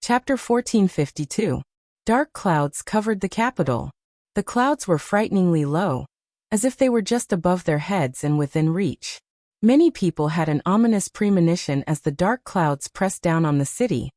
Chapter 1452. Dark clouds covered the capital. The clouds were frighteningly low, as if they were just above their heads and within reach. Many people had an ominous premonition as the dark clouds pressed down on the city,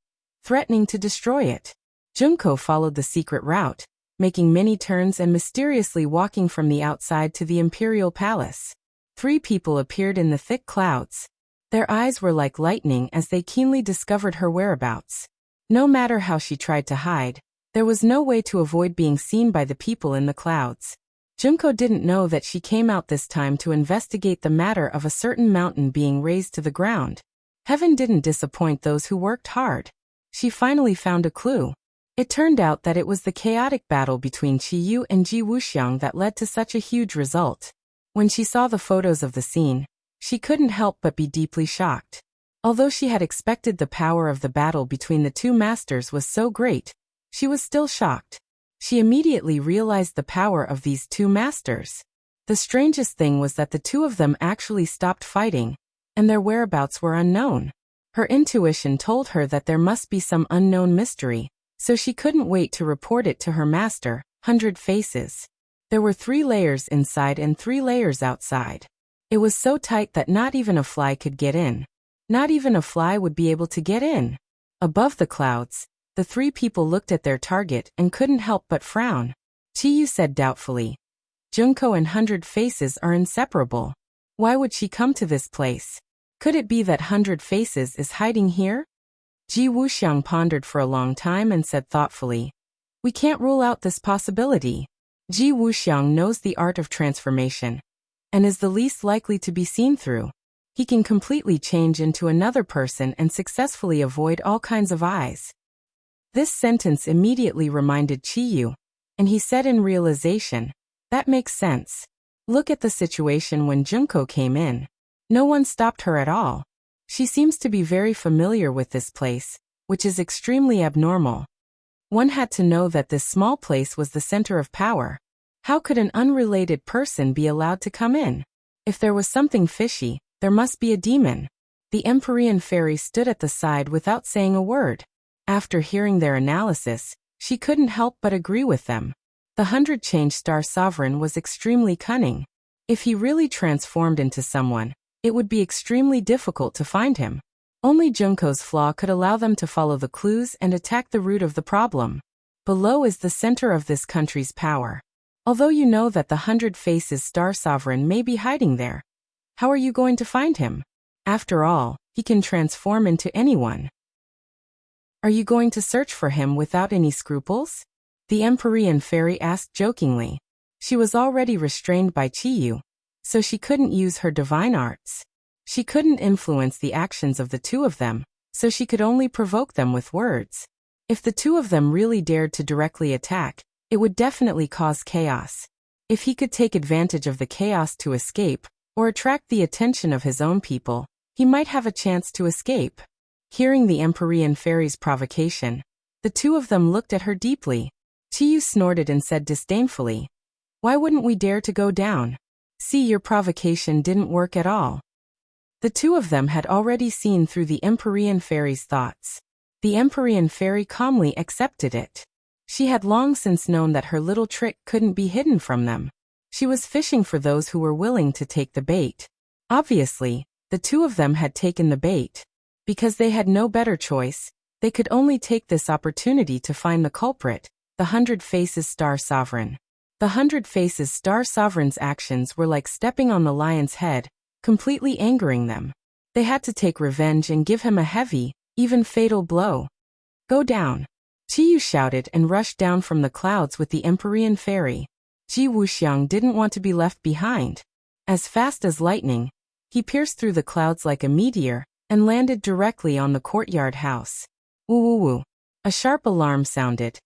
threatening to destroy it. Junko followed the secret route, making many turns and mysteriously walking from the outside to the imperial palace. 3 people appeared in the thick clouds. Their eyes were like lightning as they keenly discovered her whereabouts. No matter how she tried to hide, there was no way to avoid being seen by the people in the clouds. Junko didn't know that she came out this time to investigate the matter of a certain mountain being razed to the ground. Heaven didn't disappoint those who worked hard. She finally found a clue. It turned out that it was the chaotic battle between Qiyu and Ji Wuxiang that led to such a huge result. When she saw the photos of the scene, she couldn't help but be deeply shocked. Although she had expected the power of the battle between the 2 masters was so great, she was still shocked. She immediately realized the power of these 2 masters. The strangest thing was that the 2 of them actually stopped fighting, and their whereabouts were unknown. Her intuition told her that there must be some unknown mystery, so she couldn't wait to report it to her master, 100 Faces. There were 3 layers inside and 3 layers outside. It was so tight that not even a fly could get in. Not even a fly would be able to get in. Above the clouds, the 3 people looked at their target and couldn't help but frown. Qiyu said doubtfully, "Junko and 100 Faces are inseparable. Why would she come to this place? Could it be that 100 Faces is hiding here?" Ji Wuxiang pondered for a long time and said thoughtfully, "We can't rule out this possibility. Ji Wuxiang knows the art of transformation, and is the least likely to be seen through. He can completely change into another person and successfully avoid all kinds of eyes." This sentence immediately reminded Qiyu, and he said in realization, "That makes sense. Look at the situation when Junko came in. No one stopped her at all. She seems to be very familiar with this place, which is extremely abnormal. One had to know that this small place was the center of power. How could an unrelated person be allowed to come in? If there was something fishy, there must be a demon." The Empyrean fairy stood at the side without saying a word. After hearing their analysis, she couldn't help but agree with them. The 100 Change Star Sovereign was extremely cunning. If he really transformed into someone, it would be extremely difficult to find him. Only Junko's flaw could allow them to follow the clues and attack the root of the problem. Below is the center of this country's power. Although you know that the 100 Faces Star Sovereign may be hiding there, how are you going to find him? After all, he can transform into anyone. Are you going to search for him without any scruples? The Empyrean fairy asked jokingly. She was already restrained by Qiyu, so she couldn't use her divine arts. She couldn't influence the actions of the 2 of them, so she could only provoke them with words. If the 2 of them really dared to directly attack, it would definitely cause chaos. If he could take advantage of the chaos to escape, or attract the attention of his own people, he might have a chance to escape. Hearing the Empyrean fairy's provocation, the 2 of them looked at her deeply. Qiyu snorted and said disdainfully, "Why wouldn't we dare to go down? See, your provocation didn't work at all." The 2 of them had already seen through the Empyrean fairy's thoughts. The Empyrean fairy calmly accepted it. She had long since known that her little trick couldn't be hidden from them. She was fishing for those who were willing to take the bait. Obviously, the 2 of them had taken the bait. Because they had no better choice, they could only take this opportunity to find the culprit, the 100 Faces Star Sovereign. The 100 Faces Star Sovereign's actions were like stepping on the lion's head, completely angering them. They had to take revenge and give him a heavy, even fatal blow. "Go down!" Qiyu shouted and rushed down from the clouds with the Empyrean fairy. Ji Wuxiang didn't want to be left behind. As fast as lightning, he pierced through the clouds like a meteor, and landed directly on the courtyard house. Woo woo woo. A sharp alarm sounded,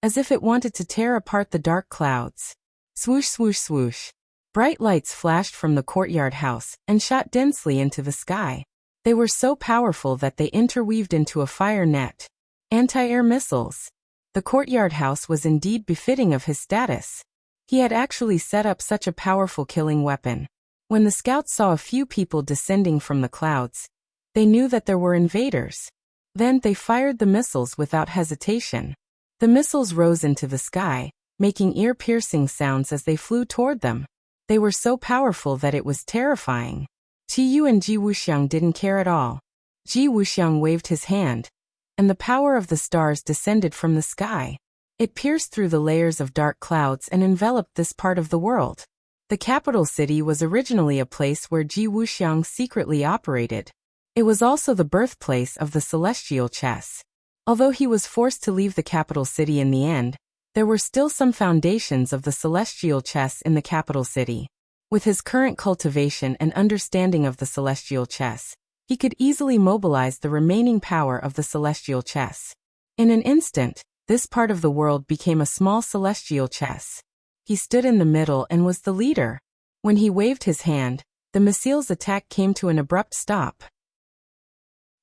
as if it wanted to tear apart the dark clouds. Swoosh swoosh swoosh. Bright lights flashed from the courtyard house and shot densely into the sky. They were so powerful that they interweaved into a fire net. Anti-air missiles. The courtyard house was indeed befitting of his status. He had actually set up such a powerful killing weapon. When the scouts saw a few people descending from the clouds, they knew that there were invaders. Then they fired the missiles without hesitation. The missiles rose into the sky, making ear-piercing sounds as they flew toward them. They were so powerful that it was terrifying. Qiyu and Ji Wuxiang didn't care at all. Ji Wuxiang waved his hand, and the power of the stars descended from the sky. It pierced through the layers of dark clouds and enveloped this part of the world. The capital city was originally a place where Ji Wuxiang secretly operated. It was also the birthplace of the celestial chess. Although he was forced to leave the capital city in the end, there were still some foundations of the celestial chess in the capital city. With his current cultivation and understanding of the celestial chess, he could easily mobilize the remaining power of the celestial chess. In an instant, this part of the world became a small celestial chess. He stood in the middle and was the leader. When he waved his hand, the missile's attack came to an abrupt stop.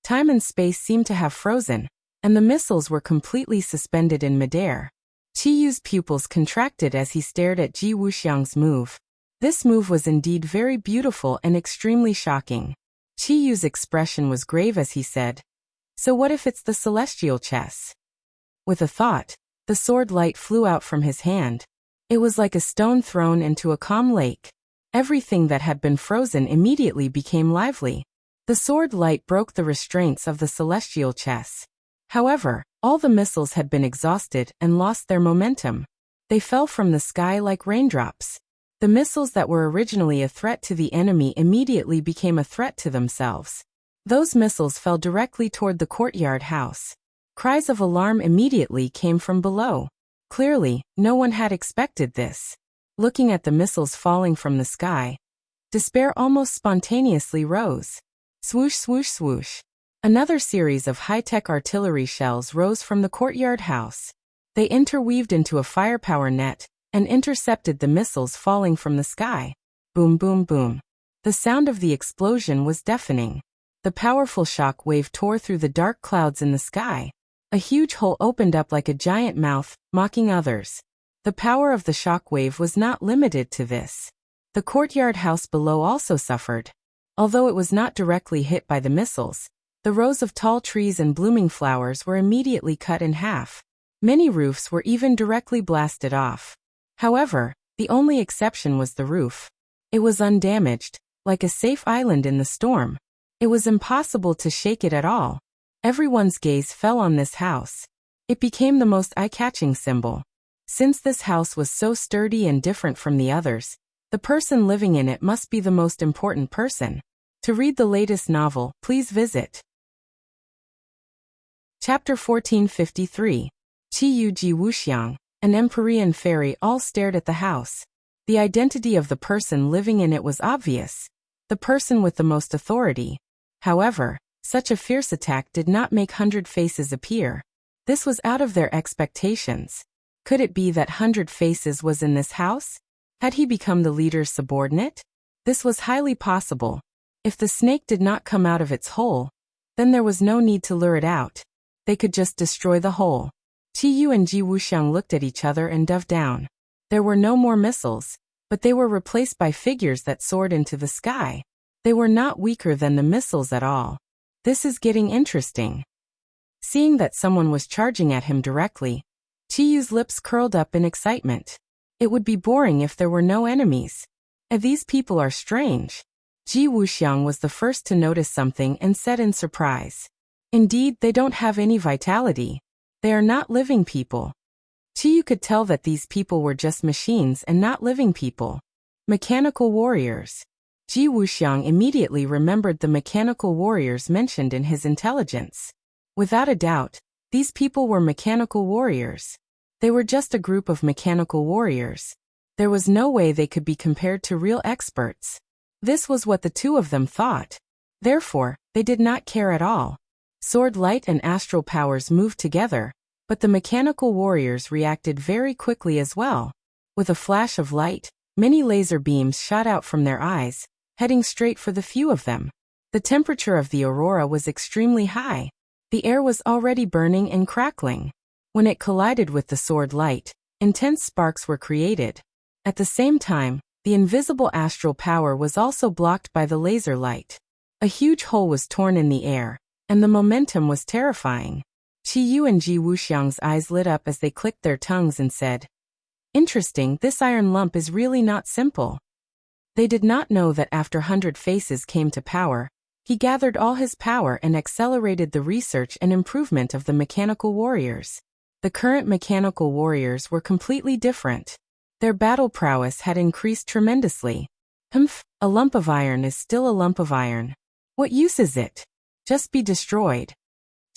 Time and space seemed to have frozen, and the missiles were completely suspended in midair. Qiyu's pupils contracted as he stared at Ji Wuxiang's move. This move was indeed very beautiful and extremely shocking. Qiyu's expression was grave as he said, "So what if it's the celestial chess?" With a thought, the sword light flew out from his hand. It was like a stone thrown into a calm lake. Everything that had been frozen immediately became lively. The sword light broke the restraints of the celestial chess. However, all the missiles had been exhausted and lost their momentum. They fell from the sky like raindrops. The missiles that were originally a threat to the enemy immediately became a threat to themselves. Those missiles fell directly toward the courtyard house. Cries of alarm immediately came from below. Clearly, no one had expected this. Looking at the missiles falling from the sky, despair almost spontaneously rose. Swoosh, swoosh, swoosh. Another series of high-tech artillery shells rose from the courtyard house. They interweaved into a firepower net and intercepted the missiles falling from the sky. Boom, boom, boom. The sound of the explosion was deafening. The powerful shock wave tore through the dark clouds in the sky. A huge hole opened up like a giant mouth, mocking others. The power of the shock wave was not limited to this. The courtyard house below also suffered. Although it was not directly hit by the missiles, the rows of tall trees and blooming flowers were immediately cut in half. Many roofs were even directly blasted off. However, the only exception was the roof. It was undamaged, like a safe island in the storm. It was impossible to shake it at all. Everyone's gaze fell on this house. It became the most eye-catching symbol. Since this house was so sturdy and different from the others, the person living in it must be the most important person. To read the latest novel, please visit Chapter 1453. Qiyu Ji Wuxiang, an Empyrean fairy, all stared at the house. The identity of the person living in it was obvious. The person with the most authority. However, such a fierce attack did not make 100 Faces appear. This was out of their expectations. Could it be that 100 Faces was in this house? Had he become the leader's subordinate? This was highly possible. If the snake did not come out of its hole, then there was no need to lure it out. They could just destroy the hole. Qiyu and Ji Wuxiang looked at each other and dove down. There were no more missiles, but they were replaced by figures that soared into the sky. They were not weaker than the missiles at all. This is getting interesting. Seeing that someone was charging at him directly, Qiyu's lips curled up in excitement. It would be boring if there were no enemies. And these people are strange. Ji Wuxiang was the first to notice something and said in surprise. Indeed, they don't have any vitality. They are not living people. Qiyu could tell that these people were just machines and not living people. Mechanical warriors. Ji Wuxiang immediately remembered the mechanical warriors mentioned in his intelligence. Without a doubt, these people were mechanical warriors. They were just a group of mechanical warriors. There was no way they could be compared to real experts. This was what the two of them thought. Therefore, they did not care at all. Sword light and astral powers moved together, but the mechanical warriors reacted very quickly as well. With a flash of light, many laser beams shot out from their eyes, heading straight for the few of them. The temperature of the aurora was extremely high. The air was already burning and crackling. When it collided with the sword light, intense sparks were created. At the same time, the invisible astral power was also blocked by the laser light. A huge hole was torn in the air, and the momentum was terrifying. Qiyu and Ji Wuxiang's eyes lit up as they clicked their tongues and said, "Interesting, this iron lump is really not simple." They did not know that after 100 Faces came to power, he gathered all his power and accelerated the research and improvement of the mechanical warriors. The current mechanical warriors were completely different. Their battle prowess had increased tremendously. A lump of iron is still a lump of iron. What use is it? Just be destroyed.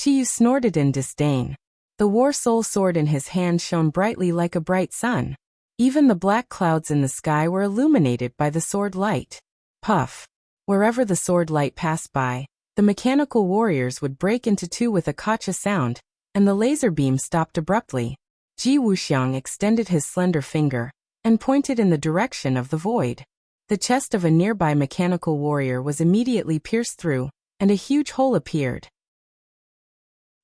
Qiyu snorted in disdain. The war soul sword in his hand shone brightly like a bright sun. Even the black clouds in the sky were illuminated by the sword light. Puff. Wherever the sword light passed by, the mechanical warriors would break into two with a gotcha sound, and the laser beam stopped abruptly. Ji Wuxiang extended his slender finger and pointed in the direction of the void. The chest of a nearby mechanical warrior was immediately pierced through, and a huge hole appeared.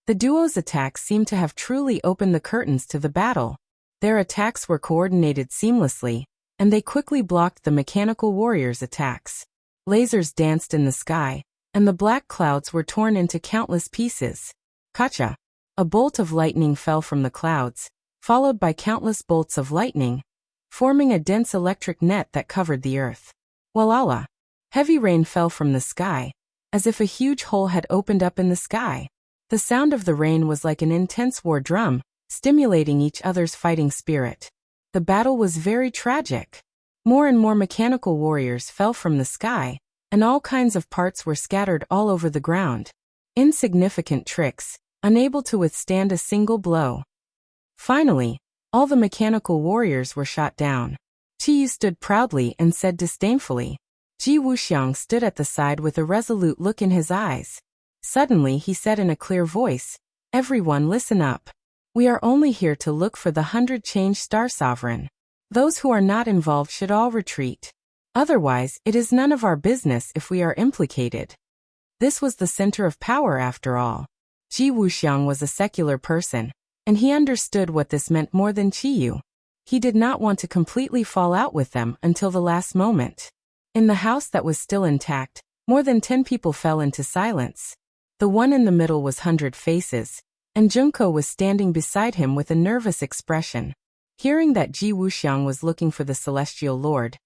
The duo's attacks seemed to have truly opened the curtains to the battle. Their attacks were coordinated seamlessly, and they quickly blocked the mechanical warriors' attacks. Lasers danced in the sky, and the black clouds were torn into countless pieces. Kacha! A bolt of lightning fell from the clouds, followed by countless bolts of lightning, forming a dense electric net that covered the earth. Walala! Heavy rain fell from the sky, as if a huge hole had opened up in the sky. The sound of the rain was like an intense war drum, stimulating each other's fighting spirit. The battle was very tragic. More and more mechanical warriors fell from the sky, and all kinds of parts were scattered all over the ground. Insignificant tricks, unable to withstand a single blow. Finally, all the mechanical warriors were shot down. Qiyu stood proudly and said disdainfully. Ji Wuxiang stood at the side with a resolute look in his eyes. Suddenly he said in a clear voice, "Everyone listen up. We are only here to look for the 100 Star Sovereign. Those who are not involved should all retreat. Otherwise, it is none of our business if we are implicated." This was the center of power after all. Ji Wuxiang was a secular person, and he understood what this meant more than Qiyu. He did not want to completely fall out with them until the last moment. In the house that was still intact, more than 10 people fell into silence. The one in the middle was 100 Faces, and Junko was standing beside him with a nervous expression. Hearing that Ji Wuxiang was looking for the Celestial Lord,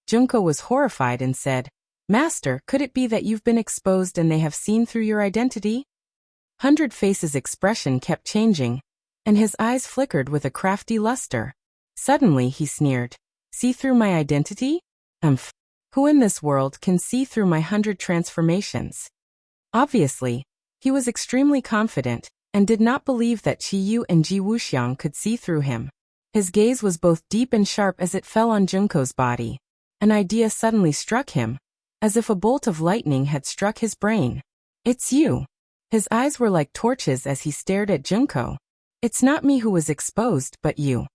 Junko was horrified and said, "Master, could it be that you've been exposed and they have seen through your identity?" 100 Faces' expression kept changing, and his eyes flickered with a crafty luster. Suddenly he sneered, "See through my identity? Who in this world can see through my 100 transformations?" Obviously, he was extremely confident, and did not believe that Qiyu and Ji Wuxiang could see through him. His gaze was both deep and sharp as it fell on Junko's body. An idea suddenly struck him, as if a bolt of lightning had struck his brain. "It's you." His eyes were like torches as he stared at Junko. "It's not me who was exposed, but you."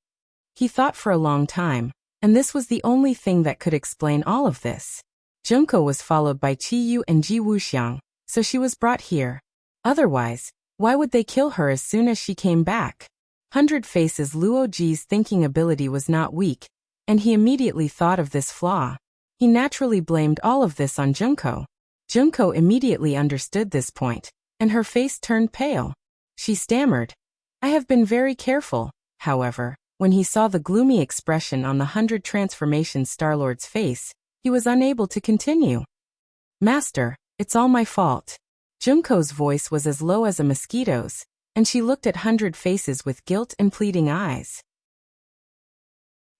He thought for a long time, and this was the only thing that could explain all of this. Junko was followed by Qiyu and Ji Wuxiang, so she was brought here. Otherwise, why would they kill her as soon as she came back? 100 Faces Luo Ji's thinking ability was not weak, and he immediately thought of this flaw. He naturally blamed all of this on Junko. Junko immediately understood this point, and her face turned pale. She stammered, "I have been very careful." However, when he saw the gloomy expression on the 100 Transformation Star-Lord's face, he was unable to continue. "Master, it's all my fault." Junko's voice was as low as a mosquito's, and she looked at 100 Faces with guilt and pleading eyes.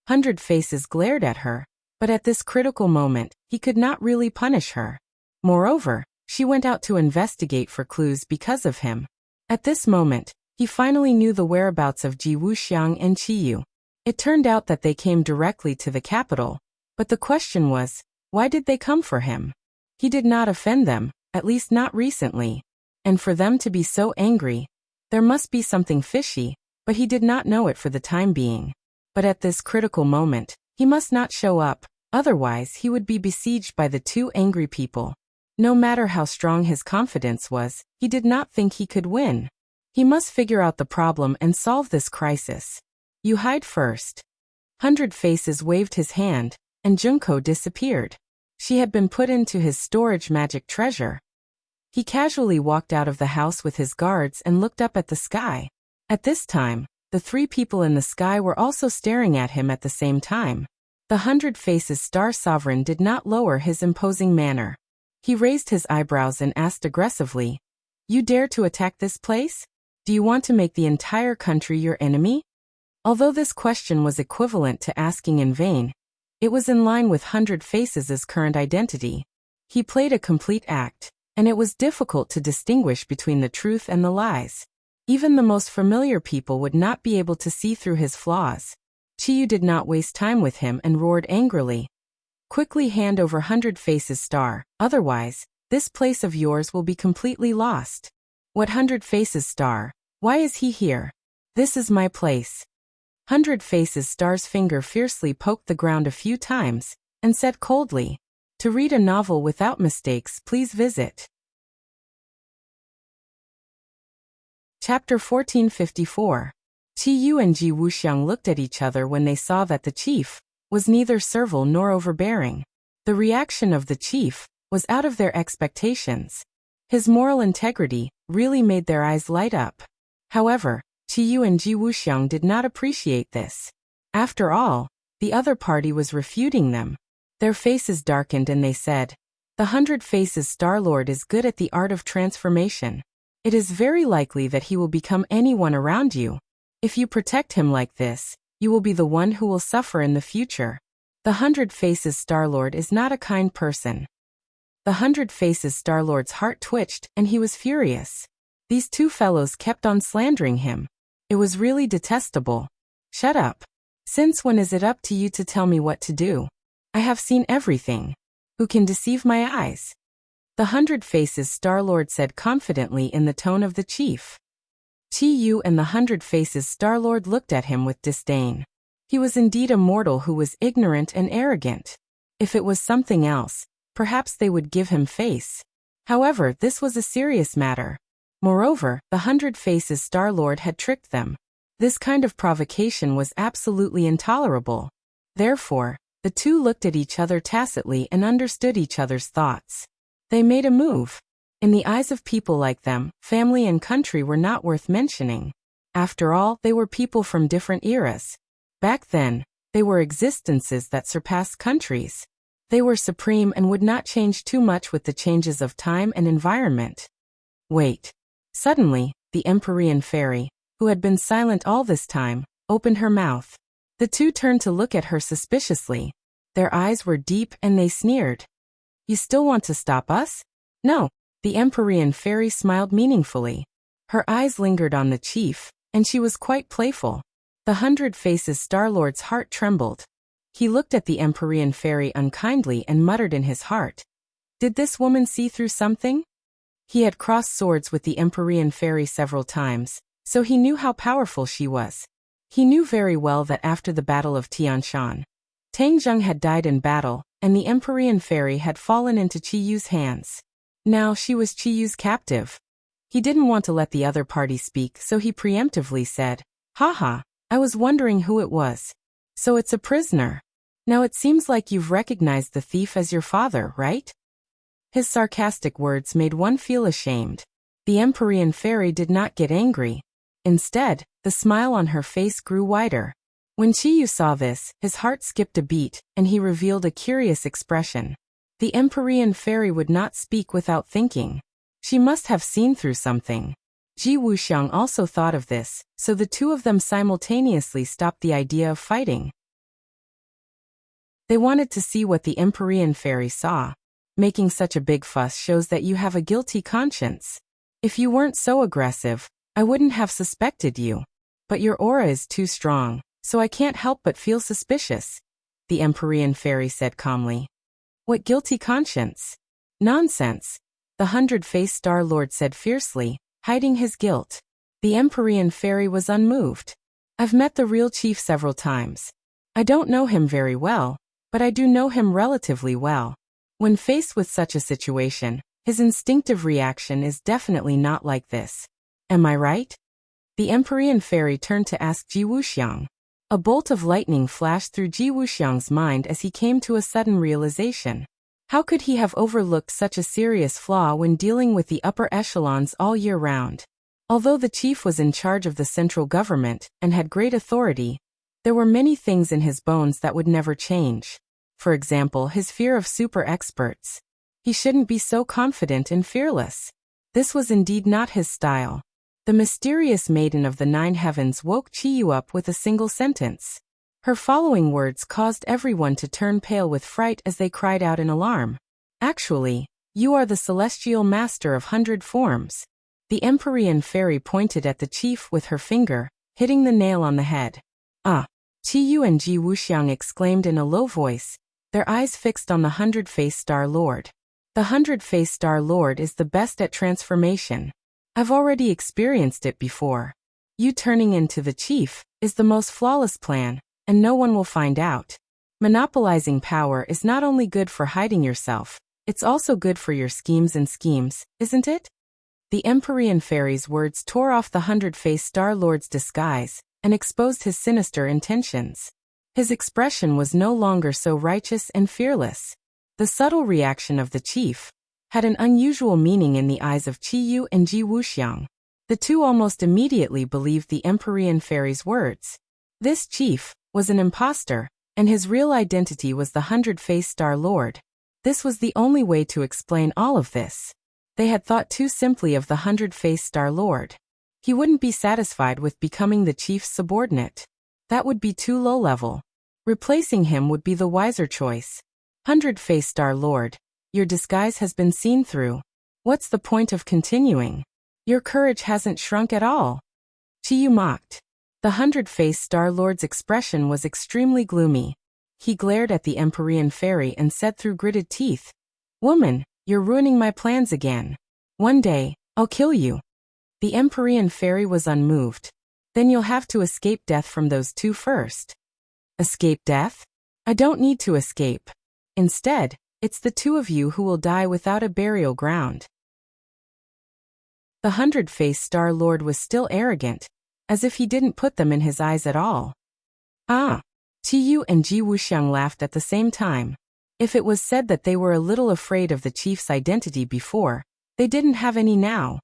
100 Faces glared at her, but at this critical moment, he could not really punish her. Moreover, she went out to investigate for clues because of him. At this moment, he finally knew the whereabouts of Ji Wuxiang and Qiyu. It turned out that they came directly to the capital, but the question was, why did they come for him? He did not offend them, at least not recently. And for them to be so angry, there must be something fishy, but he did not know it for the time being. But at this critical moment, he must not show up, otherwise he would be besieged by the two angry people. No matter how strong his confidence was, he did not think he could win. He must figure out the problem and solve this crisis. "You hide first." 100 Faces waved his hand, and Junko disappeared. She had been put into his storage magic treasure. He casually walked out of the house with his guards and looked up at the sky. At this time, the three people in the sky were also staring at him at the same time. The 100 Faces Star Sovereign did not lower his imposing manner. He raised his eyebrows and asked aggressively, "You dare to attack this place? Do you want to make the entire country your enemy?" Although this question was equivalent to asking in vain, it was in line with 100 Faces' current identity. He played a complete act, and it was difficult to distinguish between the truth and the lies. Even the most familiar people would not be able to see through his flaws. Chiyu did not waste time with him and roared angrily, "Quickly hand over 100 Faces Star, otherwise, this place of yours will be completely lost." "What 100 Faces Star? Why is he here? This is my place." 100 Faces Star's finger fiercely poked the ground a few times, and said coldly, "To read a novel without mistakes, please visit." Chapter 1454. Chiyu and Ji Wuxiang looked at each other when they saw that the chief was neither servile nor overbearing. The reaction of the chief was out of their expectations. His moral integrity really made their eyes light up. However, Chiyu and Ji Wuxiang did not appreciate this. After all, the other party was refuting them. Their faces darkened and they said, "The 100 Faces Star Lord is good at the art of transformation. It is very likely that he will become anyone around you. If you protect him like this, you will be the one who will suffer in the future. The 100 Faces Star Lord is not a kind person." The 100 Faces Star Lord's heart twitched and he was furious. These two fellows kept on slandering him. It was really detestable. "Shut up. Since when is it up to you to tell me what to do? I have seen everything. Who can deceive my eyes?" The 100 Faces Star Lord said confidently in the tone of the chief. Chiyu and the 100 Faces Star Lord looked at him with disdain. He was indeed a mortal who was ignorant and arrogant. If it was something else, perhaps they would give him face. However, this was a serious matter. Moreover, the 100 Faces Star Lord had tricked them. This kind of provocation was absolutely intolerable. Therefore, the two looked at each other tacitly and understood each other's thoughts. They made a move. In the eyes of people like them, family and country were not worth mentioning. After all, they were people from different eras. Back then, they were existences that surpassed countries. They were supreme and would not change too much with the changes of time and environment. Wait. Suddenly, the Empyrean fairy, who had been silent all this time, opened her mouth. The two turned to look at her suspiciously. Their eyes were deep and they sneered. "You still want to stop us?" "No." The Empyrean fairy smiled meaningfully. Her eyes lingered on the chief, and she was quite playful. The 100 Faces Star Lord's heart trembled. He looked at the Empyrean fairy unkindly and muttered in his heart, "Did this woman see through something?" He had crossed swords with the Empyrean fairy several times, so he knew how powerful she was. He knew very well that after the Battle of Tianshan, Tang Zheng had died in battle, and the Empyrean fairy had fallen into Chiyu's hands. Now she was Chiyu's captive. He didn't want to let the other party speak, so he preemptively said, "Haha, I was wondering who it was. So it's a prisoner. Now it seems like you've recognized the thief as your father, right?" His sarcastic words made one feel ashamed. The Empyrean fairy did not get angry. Instead, the smile on her face grew wider. When Chiyu saw this, his heart skipped a beat, and he revealed a curious expression. The Empyrean fairy would not speak without thinking. She must have seen through something. Ji Wuxiang also thought of this, so the two of them simultaneously stopped the idea of fighting. They wanted to see what the Empyrean fairy saw. Making such a big fuss shows that you have a guilty conscience. If you weren't so aggressive, I wouldn't have suspected you. But your aura is too strong, so I can't help but feel suspicious, the Empyrean fairy said calmly. What guilty conscience? Nonsense, the 100 Face Star Lord said fiercely, hiding his guilt. The Empyrean fairy was unmoved. I've met the real chief several times. I don't know him very well, but I do know him relatively well. When faced with such a situation, his instinctive reaction is definitely not like this. Am I right? The Empyrean fairy turned to ask Ji Wuxiang. A bolt of lightning flashed through Ji Wuxiang's mind as he came to a sudden realization. How could he have overlooked such a serious flaw when dealing with the upper echelons all year round? Although the chief was in charge of the central government and had great authority, there were many things in his bones that would never change. For example, his fear of super experts. He shouldn't be so confident and fearless. This was indeed not his style. The mysterious maiden of the 9 heavens woke Chiyu up with a single sentence. Her following words caused everyone to turn pale with fright as they cried out in alarm. Actually, you are the celestial master of 100 forms. The Empyrean fairy pointed at the chief with her finger, hitting the nail on the head. Ah! Chiyu and Ji Wuxiang exclaimed in a low voice, their eyes fixed on the 100-faced Star Lord. The 100-faced Star Lord is the best at transformation. I've already experienced it before. You turning into the chief is the most flawless plan, and no one will find out. Monopolizing power is not only good for hiding yourself, it's also good for your schemes, isn't it? The Empyrean fairy's words tore off the 100-faced Star Lord's disguise and exposed his sinister intentions. His expression was no longer so righteous and fearless. The subtle reaction of the chief had an unusual meaning in the eyes of Chiyu and Ji Wuxiang. The two almost immediately believed the Empyrean fairy's words. This chief was an imposter, and his real identity was the 100-faced Star Lord. This was the only way to explain all of this. They had thought too simply of the 100-faced Star Lord. He wouldn't be satisfied with becoming the chief's subordinate. That would be too low-level. Replacing him would be the wiser choice. 100-faced Star Lord, your disguise has been seen through. What's the point of continuing? Your courage hasn't shrunk at all. Chiyu mocked. The 100-faced Star Lord's expression was extremely gloomy. He glared at the Empyrean fairy and said through gritted teeth, "Woman, you're ruining my plans again. One day, I'll kill you." The Empyrean fairy was unmoved. "Then you'll have to escape death from those two first." "Escape death? I don't need to escape. Instead, it's the two of you who will die without a burial ground." The 100-faced Star Lord was still arrogant, as if he didn't put them in his eyes at all. Ah! Chiyu and Ji Wuxiang laughed at the same time. If it was said that they were a little afraid of the chief's identity before, they didn't have any now.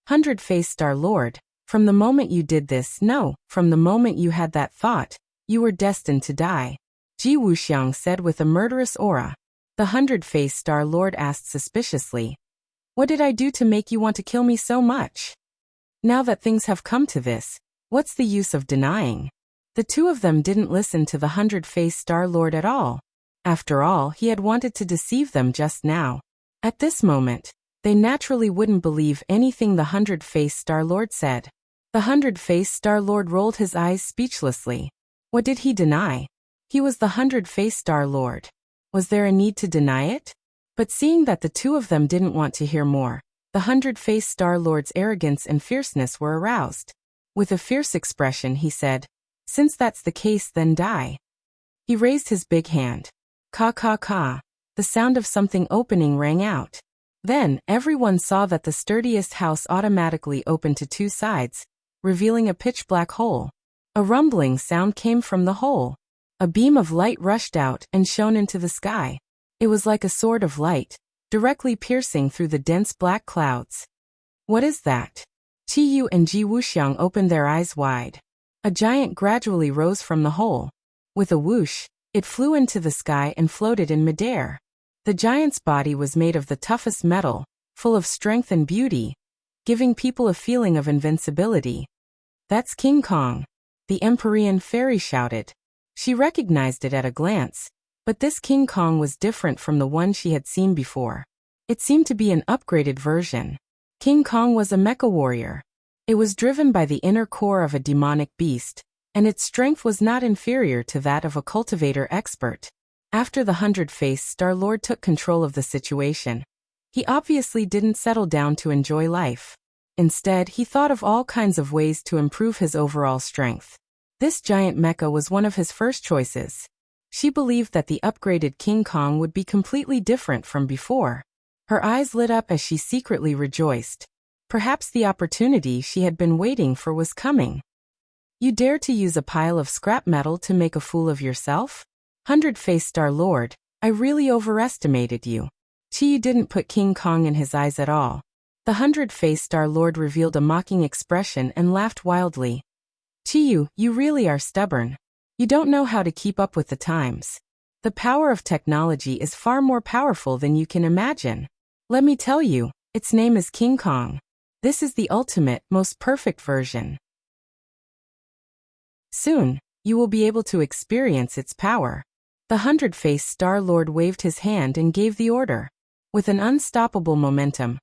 100-faced Star Lord, from the moment you did this, no, from the moment you had that thought, you were destined to die. Ji Wuxiang said with a murderous aura. The 100-faced Star Lord asked suspiciously, "What did I do to make you want to kill me so much? Now that things have come to this, what's the use of denying?" The two of them didn't listen to the 100-faced Star Lord at all. After all, he had wanted to deceive them just now. At this moment, they naturally wouldn't believe anything the 100-faced Star Lord said. The 100-faced Star Lord rolled his eyes speechlessly. What did he deny? He was the 100-faced Star Lord. Was there a need to deny it? But seeing that the two of them didn't want to hear more, the 100-faced Star Lord's arrogance and fierceness were aroused. With a fierce expression, he said, "Since that's the case, then die." He raised his big hand. Ka ka ka. The sound of something opening rang out. Then, everyone saw that the sturdiest house automatically opened to two sides, revealing a pitch-black hole. A rumbling sound came from the hole. A beam of light rushed out and shone into the sky. It was like a sword of light, directly piercing through the dense black clouds. What is that? Chiyu and Ji Wuxiang opened their eyes wide. A giant gradually rose from the hole. With a whoosh, it flew into the sky and floated in midair. The giant's body was made of the toughest metal, full of strength and beauty, giving people a feeling of invincibility. "That's King Kong," the Empyrean fairy shouted. She recognized it at a glance, but this King Kong was different from the one she had seen before. It seemed to be an upgraded version. King Kong was a mecha warrior. It was driven by the inner core of a demonic beast, and its strength was not inferior to that of a cultivator expert. After the 100-faced Star Lord took control of the situation, he obviously didn't settle down to enjoy life. Instead, he thought of all kinds of ways to improve his overall strength. This giant mecha was one of his first choices. She believed that the upgraded King Kong would be completely different from before. Her eyes lit up as she secretly rejoiced. Perhaps the opportunity she had been waiting for was coming. "You dare to use a pile of scrap metal to make a fool of yourself? 100-faced Star Lord, I really overestimated you. Chiyu didn't put King Kong in his eyes at all. The 100-faced Star-Lord revealed a mocking expression and laughed wildly. Chiyu, you really are stubborn. You don't know how to keep up with the times. The power of technology is far more powerful than you can imagine. Let me tell you, its name is King Kong. This is the ultimate, most perfect version. Soon, you will be able to experience its power. The 100-faced Star-Lord waved his hand and gave the order. With an unstoppable momentum,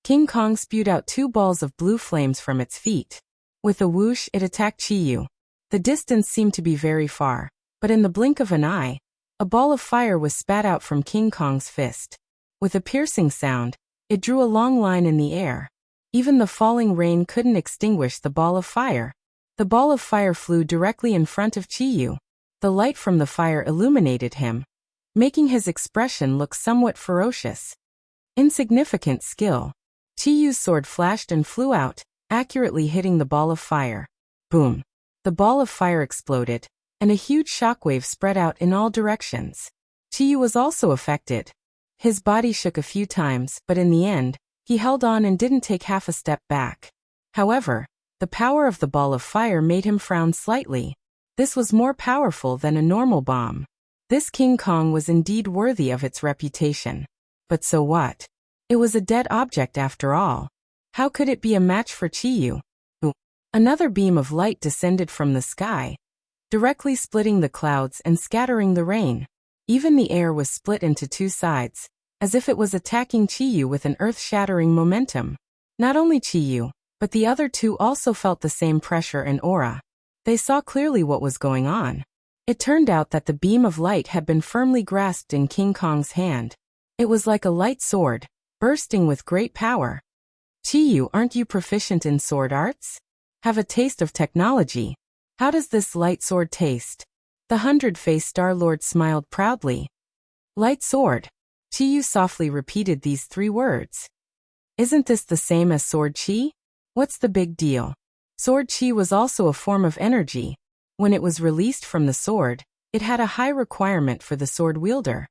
King Kong spewed out 2 balls of blue flames from its feet. With a whoosh, it attacked Chiyu. The distance seemed to be very far, but in the blink of an eye, a ball of fire was spat out from King Kong's fist. With a piercing sound, it drew a long line in the air. Even the falling rain couldn't extinguish the ball of fire. The ball of fire flew directly in front of Chiyu. The light from the fire illuminated him, making his expression look somewhat ferocious. Insignificant skill. Chiyu's sword flashed and flew out, accurately hitting the ball of fire. Boom! The ball of fire exploded, and a huge shockwave spread out in all directions. Chiyu was also affected. His body shook a few times, but in the end, he held on and didn't take half a step back. However, the power of the ball of fire made him frown slightly. This was more powerful than a normal bomb. This King Kong was indeed worthy of its reputation. But so what? It was a dead object after all. How could it be a match for Chiyu? Another beam of light descended from the sky, directly splitting the clouds and scattering the rain. Even the air was split into 2 sides, as if it was attacking Chiyu with an earth-shattering momentum. Not only Chiyu, but the other 2 also felt the same pressure and aura. They saw clearly what was going on. It turned out that the beam of light had been firmly grasped in King Kong's hand. It was like a light sword, bursting with great power. Chiyu, aren't you proficient in sword arts? Have a taste of technology. How does this light sword taste? The 100-faced Star-Lord smiled proudly. Light sword. Chiyu softly repeated these 3 words. Isn't this the same as sword chi? What's the big deal? Sword chi was also a form of energy. When it was released from the sword, it had a high requirement for the sword wielder.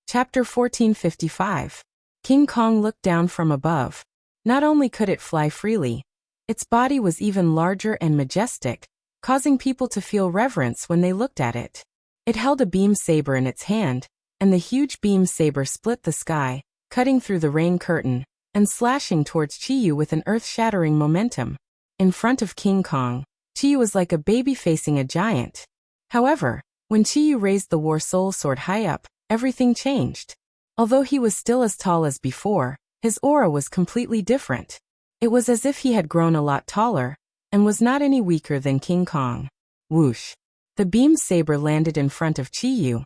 Chapter 1455. King Kong looked down from above. Not only could it fly freely, its body was even larger and majestic, causing people to feel reverence when they looked at it. It held a beam saber in its hand, and the huge beam saber split the sky, cutting through the rain curtain, and slashing towards Chiyu with an earth-shattering momentum. In front of King Kong, Chiyu was like a baby facing a giant. However, when Chiyu raised the War Soul Sword high up, everything changed. Although he was still as tall as before, his aura was completely different. It was as if he had grown a lot taller, and was not any weaker than King Kong. Whoosh! The beam saber landed in front of Chiyu,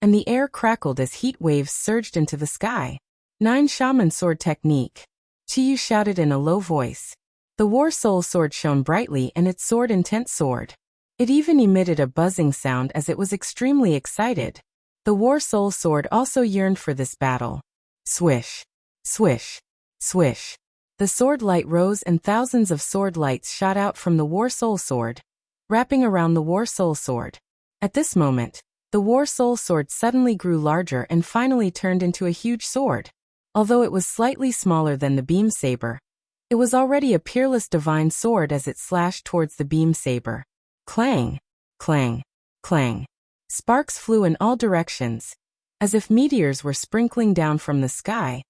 and the air crackled as heat waves surged into the sky. 9 Shaman Sword Technique. Chiyu shouted in a low voice. The War Soul Sword shone brightly and its sword intense sword. It even emitted a buzzing sound as it was extremely excited. The War Soul Sword also yearned for this battle. Swish! Swish! Swish! The sword light rose and thousands of sword lights shot out from the War Soul Sword, wrapping around the War Soul Sword. At this moment, the War Soul Sword suddenly grew larger and finally turned into a huge sword. Although it was slightly smaller than the beam saber, it was already a peerless divine sword as it slashed towards the beam saber. Clang! Clang! Clang! Sparks flew in all directions, as if meteors were sprinkling down from the sky,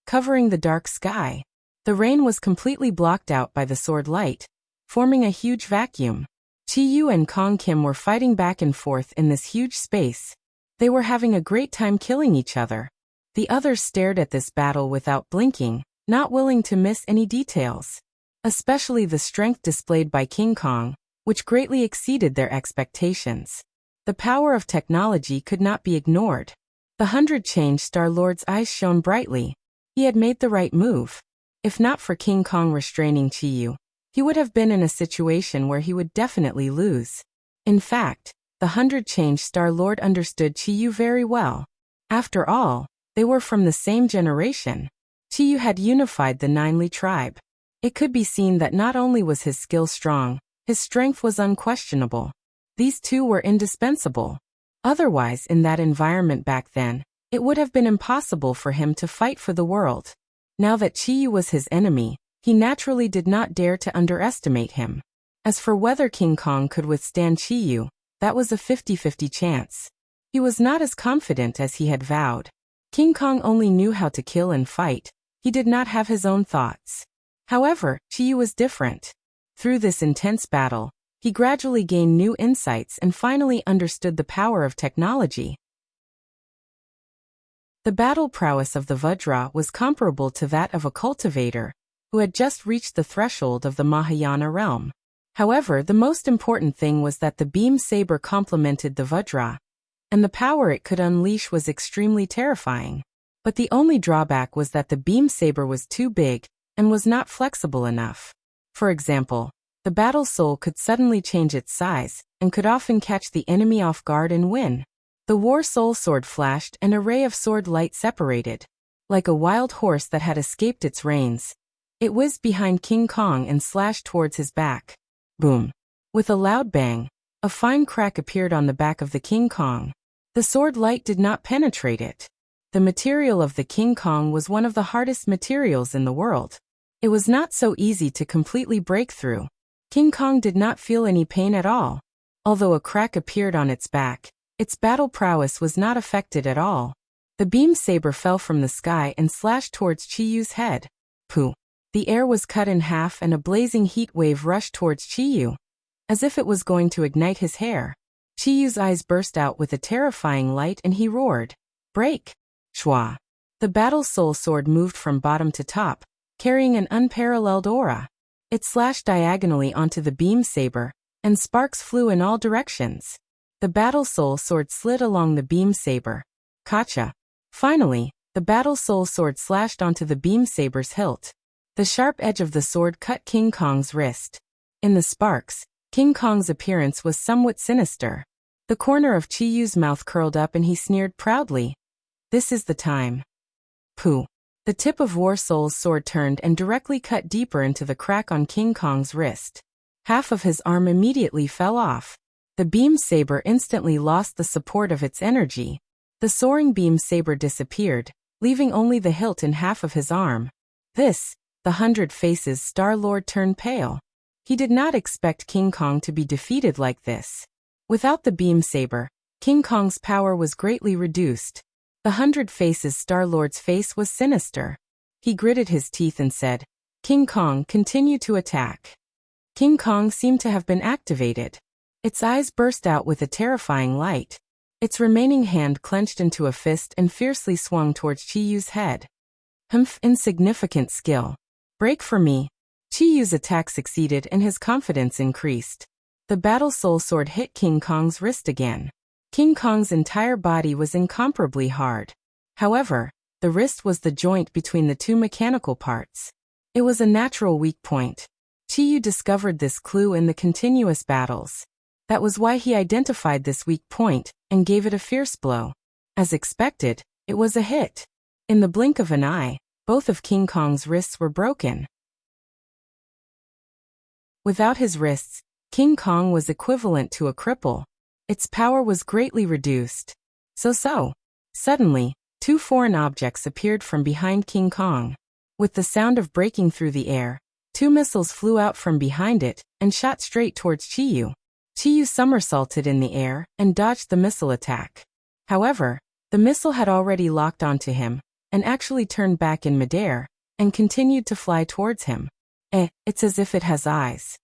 covering the dark sky. The rain was completely blocked out by the sword light, forming a huge vacuum. Chiyu and Kong Kim were fighting back and forth in this huge space. They were having a great time killing each other. The others stared at this battle without blinking, not willing to miss any details. Especially the strength displayed by King Kong, which greatly exceeded their expectations. The power of technology could not be ignored. The 100-change Star-Lord's eyes shone brightly. He had made the right move. If not for King Kong restraining Chiyu, he would have been in a situation where he would definitely lose. In fact, the 100-change Star-Lord understood Chiyu very well. After all, they were from the same generation. Chiyu had unified the Ninely tribe. It could be seen that not only was his skill strong, his strength was unquestionable. These two were indispensable. Otherwise, in that environment back then, it would have been impossible for him to fight for the world. Now that Chiyu was his enemy, he naturally did not dare to underestimate him. As for whether King Kong could withstand Chiyu, that was a 50-50 chance. He was not as confident as he had vowed. King Kong only knew how to kill and fight. He did not have his own thoughts. However, Chiyu was different. Through this intense battle, he gradually gained new insights and finally understood the power of technology. The battle prowess of the Vajra was comparable to that of a cultivator, who had just reached the threshold of the Mahayana realm. However, the most important thing was that the beam saber complemented the Vajra, and the power it could unleash was extremely terrifying. But the only drawback was that the beam saber was too big and was not flexible enough. For example, the battle soul could suddenly change its size and could often catch the enemy off guard and win. The war soul sword flashed and a ray of sword light separated. Like a wild horse that had escaped its reins, it whizzed behind King Kong and slashed towards his back. Boom! With a loud bang, a fine crack appeared on the back of the King Kong. The sword light did not penetrate it. The material of the King Kong was one of the hardest materials in the world. It was not so easy to completely break through. King Kong did not feel any pain at all. Although a crack appeared on its back, its battle prowess was not affected at all. The beam saber fell from the sky and slashed towards Chiyu's head. Pooh! The air was cut in half and a blazing heat wave rushed towards Chiyu, as if it was going to ignite his hair. Chiyu's eyes burst out with a terrifying light and he roared, "Break!" Shwa! The battle soul sword moved from bottom to top, carrying an unparalleled aura. It slashed diagonally onto the beam saber, and sparks flew in all directions. The battle soul sword slid along the beam saber. Kacha! Finally, the battle soul sword slashed onto the beam saber's hilt. The sharp edge of the sword cut King Kong's wrist. In the sparks, King Kong's appearance was somewhat sinister. The corner of Chiyu's mouth curled up and he sneered proudly. "This is the time." Pooh! The tip of War Soul's sword turned and directly cut deeper into the crack on King Kong's wrist. Half of his arm immediately fell off. The beam saber instantly lost the support of its energy. The soaring beam saber disappeared, leaving only the hilt and half of his arm. The 100 Faces Star-Lord turned pale. He did not expect King Kong to be defeated like this. Without the beam saber, King Kong's power was greatly reduced. The 100 Faces Star-Lord's face was sinister. He gritted his teeth and said, "King Kong, continue to attack." King Kong seemed to have been activated. Its eyes burst out with a terrifying light. Its remaining hand clenched into a fist and fiercely swung towards Chiyu's head. "Humph, insignificant skill. Break for me." Chiyu's attack succeeded and his confidence increased. The battle soul sword hit King Kong's wrist again. King Kong's entire body was incomparably hard. However, the wrist was the joint between the two mechanical parts. It was a natural weak point. Chiyu discovered this clue in the continuous battles. That was why he identified this weak point and gave it a fierce blow. As expected, it was a hit. In the blink of an eye, both of King Kong's wrists were broken. Without his wrists, King Kong was equivalent to a cripple. Its power was greatly reduced. Suddenly, two foreign objects appeared from behind King Kong. With the sound of breaking through the air, two missiles flew out from behind it and shot straight towards Chiyu. Chiyu somersaulted in the air and dodged the missile attack. However, the missile had already locked onto him and actually turned back in midair and continued to fly towards him. It's as if it has eyes.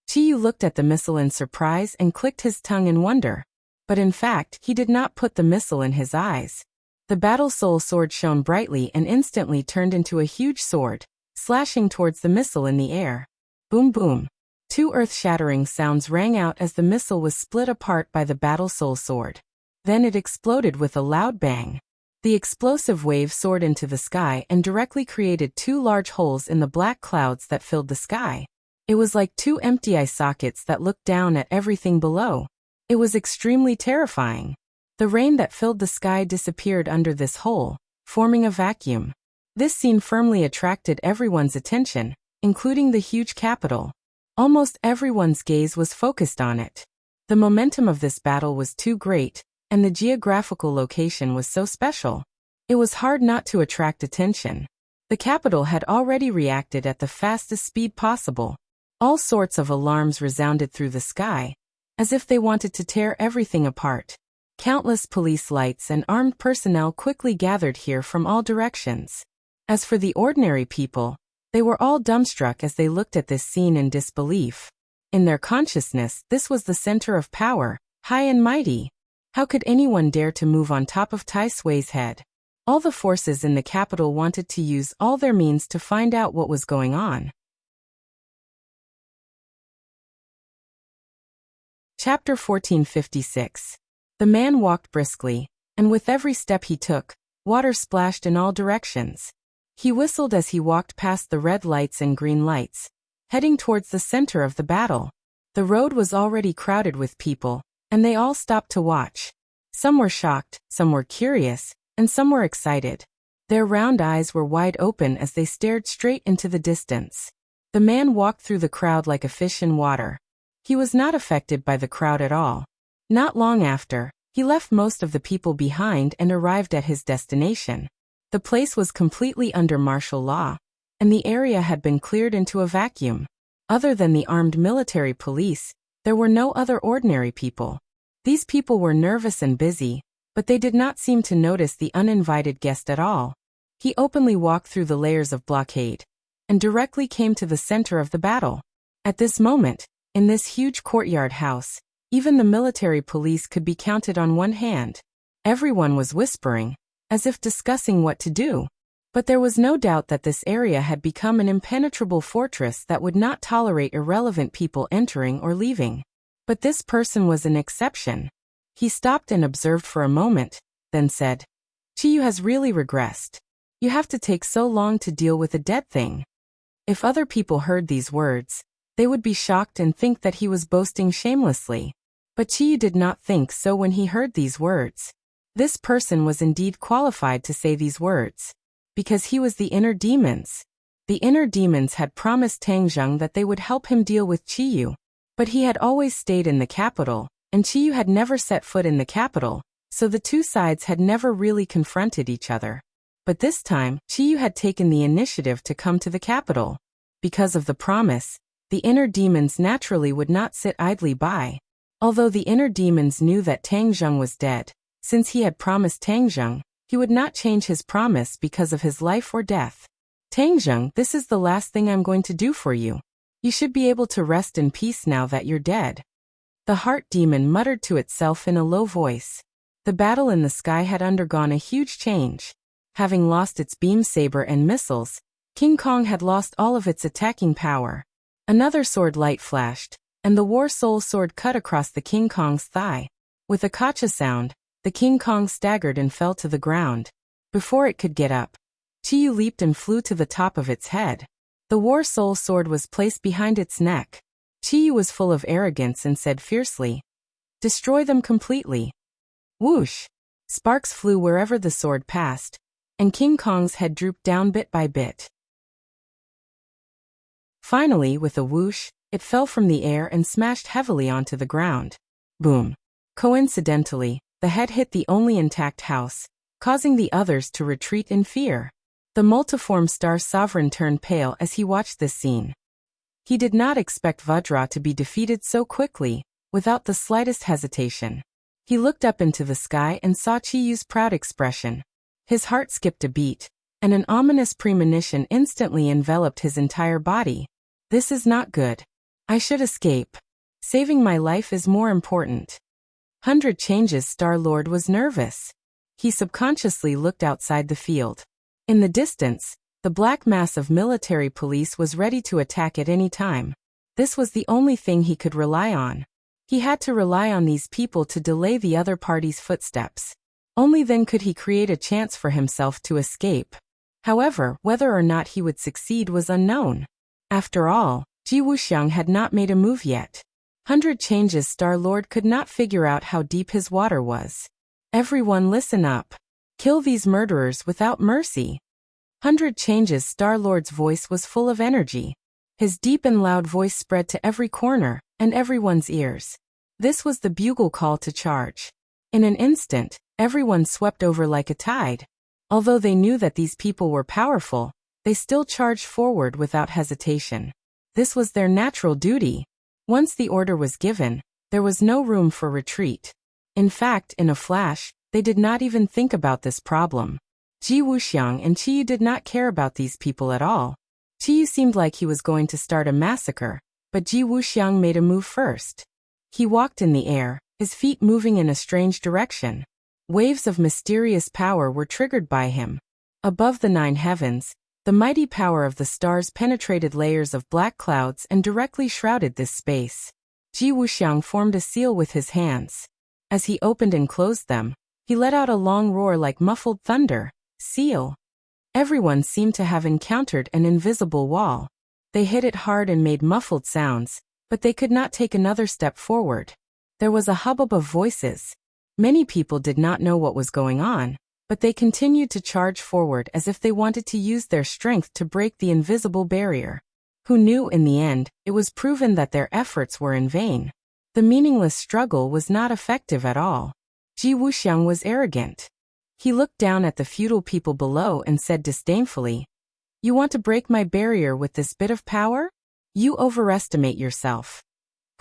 Chiyu looked at the missile in surprise and clicked his tongue in wonder. But in fact, he did not put the missile in his eyes. The battle soul sword shone brightly and instantly turned into a huge sword, slashing towards the missile in the air. Boom boom. Two earth-shattering sounds rang out as the missile was split apart by the battle soul sword. Then it exploded with a loud bang. The explosive wave soared into the sky and directly created two large holes in the black clouds that filled the sky. It was like two empty eye sockets that looked down at everything below. It was extremely terrifying. The rain that filled the sky disappeared under this hole, forming a vacuum. This scene firmly attracted everyone's attention, including the huge capital. Almost everyone's gaze was focused on it. The momentum of this battle was too great, and the geographical location was so special. It was hard not to attract attention. The capital had already reacted at the fastest speed possible. All sorts of alarms resounded through the sky, as if they wanted to tear everything apart. Countless police lights and armed personnel quickly gathered here from all directions. As for the ordinary people, they were all dumbstruck as they looked at this scene in disbelief. In their consciousness, this was the center of power, high and mighty. How could anyone dare to move on top of Tai Sui's head? All the forces in the capital wanted to use all their means to find out what was going on. Chapter 1456. The man walked briskly, and with every step he took, water splashed in all directions. He whistled as he walked past the red lights and green lights, heading towards the center of the battle. The road was already crowded with people, and they all stopped to watch. Some were shocked, some were curious, and some were excited. Their round eyes were wide open as they stared straight into the distance. The man walked through the crowd like a fish in water. He was not affected by the crowd at all. Not long after, he left most of the people behind and arrived at his destination. The place was completely under martial law, and the area had been cleared into a vacuum. Other than the armed military police, there were no other ordinary people. These people were nervous and busy, but they did not seem to notice the uninvited guest at all. He openly walked through the layers of blockade, and directly came to the center of the battle. At this moment, in this huge courtyard house, even the military police could be counted on one hand. Everyone was whispering, as if discussing what to do. But there was no doubt that this area had become an impenetrable fortress that would not tolerate irrelevant people entering or leaving. But this person was an exception. He stopped and observed for a moment, then said, "Chiyu has really regressed. You have to take so long to deal with a dead thing." If other people heard these words, they would be shocked and think that he was boasting shamelessly. But Chiyu did not think so when he heard these words. This person was indeed qualified to say these words, because he was the inner demons. The inner demons had promised Tang Zheng that they would help him deal with Chiyu, but he had always stayed in the capital, and Chiyu had never set foot in the capital, so the two sides had never really confronted each other. But this time, Chiyu had taken the initiative to come to the capital. Because of the promise, the inner demons naturally would not sit idly by. Although the inner demons knew that Tang Zheng was dead, since he had promised Tang Zheng, he would not change his promise because of his life or death. "Tang Zheng, this is the last thing I'm going to do for you. You should be able to rest in peace now that you're dead." The heart demon muttered to itself in a low voice. The battle in the sky had undergone a huge change. Having lost its beam saber and missiles, King Kong had lost all of its attacking power. Another sword light flashed, and the War Soul sword cut across the King Kong's thigh. With a kacha sound, the King Kong staggered and fell to the ground. Before it could get up, Chiyu leaped and flew to the top of its head. The War Soul sword was placed behind its neck. Chiyu was full of arrogance and said fiercely, "Destroy them completely." Whoosh! Sparks flew wherever the sword passed, and King Kong's head drooped down bit by bit. Finally, with a whoosh, it fell from the air and smashed heavily onto the ground. Boom! Coincidentally, the head hit the only intact house, causing the others to retreat in fear. The multiform star sovereign turned pale as he watched this scene. He did not expect Vajra to be defeated so quickly, without the slightest hesitation. He looked up into the sky and saw Chiyu's proud expression. His heart skipped a beat, and an ominous premonition instantly enveloped his entire body. This is not good. I should escape. Saving my life is more important. 100 Changes Star-Lord was nervous. He subconsciously looked outside the field. In the distance, the black mass of military police was ready to attack at any time. This was the only thing he could rely on. He had to rely on these people to delay the other party's footsteps. Only then could he create a chance for himself to escape. However, whether or not he would succeed was unknown. After all, Ji Wuxiang had not made a move yet. 100 Changes Star-Lord could not figure out how deep his water was. Everyone listen up. Kill these murderers without mercy. 100 Changes Star-Lord's voice was full of energy. His deep and loud voice spread to every corner, and everyone's ears. This was the bugle call to charge. In an instant, everyone swept over like a tide. Although they knew that these people were powerful, they still charged forward without hesitation. This was their natural duty. Once the order was given, there was no room for retreat. In fact, in a flash, they did not even think about this problem. Ji Wuxiang and Qiyu did not care about these people at all. Qiyu seemed like he was going to start a massacre, but Ji Wuxiang made a move first. He walked in the air, his feet moving in a strange direction. Waves of mysterious power were triggered by him. Above the 9 heavens, the mighty power of the stars penetrated layers of black clouds and directly shrouded this space. Ji Wuxiang formed a seal with his hands. As he opened and closed them, he let out a long roar like muffled thunder. Seal. Everyone seemed to have encountered an invisible wall. They hit it hard and made muffled sounds, but they could not take another step forward. There was a hubbub of voices. Many people did not know what was going on, but they continued to charge forward as if they wanted to use their strength to break the invisible barrier. Who knew in the end, it was proven that their efforts were in vain. The meaningless struggle was not effective at all. Ji Wuxiang was arrogant. He looked down at the feudal people below and said disdainfully, "You want to break my barrier with this bit of power? You overestimate yourself."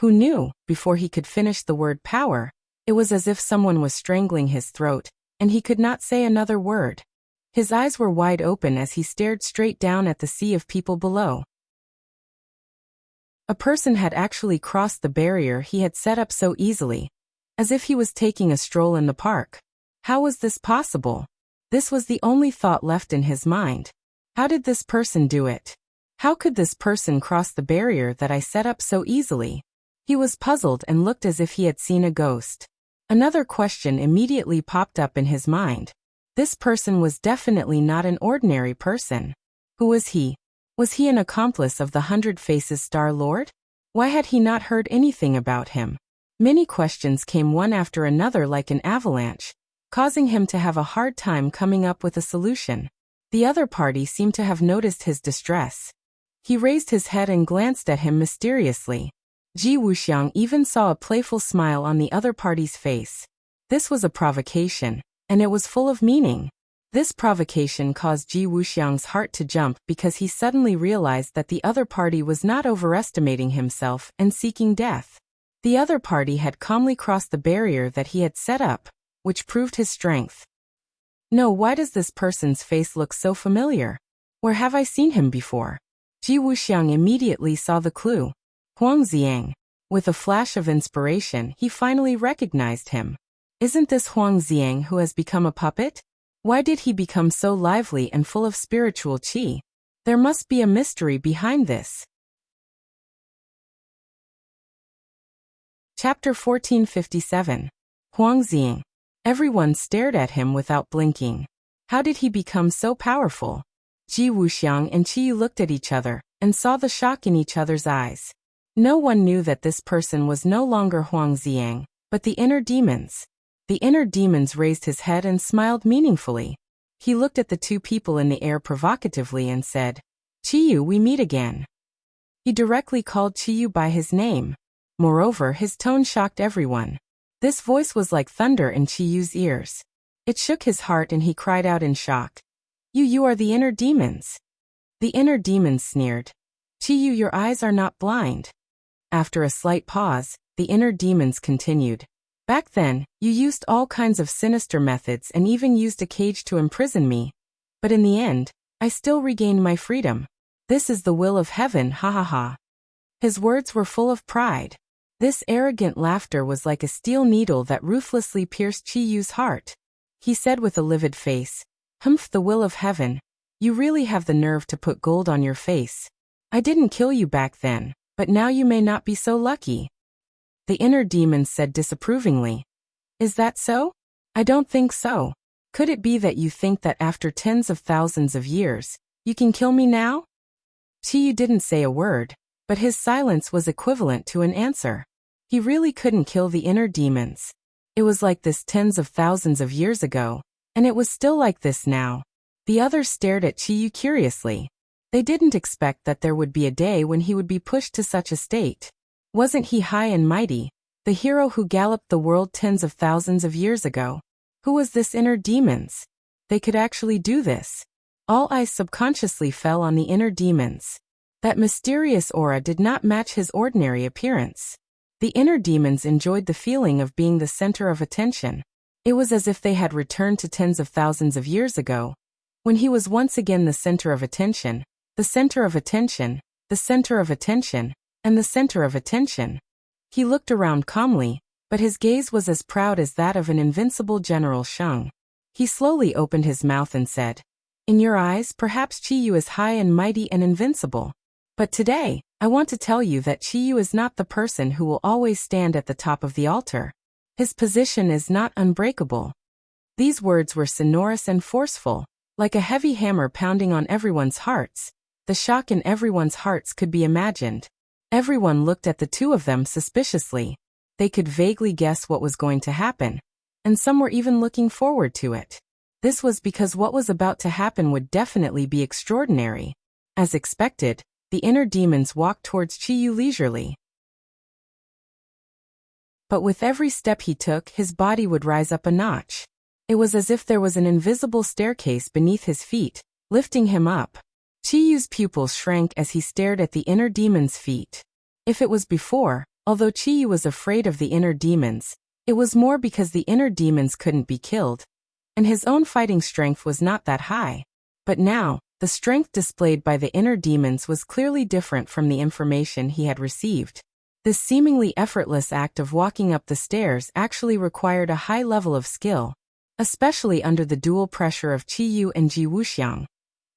Who knew, before he could finish the word power, it was as if someone was strangling his throat, and he could not say another word. His eyes were wide open as he stared straight down at the sea of people below. A person had actually crossed the barrier he had set up so easily, as if he was taking a stroll in the park. How was this possible? This was the only thought left in his mind. How did this person do it? How could this person cross the barrier that I set up so easily? He was puzzled and looked as if he had seen a ghost. Another question immediately popped up in his mind. This person was definitely not an ordinary person. Who was he? Was he an accomplice of the 100 Faces Star Lord? Why had he not heard anything about him? Many questions came one after another like an avalanche, causing him to have a hard time coming up with a solution. The other party seemed to have noticed his distress. He raised his head and glanced at him mysteriously. Ji Wuxiang even saw a playful smile on the other party's face. This was a provocation, and it was full of meaning. This provocation caused Ji Wuxiang's heart to jump because he suddenly realized that the other party was not overestimating himself and seeking death. The other party had calmly crossed the barrier that he had set up, which proved his strength. No, why does this person's face look so familiar? Where have I seen him before? Ji Wuxiang immediately saw the clue. Huang Xiang. With a flash of inspiration, he finally recognized him. Isn't this Huang Xiang who has become a puppet? Why did he become so lively and full of spiritual qi? There must be a mystery behind this. Chapter 1457. Huang Xiang. Everyone stared at him without blinking. How did he become so powerful? Ji Wuxiang and Qiyu looked at each other and saw the shock in each other's eyes. No one knew that this person was no longer Huang Xiang, but the inner demons. The inner demons raised his head and smiled meaningfully. He looked at the two people in the air provocatively and said, "Qiyu, we meet again." He directly called Qiyu by his name. Moreover, his tone shocked everyone. This voice was like thunder in Qiyu's ears. It shook his heart and he cried out in shock. You are the inner demons." The inner demons sneered. "Qiyu, your eyes are not blind." After a slight pause, the inner demons continued. "Back then, you used all kinds of sinister methods and even used a cage to imprison me. But in the end, I still regained my freedom. This is the will of heaven, ha ha ha." His words were full of pride. This arrogant laughter was like a steel needle that ruthlessly pierced Qiyu's heart. He said with a livid face, "Humph, the will of heaven. You really have the nerve to put gold on your face. I didn't kill you back then, but now you may not be so lucky." The inner demons said disapprovingly, "Is that so? I don't think so. Could it be that you think that after tens of thousands of years, you can kill me now?" Qiyu didn't say a word, but his silence was equivalent to an answer. He really couldn't kill the inner demons. It was like this tens of thousands of years ago, and it was still like this now. The others stared at Qiyu curiously. They didn't expect that there would be a day when he would be pushed to such a state. Wasn't he high and mighty? The hero who galloped the world tens of thousands of years ago. Who was this inner demons? They could actually do this. All eyes subconsciously fell on the inner demons. That mysterious aura did not match his ordinary appearance. The inner demons enjoyed the feeling of being the center of attention. It was as if they had returned to tens of thousands of years ago, when he was once again the center of attention, the center of attention, the center of attention, and the center of attention. He looked around calmly, but his gaze was as proud as that of an invincible General Sheng. He slowly opened his mouth and said, "In your eyes, perhaps Qiyu is high and mighty and invincible. But today, I want to tell you that Qiyu is not the person who will always stand at the top of the altar. His position is not unbreakable." These words were sonorous and forceful, like a heavy hammer pounding on everyone's hearts. The shock in everyone's hearts could be imagined. Everyone looked at the two of them suspiciously. They could vaguely guess what was going to happen, and some were even looking forward to it. This was because what was about to happen would definitely be extraordinary. As expected, the inner demons walked towards Qiyu leisurely. But with every step he took, his body would rise up a notch. It was as if there was an invisible staircase beneath his feet, lifting him up. Qiyu's pupils shrank as he stared at the inner demon's feet. If it was before, although Qiyu was afraid of the inner demons, it was more because the inner demons couldn't be killed, and his own fighting strength was not that high. But now, the strength displayed by the inner demons was clearly different from the information he had received. This seemingly effortless act of walking up the stairs actually required a high level of skill, especially under the dual pressure of Qiyu and Ji Wuxiang.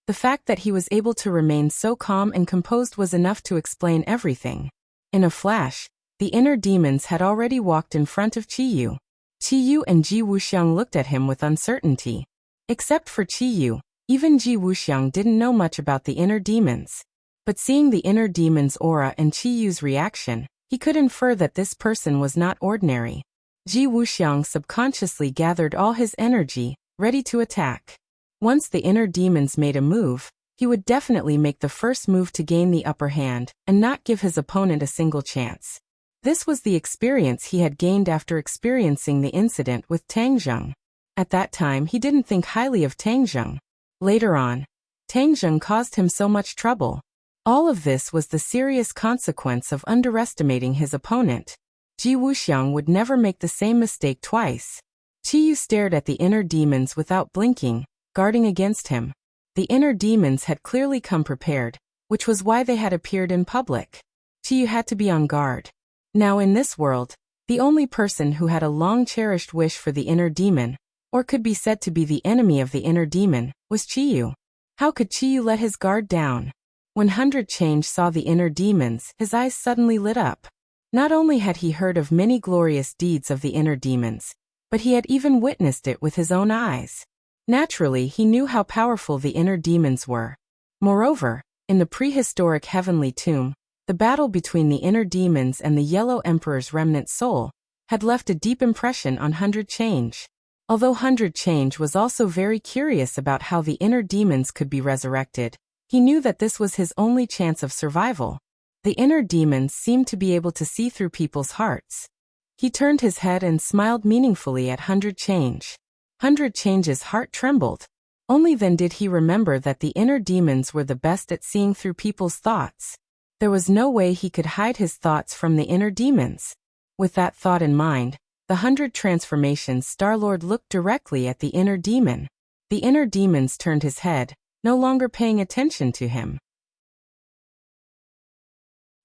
The fact that he was able to remain so calm and composed was enough to explain everything. In a flash, the inner demons had already walked in front of Qiyu. Qiyu and Ji Wuxiang looked at him with uncertainty. Except for Qiyu, even Ji Wuxiang didn't know much about the inner demons. But seeing the inner demon's aura and Qiyu's reaction, he could infer that this person was not ordinary. Ji Wuxiang subconsciously gathered all his energy, ready to attack. Once the inner demons made a move, he would definitely make the first move to gain the upper hand and not give his opponent a single chance. This was the experience he had gained after experiencing the incident with Tang Zheng. At that time he didn't think highly of Tang Zheng. Later on, Tang Zheng caused him so much trouble. All of this was the serious consequence of underestimating his opponent. Ji Wuxiang would never make the same mistake twice. Qiyu stared at the inner demons without blinking, guarding against him. The inner demons had clearly come prepared, which was why they had appeared in public. Qiyu had to be on guard. Now in this world, the only person who had a long-cherished wish for the inner demon, or could be said to be the enemy of the inner demon, was Qiyu. How could Qiyu let his guard down? When 100 Change saw the inner demons, his eyes suddenly lit up. Not only had he heard of many glorious deeds of the inner demons, but he had even witnessed it with his own eyes. Naturally, he knew how powerful the inner demons were. Moreover, in the prehistoric heavenly tomb, the battle between the inner demons and the Yellow Emperor's remnant soul had left a deep impression on 100 Change. Although 100 Change was also very curious about how the inner demons could be resurrected, he knew that this was his only chance of survival. The inner demons seemed to be able to see through people's hearts. He turned his head and smiled meaningfully at 100 Change. 100 Change's heart trembled. Only then did he remember that the inner demons were the best at seeing through people's thoughts. There was no way he could hide his thoughts from the inner demons. With that thought in mind, the 100 Transformations Star-Lord looked directly at the inner demon. The inner demons turned his head, no longer paying attention to him.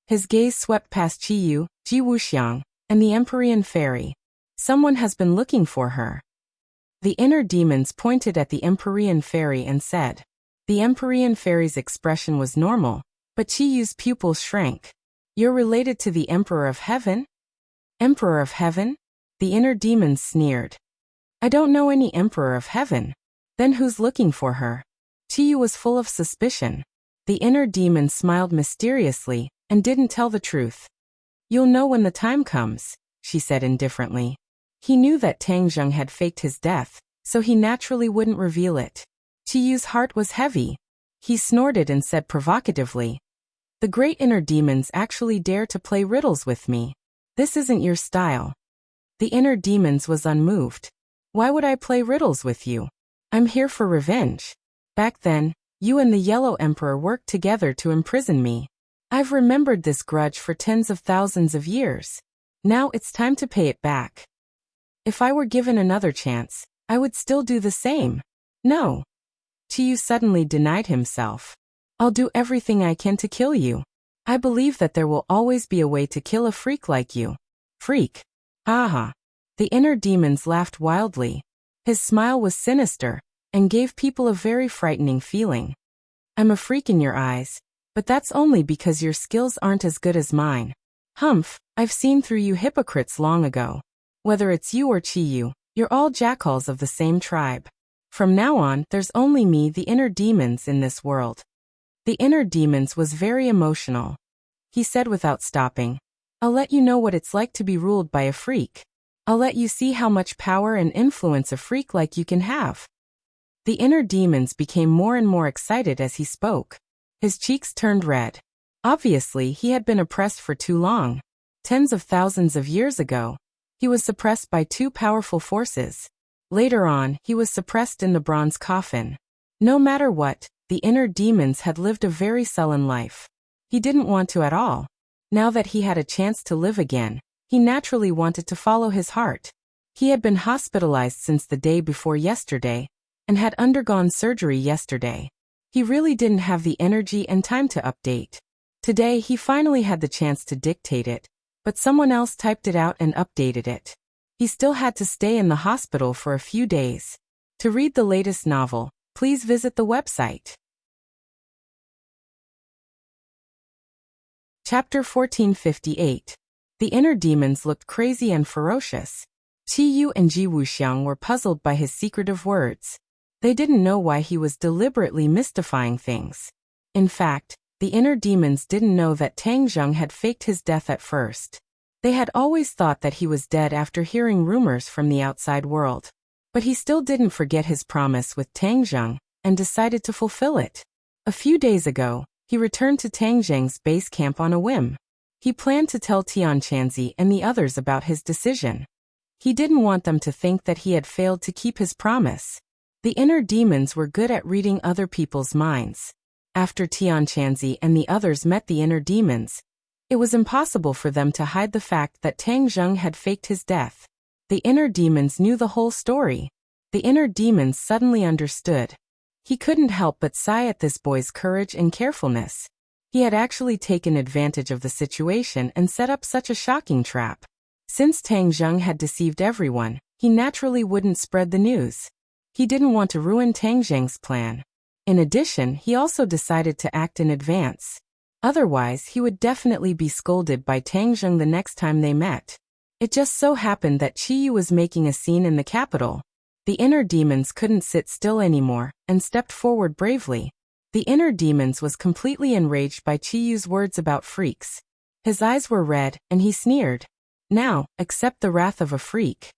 His gaze swept past Qiyu, Ji Wuxiang, and the Empyrean Fairy. Someone has been looking for her. The inner demons pointed at the Empyrean Fairy and said. The Empyrean Fairy's expression was normal, but Qiyu's pupils shrank. You're related to the Emperor of Heaven? Emperor of Heaven? The inner demons sneered. I don't know any Emperor of Heaven. Then who's looking for her? Qiyu was full of suspicion. The inner demon smiled mysteriously and didn't tell the truth. You'll know when the time comes, she said indifferently. He knew that Tang Zheng had faked his death, so he naturally wouldn't reveal it. Qiyu's heart was heavy. He snorted and said provocatively, The great inner demons actually dare to play riddles with me. This isn't your style. The inner demons was unmoved. Why would I play riddles with you? I'm here for revenge. Back then, you and the Yellow Emperor worked together to imprison me. I've remembered this grudge for tens of thousands of years. Now it's time to pay it back. If I were given another chance, I would still do the same. No. Chiyu suddenly denied himself. I'll do everything I can to kill you. I believe that there will always be a way to kill a freak like you. Freak. Aha. The inner demons laughed wildly. His smile was sinister, and gave people a very frightening feeling. I'm a freak in your eyes, but that's only because your skills aren't as good as mine. Humph, I've seen through you hypocrites long ago. Whether it's you or Chiyu, you're all jackals of the same tribe. From now on, there's only me, the inner demons, in this world. The inner demons was very emotional. He said without stopping, I'll let you know what it's like to be ruled by a freak. I'll let you see how much power and influence a freak like you can have. The inner demons became more and more excited as he spoke. His cheeks turned red. Obviously, he had been oppressed for too long. Tens of thousands of years ago, he was suppressed by two powerful forces. Later on, he was suppressed in the bronze coffin. No matter what, the inner demons had lived a very sullen life. He didn't want to at all. Now that he had a chance to live again, he naturally wanted to follow his heart. He had been hospitalized since the day before yesterday, and had undergone surgery yesterday. He really didn't have the energy and time to update. Today he finally had the chance to dictate it, but someone else typed it out and updated it. He still had to stay in the hospital for a few days. To read the latest novel, please visit the website. Chapter 1458. The inner demons looked crazy and ferocious. Chiyu and Ji Wuxiang were puzzled by his secretive words. They didn't know why he was deliberately mystifying things. In fact, the inner demons didn't know that Tang Zheng had faked his death at first. They had always thought that he was dead after hearing rumors from the outside world. But he still didn't forget his promise with Tang Zheng, and decided to fulfill it. A few days ago, he returned to Tang Zheng's base camp on a whim. He planned to tell Tianqianzi and the others about his decision. He didn't want them to think that he had failed to keep his promise. The inner demons were good at reading other people's minds. After Tianqianzi and the others met the inner demons, it was impossible for them to hide the fact that Tang Zheng had faked his death. The inner demons knew the whole story. The inner demons suddenly understood. He couldn't help but sigh at this boy's courage and carefulness. He had actually taken advantage of the situation and set up such a shocking trap. Since Tang Zheng had deceived everyone, he naturally wouldn't spread the news. He didn't want to ruin Tang Zheng's plan. In addition, he also decided to act in advance. Otherwise, he would definitely be scolded by Tang Zheng the next time they met. It just so happened that Chiyu was making a scene in the capital. The inner demons couldn't sit still anymore, and stepped forward bravely. The inner demons was completely enraged by Chiyu's words about freaks. His eyes were red, and he sneered. Now, accept the wrath of a freak.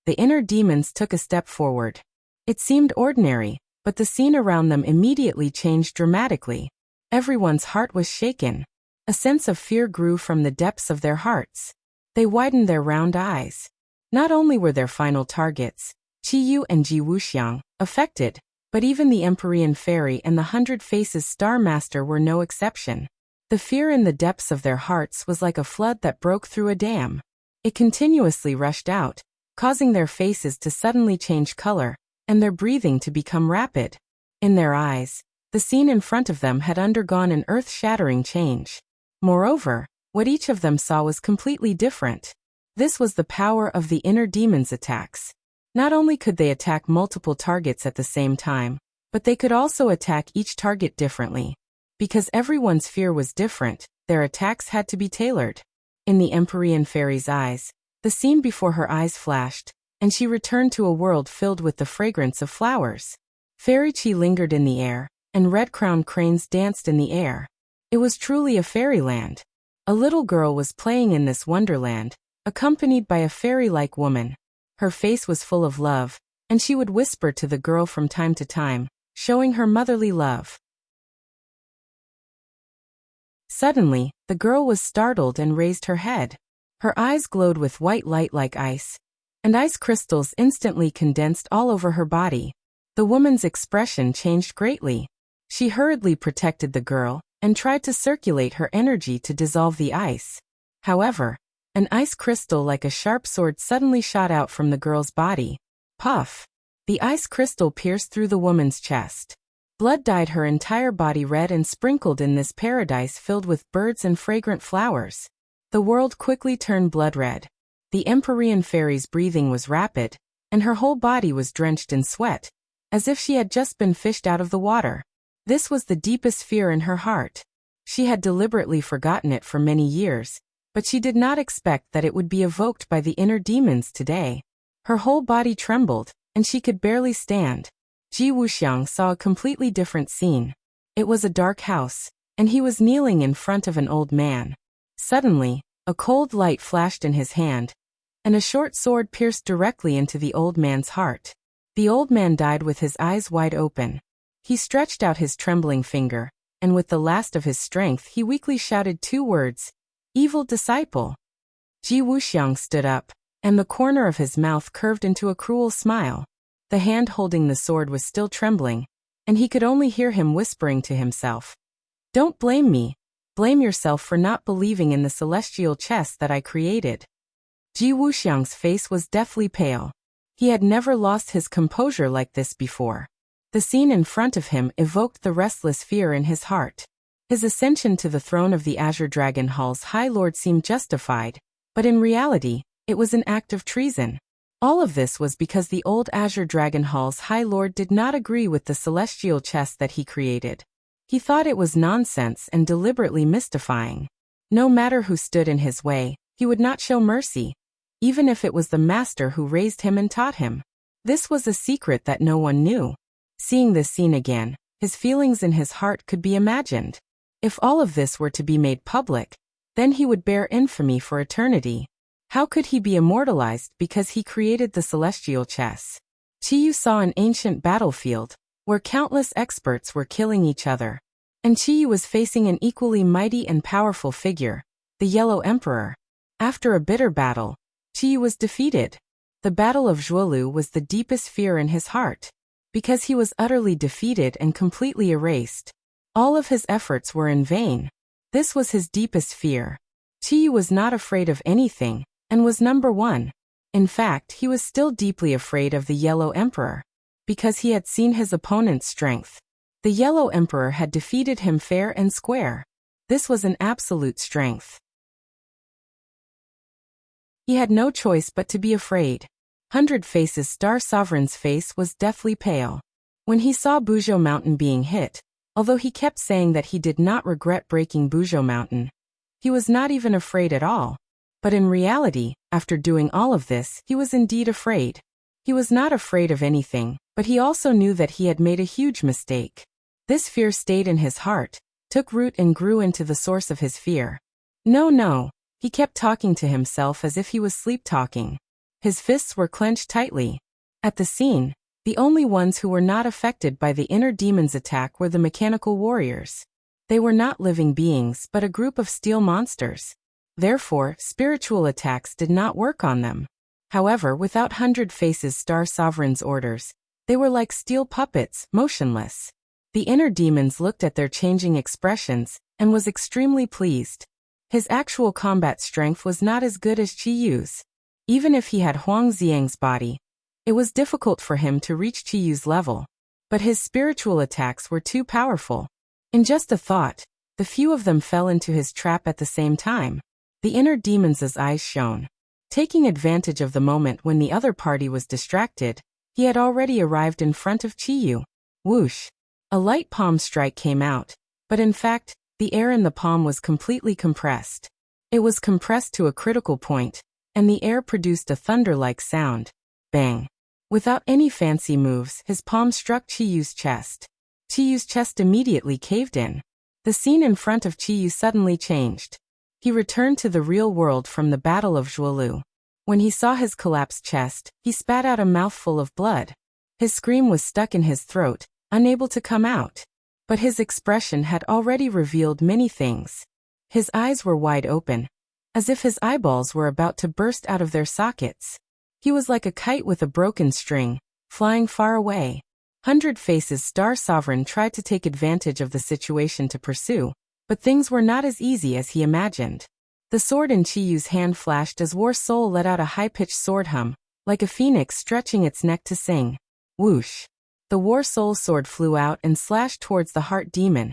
The inner demons took a step forward. It seemed ordinary, but the scene around them immediately changed dramatically. Everyone's heart was shaken. A sense of fear grew from the depths of their hearts. They widened their round eyes. Not only were their final targets, Chiyu and Ji Wuxiang, affected, but even the Empyrean Fairy and the 100 Faces Star Master were no exception. The fear in the depths of their hearts was like a flood that broke through a dam. It continuously rushed out, causing their faces to suddenly change color, and their breathing to become rapid. In their eyes, the scene in front of them had undergone an earth-shattering change. Moreover, what each of them saw was completely different. This was the power of the inner demons' attacks. Not only could they attack multiple targets at the same time, but they could also attack each target differently. Because everyone's fear was different, their attacks had to be tailored. In the Empyrean Fairy's eyes, the scene before her eyes flashed, and she returned to a world filled with the fragrance of flowers. Fairy Chi lingered in the air, and red-crowned cranes danced in the air. It was truly a fairyland. A little girl was playing in this wonderland, accompanied by a fairy-like woman. Her face was full of love, and she would whisper to the girl from time to time, showing her motherly love. Suddenly, the girl was startled and raised her head. Her eyes glowed with white light like ice, and ice crystals instantly condensed all over her body. The woman's expression changed greatly. She hurriedly protected the girl and tried to circulate her energy to dissolve the ice. However, an ice crystal like a sharp sword suddenly shot out from the girl's body. Puff! The ice crystal pierced through the woman's chest. Blood dyed her entire body red and sprinkled in this paradise filled with birds and fragrant flowers. The world quickly turned blood red. The Empyrean fairy's breathing was rapid, and her whole body was drenched in sweat, as if she had just been fished out of the water. This was the deepest fear in her heart. She had deliberately forgotten it for many years, but she did not expect that it would be evoked by the inner demons today. Her whole body trembled, and she could barely stand. Ji Wuxiang saw a completely different scene. It was a dark house, and he was kneeling in front of an old man. Suddenly, a cold light flashed in his hand, and a short sword pierced directly into the old man's heart. The old man died with his eyes wide open. He stretched out his trembling finger, and with the last of his strength he weakly shouted 2 words, "Evil disciple." Ji Wuxiang stood up, and the corner of his mouth curved into a cruel smile. The hand holding the sword was still trembling, and he could only hear him whispering to himself, "Don't blame me. Blame yourself for not believing in the celestial chest that I created." Ji Wuxiang's face was deathly pale. He had never lost his composure like this before. The scene in front of him evoked the restless fear in his heart. His ascension to the throne of the Azure Dragon Hall's High Lord seemed justified, but in reality, it was an act of treason. All of this was because the old Azure Dragon Hall's High Lord did not agree with the celestial chest that he created. He thought it was nonsense and deliberately mystifying. No matter who stood in his way, he would not show mercy, even if it was the master who raised him and taught him. This was a secret that no one knew. Seeing this scene again, his feelings in his heart could be imagined. If all of this were to be made public, then he would bear infamy for eternity. How could he be immortalized because he created the celestial chess? Qiyu saw an ancient battlefield, where countless experts were killing each other. And Qiyu was facing an equally mighty and powerful figure, the Yellow Emperor. After a bitter battle, Qiyu was defeated. The Battle of Zhuolu was the deepest fear in his heart, because he was utterly defeated and completely erased. All of his efforts were in vain. This was his deepest fear. Qiyu was not afraid of anything, and was number 1. In fact, he was still deeply afraid of the Yellow Emperor, because he had seen his opponent's strength. The Yellow Emperor had defeated him fair and square. This was an absolute strength. He had no choice but to be afraid. 100 Faces Star Sovereign's face was deathly pale. When he saw Buzhou Mountain being hit, although he kept saying that he did not regret breaking Buzhou Mountain, he was not even afraid at all. But in reality, after doing all of this, he was indeed afraid. He was not afraid of anything, but he also knew that he had made a huge mistake. This fear stayed in his heart, took root and grew into the source of his fear. No. He kept talking to himself as if he was sleep-talking. His fists were clenched tightly. At the scene, the only ones who were not affected by the inner demon's attack were the mechanical warriors. They were not living beings but a group of steel monsters. Therefore, spiritual attacks did not work on them. However, without 100 Faces Star Sovereign's orders, they were like steel puppets, motionless. The inner demons looked at their changing expressions and was extremely pleased. His actual combat strength was not as good as Qiyu's. Even if he had Huang Xiang's body, it was difficult for him to reach Qiyu's level. But his spiritual attacks were too powerful. In just a thought, the few of them fell into his trap at the same time. The inner demon's eyes shone. Taking advantage of the moment when the other party was distracted, he had already arrived in front of Qiyu. Whoosh! A light palm strike came out, but in fact, the air in the palm was completely compressed. It was compressed to a critical point, and the air produced a thunder-like sound. Bang! Without any fancy moves, his palm struck Qiyu's chest. Qiyu's chest immediately caved in. The scene in front of Qiyu suddenly changed. He returned to the real world from the Battle of Zhuolu. When he saw his collapsed chest, he spat out a mouthful of blood. His scream was stuck in his throat, unable to come out. But his expression had already revealed many things. His eyes were wide open, as if his eyeballs were about to burst out of their sockets. He was like a kite with a broken string, flying far away. 100 Faces Star Sovereign tried to take advantage of the situation to pursue, but things were not as easy as he imagined. The sword in Chiyu's hand flashed as War Soul let out a high-pitched sword hum, like a phoenix stretching its neck to sing. Whoosh! The War Soul sword flew out and slashed towards the Heart Demon,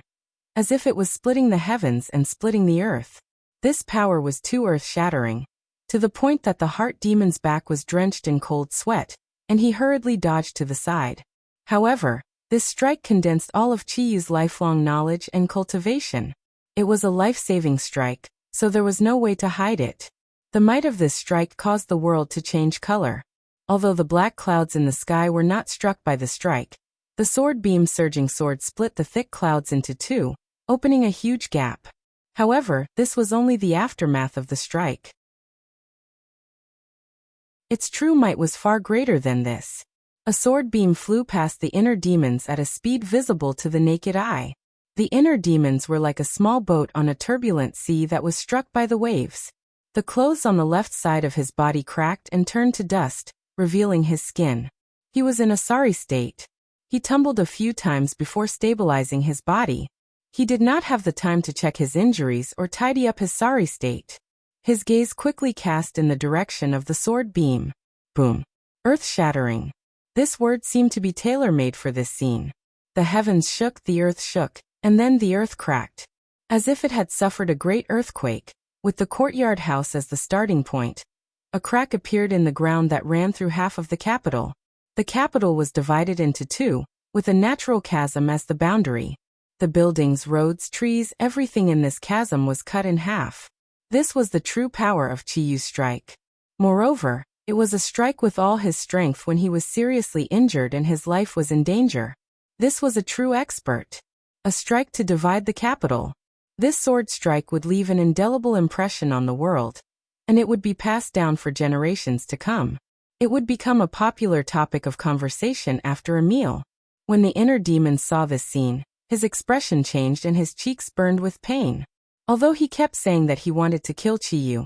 as if it was splitting the heavens and splitting the earth. This power was too earth-shattering, to the point that the Heart Demon's back was drenched in cold sweat, and he hurriedly dodged to the side. However, this strike condensed all of Chiyu's lifelong knowledge and cultivation. It was a life-saving strike, so there was no way to hide it. The might of this strike caused the world to change color. Although the black clouds in the sky were not struck by the strike, the sword beam's surging sword split the thick clouds into two, opening a huge gap. However, this was only the aftermath of the strike. Its true might was far greater than this. A sword beam flew past the inner demons at a speed visible to the naked eye. The inner demons were like a small boat on a turbulent sea that was struck by the waves. The clothes on the left side of his body cracked and turned to dust, revealing his skin. He was in a sorry state. He tumbled a few times before stabilizing his body. He did not have the time to check his injuries or tidy up his sorry state. His gaze quickly cast in the direction of the sword beam. Boom. Earth-shattering. This word seemed to be tailor-made for this scene. The heavens shook, the earth shook, and then the earth cracked. As if it had suffered a great earthquake, with the courtyard house as the starting point. A crack appeared in the ground that ran through half of the capital. The capital was divided into two, with a natural chasm as the boundary. The buildings, roads, trees, everything in this chasm was cut in half. This was the true power of Chiyu's strike. Moreover, it was a strike with all his strength when he was seriously injured and his life was in danger. This was a true expert. A strike to divide the capital. This sword strike would leave an indelible impression on the world, and it would be passed down for generations to come. It would become a popular topic of conversation after a meal. When the inner demon saw this scene, his expression changed and his cheeks burned with pain. Although he kept saying that he wanted to kill Chiyu,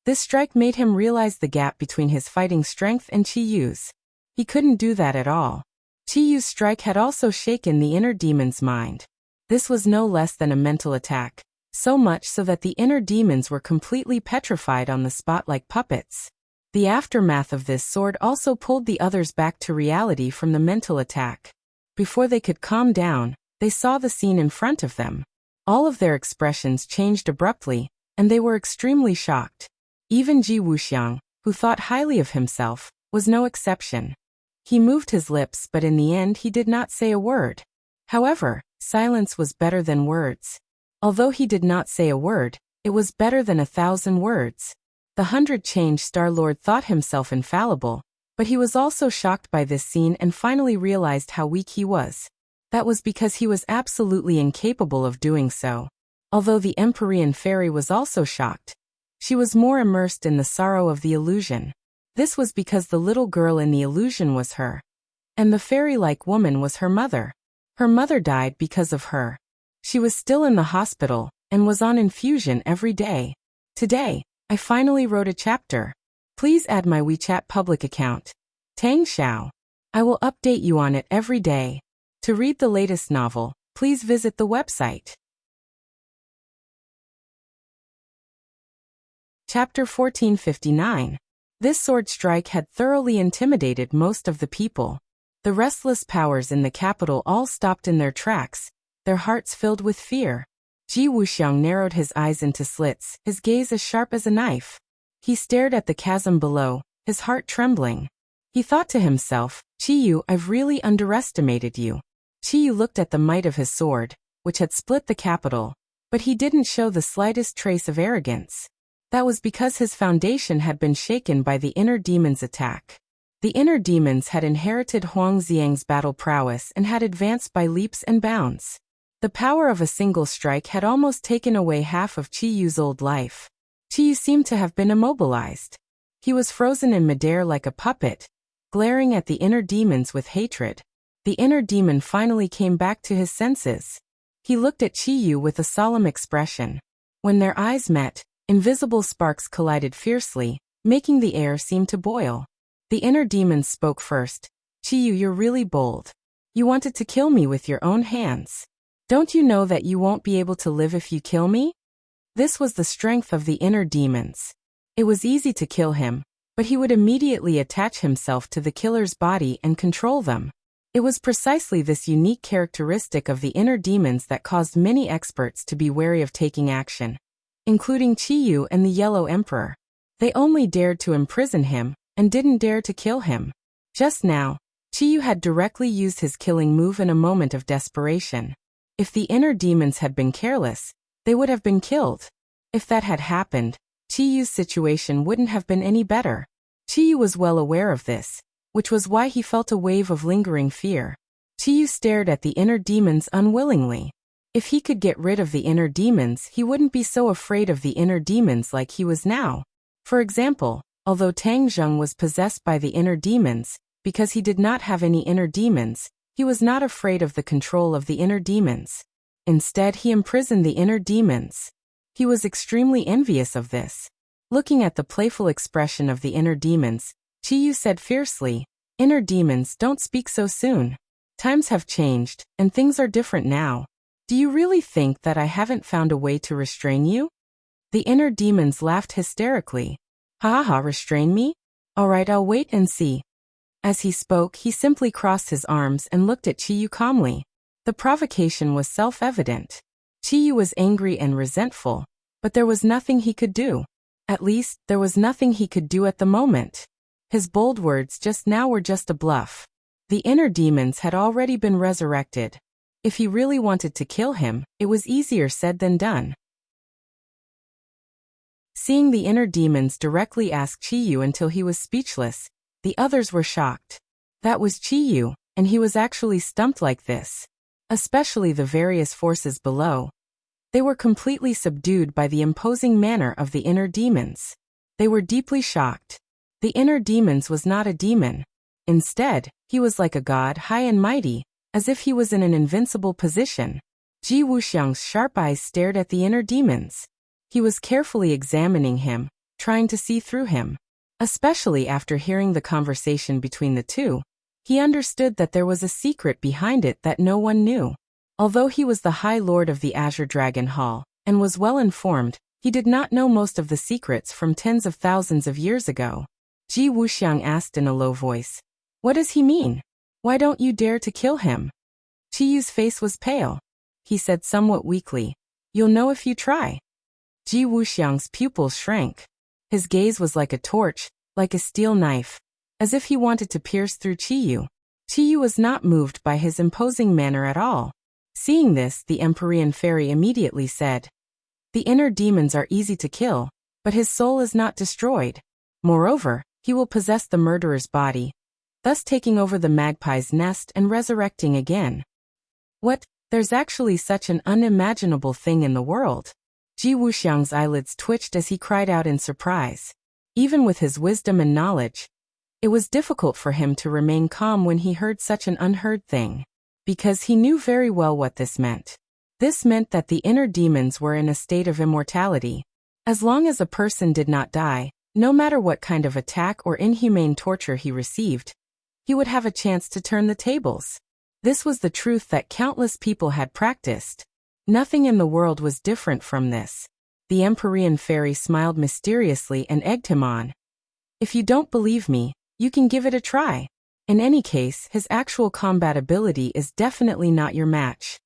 this strike made him realize the gap between his fighting strength and Chiyu's. He couldn't do that at all. Chiyu's strike had also shaken the inner demon's mind. This was no less than a mental attack, so much so that the inner demons were completely petrified on the spot like puppets. The aftermath of this sword also pulled the others back to reality from the mental attack. Before they could calm down, they saw the scene in front of them. All of their expressions changed abruptly, and they were extremely shocked. Even Ji Wuxiang, who thought highly of himself, was no exception. He moved his lips, but in the end he did not say a word. However, silence was better than words. Although he did not say a word, it was better than 1,000 words. The 100-change Star Lord thought himself infallible, but he was also shocked by this scene and finally realized how weak he was. That was because he was absolutely incapable of doing so. Although the Empyrean fairy was also shocked, she was more immersed in the sorrow of the illusion. This was because the little girl in the illusion was her, and the fairy-like woman was her mother. Her mother died because of her. She was still in the hospital and was on infusion every day. Today, I finally wrote a chapter. Please add my WeChat public account, Tang Xiao. I will update you on it every day. To read the latest novel, please visit the website. Chapter 1459. This sword strike had thoroughly intimidated most of the people. The restless powers in the capital all stopped in their tracks, their hearts filled with fear. Ji Wuxiang narrowed his eyes into slits, his gaze as sharp as a knife. He stared at the chasm below, his heart trembling. He thought to himself, Chiyu, I've really underestimated you. Chiyu looked at the might of his sword, which had split the capital, but he didn't show the slightest trace of arrogance. That was because his foundation had been shaken by the inner demon's attack. The inner demons had inherited Huang Xiang's battle prowess and had advanced by leaps and bounds. The power of a single strike had almost taken away half of Chiyu's old life. Chiyu seemed to have been immobilized. He was frozen in midair like a puppet, glaring at the inner demons with hatred. The inner demon finally came back to his senses. He looked at Chiyu with a solemn expression. When their eyes met, Invisible sparks collided fiercely, making the air seem to boil. The inner demons spoke first. Chiyu, you're really bold. You wanted to kill me with your own hands. Don't you know that you won't be able to live if you kill me? This was the strength of the inner demons. It was easy to kill him, but he would immediately attach himself to the killer's body and control them. It was precisely this unique characteristic of the inner demons that caused many experts to be wary of taking action, including Chiyu and the Yellow Emperor. They only dared to imprison him, and didn't dare to kill him. Just now, Chiyu had directly used his killing move in a moment of desperation. If the inner demons had been careless, they would have been killed. If that had happened, Chiyu's situation wouldn't have been any better. Chiyu was well aware of this, which was why he felt a wave of lingering fear. Chiyu stared at the inner demons unwillingly. If he could get rid of the inner demons, he wouldn't be so afraid of the inner demons like he was now. For example, although Tang Zheng was possessed by the inner demons, because he did not have any inner demons, he was not afraid of the control of the inner demons. Instead, he imprisoned the inner demons. He was extremely envious of this. Looking at the playful expression of the inner demons, Chiyu said fiercely, "Inner demons, don't speak so soon. Times have changed, and things are different now. Do you really think that I haven't found a way to restrain you?" The inner demons laughed hysterically. "Ha ha, restrain me? All right, I'll wait and see." As he spoke, he simply crossed his arms and looked at Chiyu calmly. The provocation was self-evident. Chiyu was angry and resentful, but there was nothing he could do. At least, there was nothing he could do at the moment. His bold words just now were just a bluff. The inner demons had already been resurrected. If he really wanted to kill him, it was easier said than done. Seeing the inner demons directly ask Chiyu until he was speechless, the others were shocked. That was Chiyu, and he was actually stumped like this. Especially the various forces below. They were completely subdued by the imposing manner of the inner demons. They were deeply shocked. The inner demons was not a demon. Instead, he was like a god, high and mighty, as if he was in an invincible position. Ji Wuxiang's sharp eyes stared at the inner demons. He was carefully examining him, trying to see through him. Especially after hearing the conversation between the two, he understood that there was a secret behind it that no one knew. Although he was the High Lord of the Azure Dragon Hall, and was well informed, he did not know most of the secrets from tens of thousands of years ago. Ji Wuxiang asked in a low voice, "What does he mean? Why don't you dare to kill him?" Chiyu's face was pale. He said somewhat weakly, "You'll know if you try." Ji Wuxiang's pupils shrank. His gaze was like a torch, like a steel knife, as if he wanted to pierce through Chiyu. Chiyu was not moved by his imposing manner at all. Seeing this, the Empyrean fairy immediately said, "The inner demons are easy to kill, but his soul is not destroyed. Moreover, he will possess the murderer's body, thus taking over the magpie's nest and resurrecting again." "What? There's actually such an unimaginable thing in the world?" Ji Wuxiang's eyelids twitched as he cried out in surprise. Even with his wisdom and knowledge, it was difficult for him to remain calm when he heard such an unheard thing, because he knew very well what this meant. This meant that the inner demons were in a state of immortality. As long as a person did not die, no matter what kind of attack or inhumane torture he received, he would have a chance to turn the tables. This was the truth that countless people had practiced. Nothing in the world was different from this. The Empyrean fairy smiled mysteriously and egged him on. "If you don't believe me, you can give it a try. In any case, his actual combat ability is definitely not your match."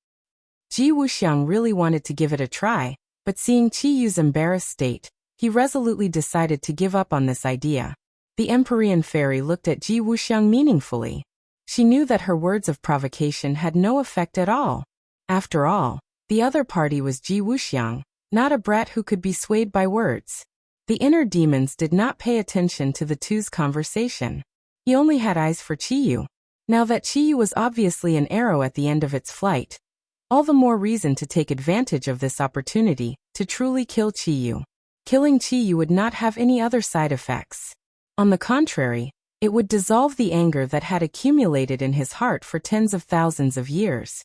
Ji Wuxiang really wanted to give it a try, but seeing Chiyu's embarrassed state, he resolutely decided to give up on this idea. The Empyrean fairy looked at Ji Wuxiang meaningfully. She knew that her words of provocation had no effect at all. After all, the other party was Ji Wuxiang, not a brat who could be swayed by words. The inner demons did not pay attention to the two's conversation. He only had eyes for Chiyu. Now that Chiyu was obviously an arrow at the end of its flight, all the more reason to take advantage of this opportunity to truly kill Chiyu. Killing Chiyu would not have any other side effects. On the contrary, it would dissolve the anger that had accumulated in his heart for tens of thousands of years.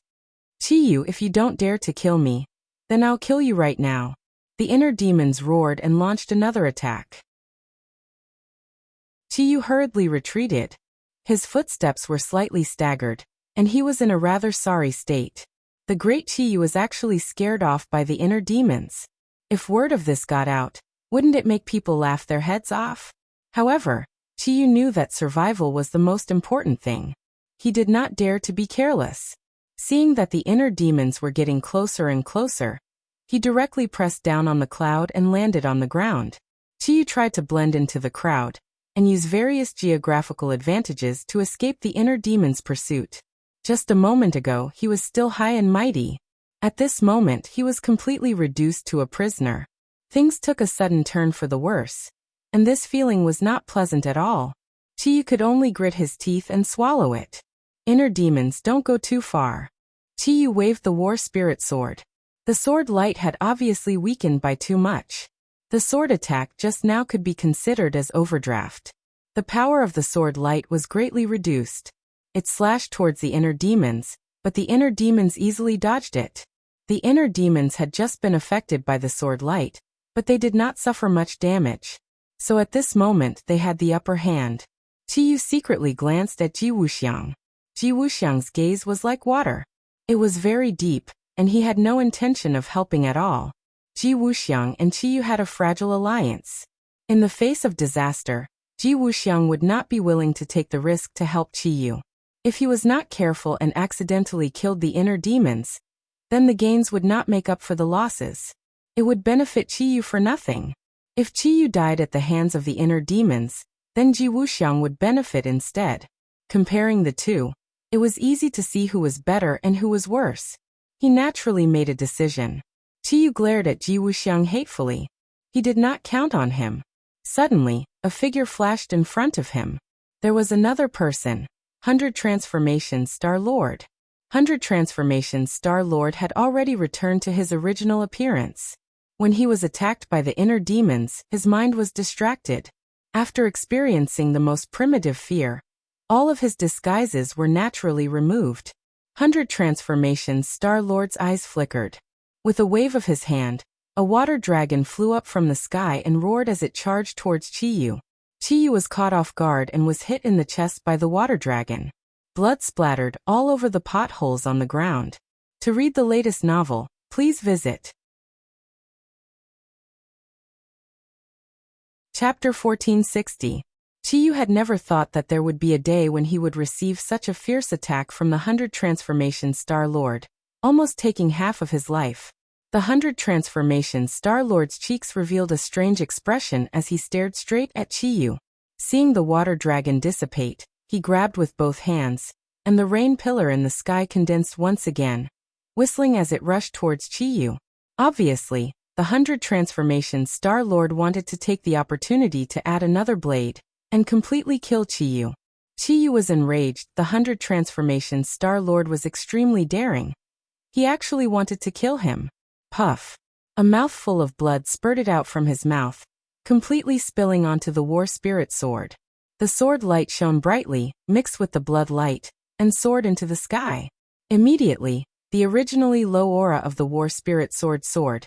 "Chiyu, if you don't dare to kill me, then I'll kill you right now." The inner demons roared and launched another attack. Chiyu hurriedly retreated. His footsteps were slightly staggered, and he was in a rather sorry state. The great Chiyu was actually scared off by the inner demons. If word of this got out, wouldn't it make people laugh their heads off? However, Chiyu knew that survival was the most important thing. He did not dare to be careless. Seeing that the inner demons were getting closer and closer, he directly pressed down on the cloud and landed on the ground. Chiyu tried to blend into the crowd and use various geographical advantages to escape the inner demon's pursuit. Just a moment ago, he was still high and mighty. At this moment, he was completely reduced to a prisoner. Things took a sudden turn for the worse, and this feeling was not pleasant at all. Chiyu could only grit his teeth and swallow it. Inner demons, don't go too far. Chiyu waved the war spirit sword. The sword light had obviously weakened by too much. The sword attack just now could be considered as overdraft. The power of the sword light was greatly reduced. It slashed towards the inner demons, but the inner demons easily dodged it. The inner demons had just been affected by the sword light, but they did not suffer much damage. So at this moment they had the upper hand. Chiyu secretly glanced at Ji Wuxiang. Ji Wuxiang's gaze was like water. It was very deep, and he had no intention of helping at all. Ji Wuxiang and Chiyu had a fragile alliance. In the face of disaster, Ji Wuxiang would not be willing to take the risk to help Chiyu. If he was not careful and accidentally killed the inner demons, then the gains would not make up for the losses. It would benefit Chiyu for nothing. If Chiyu died at the hands of the inner demons, then Ji Wuxiang would benefit instead. Comparing the two, it was easy to see who was better and who was worse. He naturally made a decision. Chiyu glared at Ji Wuxiang hatefully. He did not count on him. Suddenly, a figure flashed in front of him. There was another person, 100 Transformation Star Lord. 100 Transformation Star Lord had already returned to his original appearance. When he was attacked by the inner demons, his mind was distracted. After experiencing the most primitive fear, all of his disguises were naturally removed. 100 Transformation Star Lord's eyes flickered. With a wave of his hand, a water dragon flew up from the sky and roared as it charged towards Chiyu. Chiyu was caught off guard and was hit in the chest by the water dragon. Blood splattered all over the potholes on the ground. To read the latest novel, please visit Chapter 1460. Chiyu had never thought that there would be a day when he would receive such a fierce attack from the 100 Transformation Star Lord, almost taking half of his life. The 100 Transformation Star Lord's cheeks revealed a strange expression as he stared straight at Chiyu. Seeing the water dragon dissipate, he grabbed with both hands, and the rain pillar in the sky condensed once again, whistling as it rushed towards Chiyu. Obviously, the 100 Transformation Star Lord wanted to take the opportunity to add another blade and completely kill Chiyu. Chiyu was enraged. The 100 Transformation Star Lord was extremely daring. He actually wanted to kill him. Puff. A mouthful of blood spurted out from his mouth, completely spilling onto the war spirit sword. The sword light shone brightly, mixed with the blood light, and soared into the sky. Immediately, the originally low aura of the war spirit sword soared.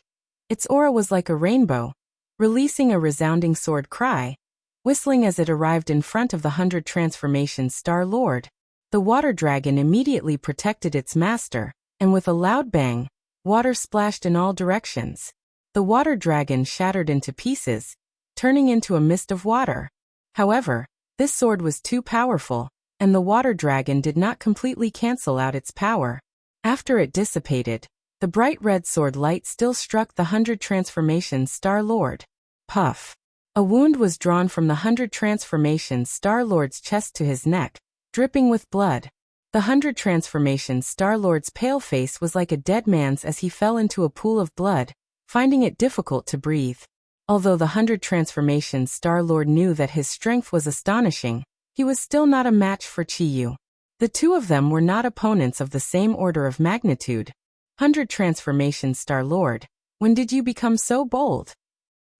Its aura was like a rainbow, releasing a resounding sword cry, whistling as it arrived in front of the 100 Transformation Star Lord. The water dragon immediately protected its master, and with a loud bang, water splashed in all directions. The water dragon shattered into pieces, turning into a mist of water. However, this sword was too powerful, and the water dragon did not completely cancel out its power. After it dissipated, the bright red sword light still struck the 100 Transformation Star Lord. Puff. A wound was drawn from the 100 Transformation Star Lord's chest to his neck, dripping with blood. The 100 Transformation Star Lord's pale face was like a dead man's as he fell into a pool of blood, finding it difficult to breathe. Although the 100 Transformation Star Lord knew that his strength was astonishing, he was still not a match for Chiyu. The two of them were not opponents of the same order of magnitude. 100 Transformation Star Lord, when did you become so bold?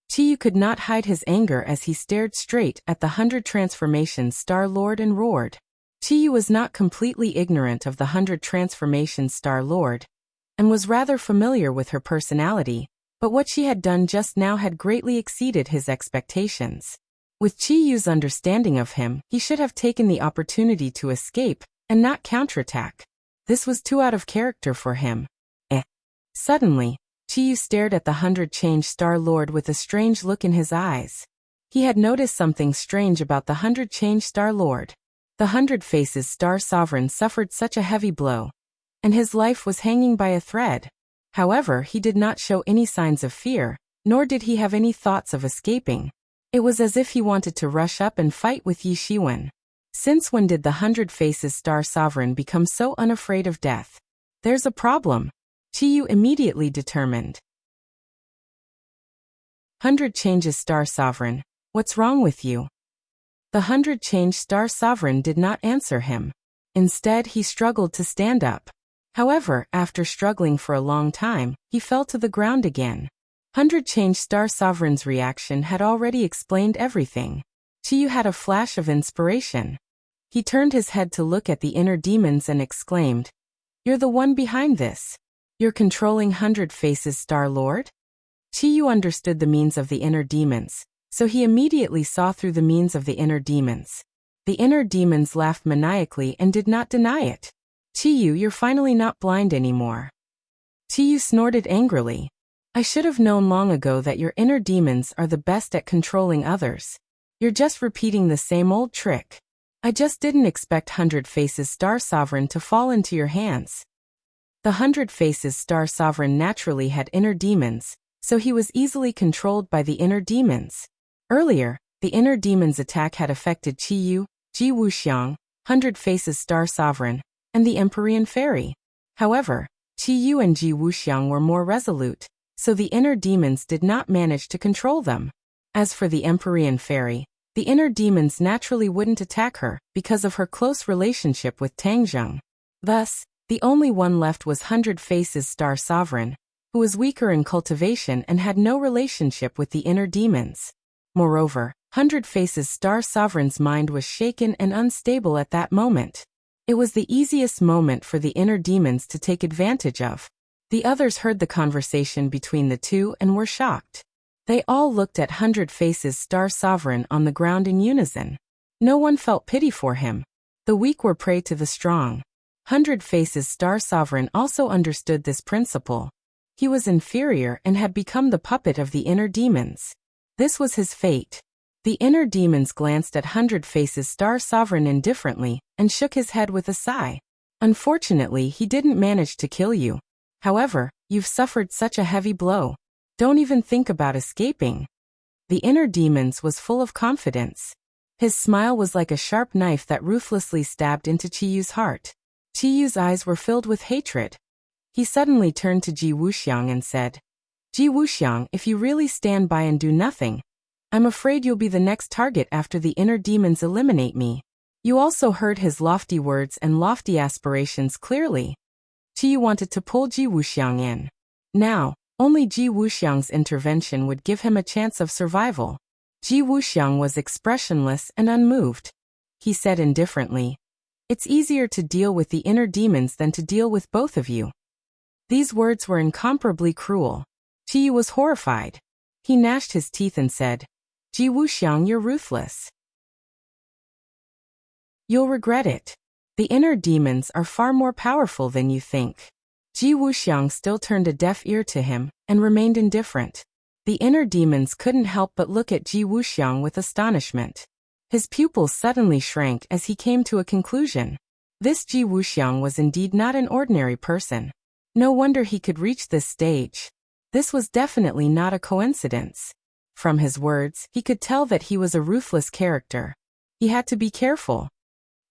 Chiyu could not hide his anger as he stared straight at the 100 Transformation Star Lord and roared. Chiyu was not completely ignorant of the 100 Transformation Star Lord, and was rather familiar with her personality, But what she had done just now had greatly exceeded his expectations. With Chiyu's understanding of him, he should have taken the opportunity to escape, and not counterattack. This was too out of character for him. Suddenly, Chiyu stared at the 100-change Star Lord with a strange look in his eyes. He had noticed something strange about the 100-change Star Lord. The 100 Faces Star Sovereign suffered such a heavy blow, and his life was hanging by a thread. However, he did not show any signs of fear, nor did he have any thoughts of escaping. It was as if he wanted to rush up and fight with Yi Shiwen. Since when did the 100 Faces Star Sovereign become so unafraid of death? There's a problem, Chiyu immediately determined. 100 Changes Star Sovereign, what's wrong with you? The 100-change Star Sovereign did not answer him. Instead, he struggled to stand up. However, after struggling for a long time, he fell to the ground again. 100-change Star Sovereign's reaction had already explained everything. Chiyu had a flash of inspiration. He turned his head to look at the inner demons and exclaimed, "You're the one behind this. You're controlling 100 Faces Star Lord?" Chiyu understood the means of the inner demons, so he immediately saw through the means of the inner demons. The inner demons laughed maniacally and did not deny it. "Chiyu, you're finally not blind anymore." Chiyu snorted angrily. "I should have known long ago that your inner demons are the best at controlling others. You're just repeating the same old trick. I just didn't expect 100 Faces Star Sovereign to fall into your hands." The 100 Faces Star Sovereign naturally had inner demons, so he was easily controlled by the inner demons. Earlier, the inner demon's attack had affected Chiyu, Ji Wuxiang, 100 Faces Star Sovereign, and the Empyrean Fairy. However, Chiyu and Ji Wuxiang were more resolute, so the inner demons did not manage to control them. As for the Empyrean Fairy, the inner demons naturally wouldn't attack her because of her close relationship with Tangzheng. Thus, the only one left was 100 Faces Star Sovereign, who was weaker in cultivation and had no relationship with the inner demons. Moreover, 100 Faces Star Sovereign's mind was shaken and unstable at that moment. It was the easiest moment for the inner demons to take advantage of. The others heard the conversation between the two and were shocked. They all looked at 100 Faces Star Sovereign on the ground in unison. No one felt pity for him. The weak were prey to the strong. 100 Faces Star Sovereign also understood this principle. He was inferior and had become the puppet of the inner demons. This was his fate. The inner demons glanced at 100 Faces Star Sovereign indifferently and shook his head with a sigh. "Unfortunately, he didn't manage to kill you. However, you've suffered such a heavy blow. Don't even think about escaping." The inner demons was full of confidence. His smile was like a sharp knife that ruthlessly stabbed into Chiyu's heart. Chiyu's eyes were filled with hatred. He suddenly turned to Ji Wuxiang and said, "Ji Wuxiang, if you really stand by and do nothing, I'm afraid you'll be the next target after the inner demons eliminate me." You also heard his lofty words and lofty aspirations clearly. Chiyu wanted to pull Ji Wuxiang in. Now, only Ji Wuxiang's intervention would give him a chance of survival. Ji Wuxiang was expressionless and unmoved. He said indifferently, "It's easier to deal with the inner demons than to deal with both of you." These words were incomparably cruel. Chiyu was horrified. He gnashed his teeth and said, "Ji Wuxiang, you're ruthless. You'll regret it. The inner demons are far more powerful than you think." Ji Wuxiang still turned a deaf ear to him and remained indifferent. The inner demons couldn't help but look at Ji Wuxiang with astonishment. His pupils suddenly shrank as he came to a conclusion. This Ji Wuxiang was indeed not an ordinary person. No wonder he could reach this stage. This was definitely not a coincidence. From his words, he could tell that he was a ruthless character. He had to be careful.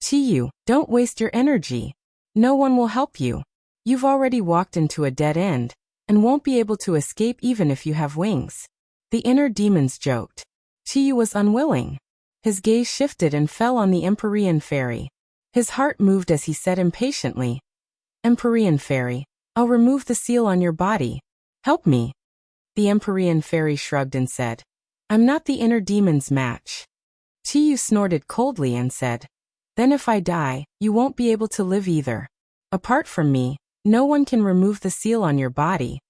"Chiyu, don't waste your energy. No one will help you. You've already walked into a dead end, and won't be able to escape even if you have wings." The inner demons joked. Chiyu was unwilling. His gaze shifted and fell on the Empyrean Fairy. His heart moved as he said impatiently, "Empyrean Fairy, I'll remove the seal on your body. Help me." The Empyrean Fairy shrugged and said, "I'm not the inner demon's match." Chiyu snorted coldly and said, "Then if I die, you won't be able to live either. Apart from me, no one can remove the seal on your body."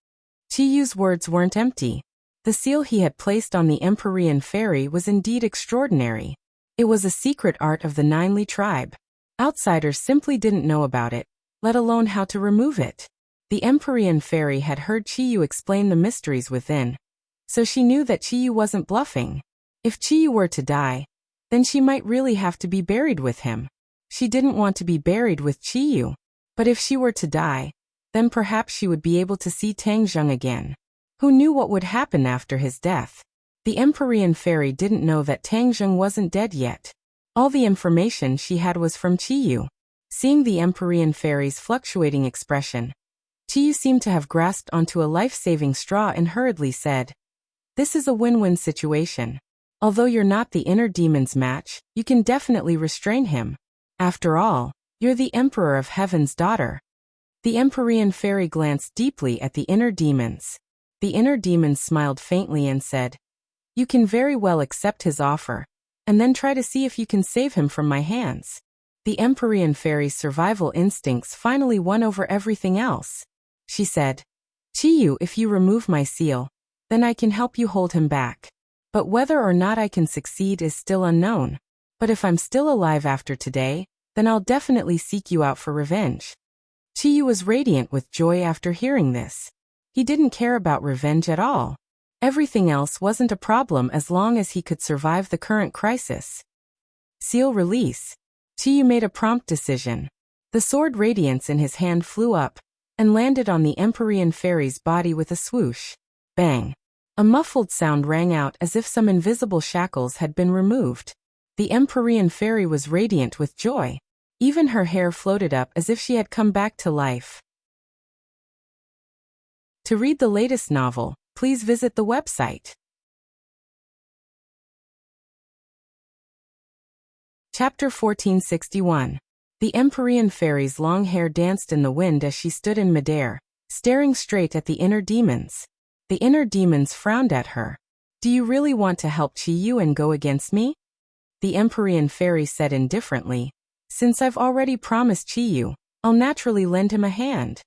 Chiyu's words weren't empty. The seal he had placed on the Empyrean fairy was indeed extraordinary. It was a secret art of the Ninely tribe. Outsiders simply didn't know about it, let alone how to remove it. The Empyrean fairy had heard Chiyu explain the mysteries within, so she knew that Chiyu wasn't bluffing. If Chiyu were to die, then she might really have to be buried with him. She didn't want to be buried with Chiyu. But if she were to die, then perhaps she would be able to see Tangzheng again. Who knew what would happen after his death? The Empyrean fairy didn't know that Tangzheng wasn't dead yet. All the information she had was from Chiyu. Seeing the Empyrean fairy's fluctuating expression, Chiyu seemed to have grasped onto a life-saving straw and hurriedly said, "This is a win-win situation. Although you're not the inner demon's match, you can definitely restrain him. After all, you're the Emperor of Heaven's daughter." The Empyrean fairy glanced deeply at the inner demons. The inner demons smiled faintly and said, "You can very well accept his offer, and then try to see if you can save him from my hands." The Empyrean fairy's survival instincts finally won over everything else. She said, "Chiyu, if you remove my seal, then I can help you hold him back. But whether or not I can succeed is still unknown. But if I'm still alive after today, then I'll definitely seek you out for revenge." Chiyu was radiant with joy after hearing this. He didn't care about revenge at all. Everything else wasn't a problem as long as he could survive the current crisis. Seal release. Chiyu made a prompt decision. The sword radiance in his hand flew up and landed on the Empyrean fairy's body with a swoosh. Bang! A muffled sound rang out as if some invisible shackles had been removed. The Empyrean fairy was radiant with joy. Even her hair floated up as if she had come back to life. To read the latest novel, please visit the website. Chapter 1461. The Empyrean fairy's long hair danced in the wind as she stood in midair, staring straight at the inner demons. The inner demons frowned at her. "Do you really want to help Chiyu and go against me?" The Empyrean fairy said indifferently, "Since I've already promised Chiyu, I'll naturally lend him a hand."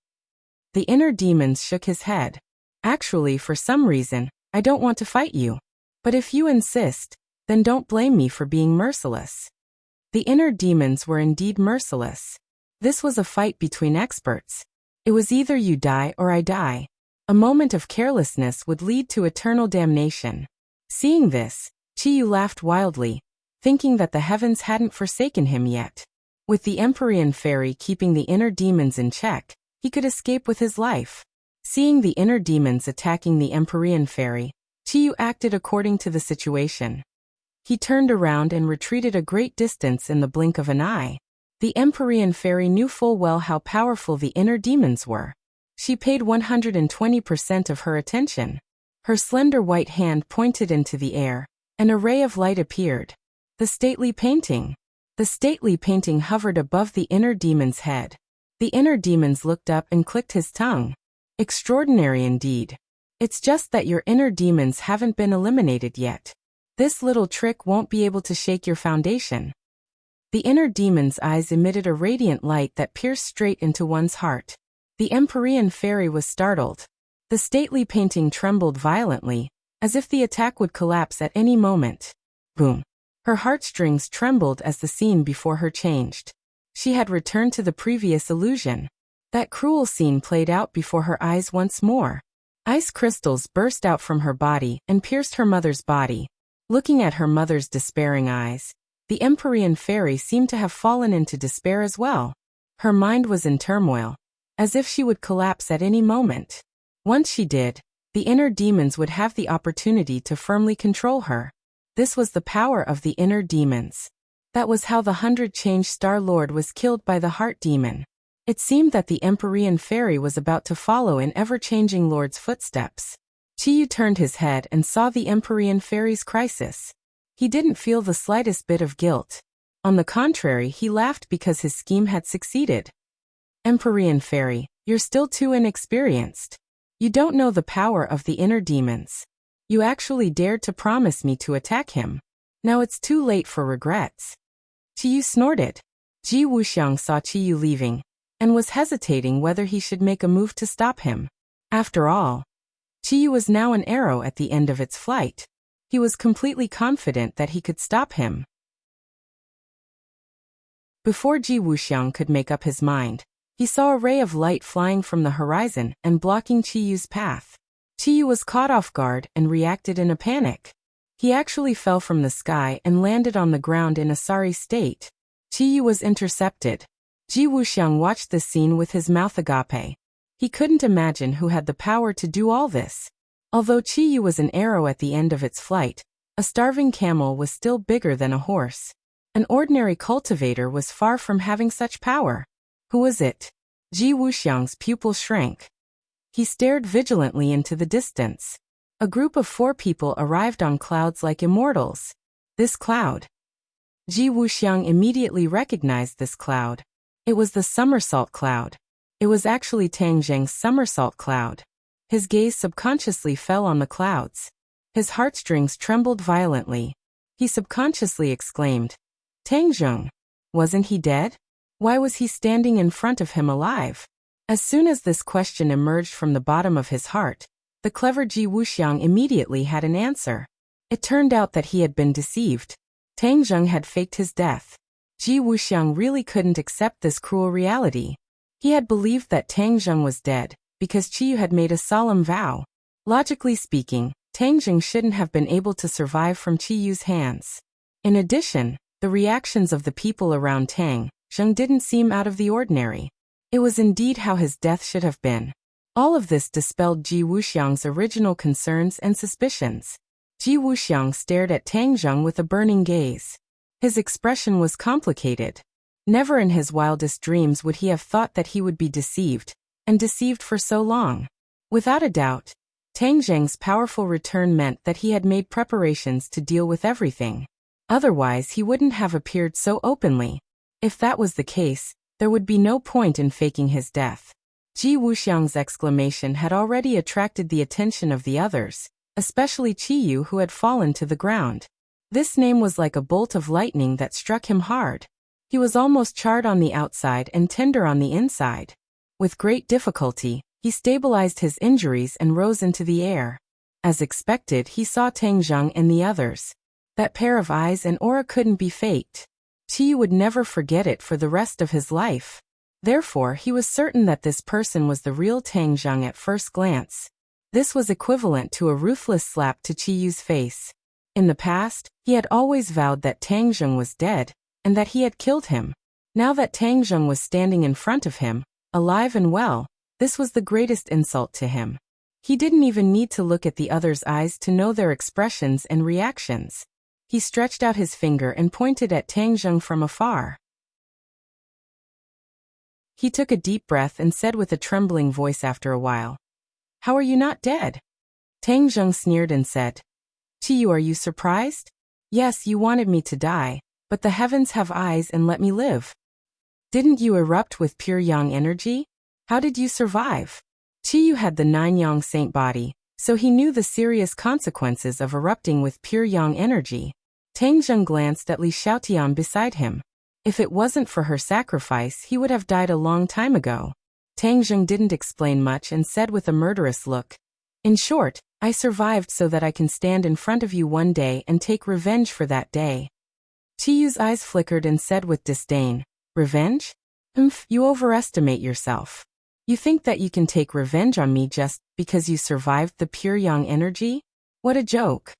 The inner demons shook his head. "Actually, for some reason, I don't want to fight you. But if you insist, then don't blame me for being merciless." The inner demons were indeed merciless. This was a fight between experts. It was either you die or I die. A moment of carelessness would lead to eternal damnation. Seeing this, Chiyu laughed wildly, thinking that the heavens hadn't forsaken him yet. With the Empyrean fairy keeping the inner demons in check, he could escape with his life. Seeing the inner demons attacking the Empyrean fairy, Chiyu acted according to the situation. He turned around and retreated a great distance in the blink of an eye. The Empyrean fairy knew full well how powerful the inner demons were. She paid 120% of her attention. Her slender white hand pointed into the air. An array of light appeared. The stately painting. The stately painting hovered above the inner demon's head. The inner demons looked up and clicked his tongue. "Extraordinary indeed. It's just that your inner demons haven't been eliminated yet. This little trick won't be able to shake your foundation." The inner demon's eyes emitted a radiant light that pierced straight into one's heart. The Empyrean fairy was startled. The stately painting trembled violently, as if the attack would collapse at any moment. Boom! Her heartstrings trembled as the scene before her changed. She had returned to the previous illusion. That cruel scene played out before her eyes once more. Ice crystals burst out from her body and pierced her mother's body. Looking at her mother's despairing eyes, the Empyrean fairy seemed to have fallen into despair as well. Her mind was in turmoil, as if she would collapse at any moment. Once she did, the inner demons would have the opportunity to firmly control her. This was the power of the inner demons. That was how the 100-change Star Lord was killed by the Heart Demon. It seemed that the Empyrean fairy was about to follow in ever-changing Lord's footsteps. Chiyu turned his head and saw the Empyrean fairy's crisis. He didn't feel the slightest bit of guilt. On the contrary, he laughed because his scheme had succeeded. "Empyrean fairy, you're still too inexperienced. You don't know the power of the inner demons. You actually dared to promise me to attack him. Now it's too late for regrets." Chiyu snorted. Ji Wuxiang saw Chiyu leaving, and was hesitating whether he should make a move to stop him. After all, Qiyu was now an arrow at the end of its flight. He was completely confident that he could stop him. Before Ji Wuxiang could make up his mind, he saw a ray of light flying from the horizon and blocking Qiyu's path. Qiyu was caught off guard and reacted in a panic. He actually fell from the sky and landed on the ground in a sorry state. Qiyu was intercepted. Ji Wuxiang watched the scene with his mouth agape. He couldn't imagine who had the power to do all this. Although Qiyu was an arrow at the end of its flight, a starving camel was still bigger than a horse. An ordinary cultivator was far from having such power. Who was it? Ji Wuxiang's pupil shrank. He stared vigilantly into the distance. A group of 4 people arrived on clouds like immortals. This cloud. Ji Wuxiang immediately recognized this cloud. It was the somersault cloud. It was actually Tang Zheng's somersault cloud. His gaze subconsciously fell on the clouds. His heartstrings trembled violently. He subconsciously exclaimed, "Tang Zheng, wasn't he dead? Why was he standing in front of him alive?" As soon as this question emerged from the bottom of his heart, the clever Ji Wuxiang immediately had an answer. It turned out that he had been deceived. Tang Zheng had faked his death. Ji Wuxiang really couldn't accept this cruel reality. He had believed that Tang Zheng was dead, because Qiyu had made a solemn vow. Logically speaking, Tang Zheng shouldn't have been able to survive from Qiyu's hands. In addition, the reactions of the people around Tang Zheng didn't seem out of the ordinary. It was indeed how his death should have been. All of this dispelled Ji Wuxiang's original concerns and suspicions. Ji Wuxiang stared at Tang Zheng with a burning gaze. His expression was complicated. Never in his wildest dreams would he have thought that he would be deceived, and deceived for so long. Without a doubt, Tang Zheng's powerful return meant that he had made preparations to deal with everything. Otherwise he wouldn't have appeared so openly. If that was the case, there would be no point in faking his death. Ji Wuxiang's exclamation had already attracted the attention of the others, especially Qiyu, who had fallen to the ground. This name was like a bolt of lightning that struck him hard. He was almost charred on the outside and tender on the inside. With great difficulty, he stabilized his injuries and rose into the air. As expected, he saw Tang Zheng and the others. That pair of eyes and aura couldn't be faked. Qiyu would never forget it for the rest of his life. Therefore, he was certain that this person was the real Tang Zheng at first glance. This was equivalent to a ruthless slap to Qiyu's face. In the past, he had always vowed that Tang Zheng was dead, and that he had killed him. Now that Tang Zheng was standing in front of him, alive and well, this was the greatest insult to him. He didn't even need to look at the others' eyes to know their expressions and reactions. He stretched out his finger and pointed at Tang Zheng from afar. He took a deep breath and said with a trembling voice after a while, "How are you not dead?" Tang Zheng sneered and said, "Qiyu, are you surprised? Yes, you wanted me to die, but the heavens have eyes and let me live. Didn't you erupt with pure yang energy? How did you survive?" Qiyu had the 9 yang saint body, so he knew the serious consequences of erupting with pure yang energy. Tang Zheng glanced at Li Xiaotian beside him. If it wasn't for her sacrifice, he would have died a long time ago. Tang Zheng didn't explain much and said with a murderous look, "In short, I survived so that I can stand in front of you one day and take revenge for that day." Qiyu's eyes flickered and said with disdain, "Revenge? You overestimate yourself. You think that you can take revenge on me just because you survived the pure yang energy? What a joke."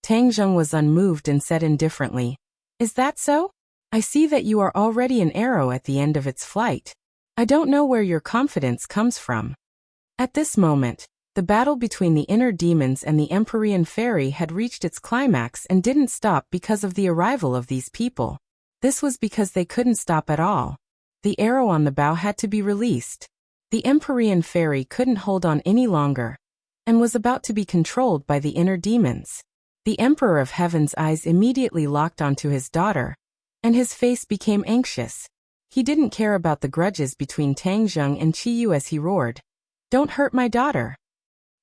Tang Zheng was unmoved and said indifferently, "Is that so? I see that you are already an arrow at the end of its flight. I don't know where your confidence comes from." At this moment, the battle between the inner demons and the Empyrean fairy had reached its climax and didn't stop because of the arrival of these people. This was because they couldn't stop at all. The arrow on the bow had to be released. The Empyrean fairy couldn't hold on any longer, and was about to be controlled by the inner demons. The Emperor of Heaven's eyes immediately locked onto his daughter, and his face became anxious. He didn't care about the grudges between Tang Zheng and Qiyu as he roared, "Don't hurt my daughter."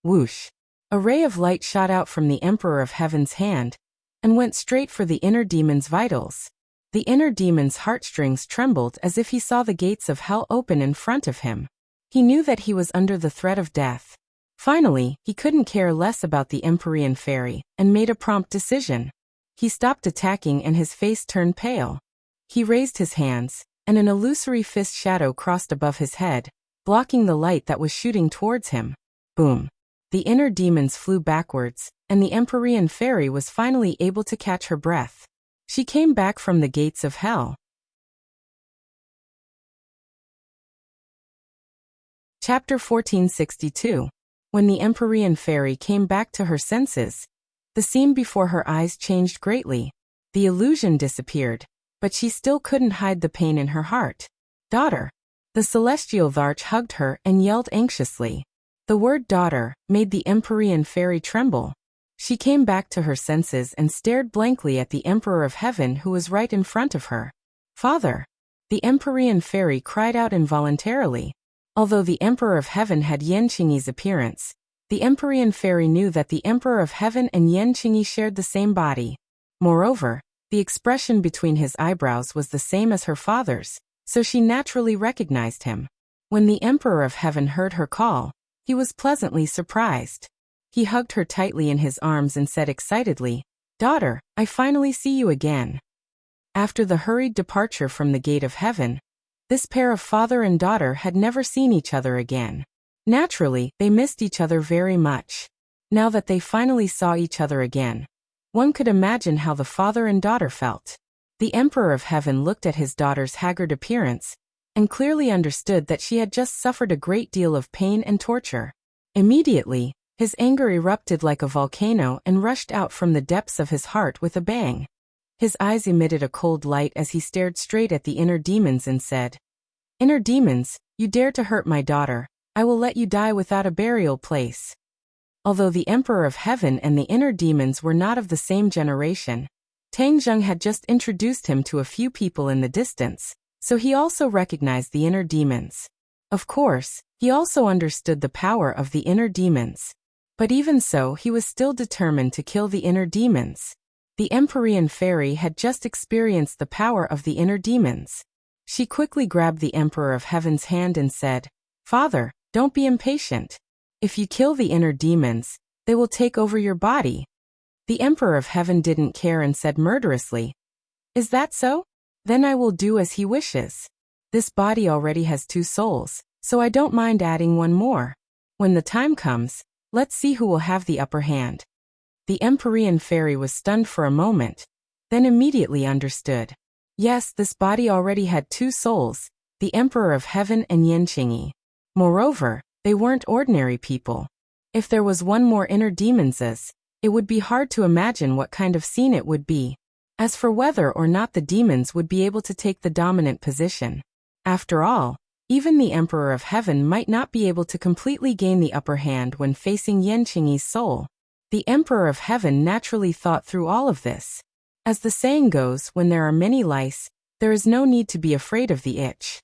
Whoosh! A ray of light shot out from the Emperor of Heaven's hand, and went straight for the inner demon's vitals. The inner demon's heartstrings trembled as if he saw the gates of hell open in front of him. He knew that he was under the threat of death. Finally, he couldn't care less about the Empyrean fairy, and made a prompt decision. He stopped attacking and his face turned pale. He raised his hands, and an illusory fist shadow crossed above his head, blocking the light that was shooting towards him. Boom! The inner demons flew backwards, and the Empyrean fairy was finally able to catch her breath. She came back from the gates of hell. Chapter 1462. When the Empyrean fairy came back to her senses, the scene before her eyes changed greatly. The illusion disappeared, but she still couldn't hide the pain in her heart. Daughter! The celestial Varch hugged her and yelled anxiously. The word daughter made the Empyrean fairy tremble. She came back to her senses and stared blankly at the Emperor of Heaven who was right in front of her. Father! The Empyrean fairy cried out involuntarily. Although the Emperor of Heaven had Yanqingyi's appearance, the Empyrean fairy knew that the Emperor of Heaven and Yanqingyi shared the same body. Moreover, the expression between his eyebrows was the same as her father's, so she naturally recognized him. When the Emperor of Heaven heard her call, he was pleasantly surprised. He hugged her tightly in his arms and said excitedly, "Daughter, I finally see you again." After the hurried departure from the gate of heaven, this pair of father and daughter had never seen each other again. Naturally, they missed each other very much. Now that they finally saw each other again, one could imagine how the father and daughter felt. The Emperor of Heaven looked at his daughter's haggard appearance, and clearly understood that she had just suffered a great deal of pain and torture. Immediately, his anger erupted like a volcano and rushed out from the depths of his heart with a bang. His eyes emitted a cold light as he stared straight at the inner demons and said, "Inner demons, you dare to hurt my daughter, I will let you die without a burial place." Although the Emperor of Heaven and the inner demons were not of the same generation, Tang Zheng had just introduced him to a few people in the distance, so he also recognized the inner demons. Of course, he also understood the power of the inner demons. But even so, he was still determined to kill the inner demons. The Empyrean fairy had just experienced the power of the inner demons. She quickly grabbed the Emperor of Heaven's hand and said, "Father, don't be impatient. If you kill the inner demons, they will take over your body." The Emperor of Heaven didn't care and said murderously, "Is that so? Then I will do as he wishes. This body already has 2 souls, so I don't mind adding 1 more. When the time comes, let's see who will have the upper hand." The Empyrean fairy was stunned for a moment, then immediately understood. Yes, this body already had 2 souls, the Emperor of Heaven and Yanqingyi. Moreover, they weren't ordinary people. If there was 1 more inner demons, it would be hard to imagine what kind of scene it would be. As for whether or not the demons would be able to take the dominant position. After all, even the Emperor of Heaven might not be able to completely gain the upper hand when facing Yanqingyi's soul. The Emperor of Heaven naturally thought through all of this. As the saying goes, when there are many lice, there is no need to be afraid of the itch.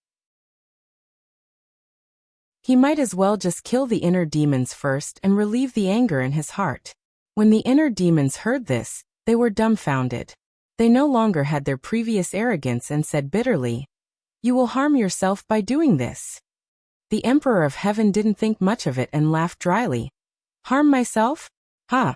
He might as well just kill the inner demons first and relieve the anger in his heart. When the inner demons heard this, they were dumbfounded. They no longer had their previous arrogance and said bitterly, "You will harm yourself by doing this." The Emperor of Heaven didn't think much of it and laughed dryly. "Harm myself? Ha!"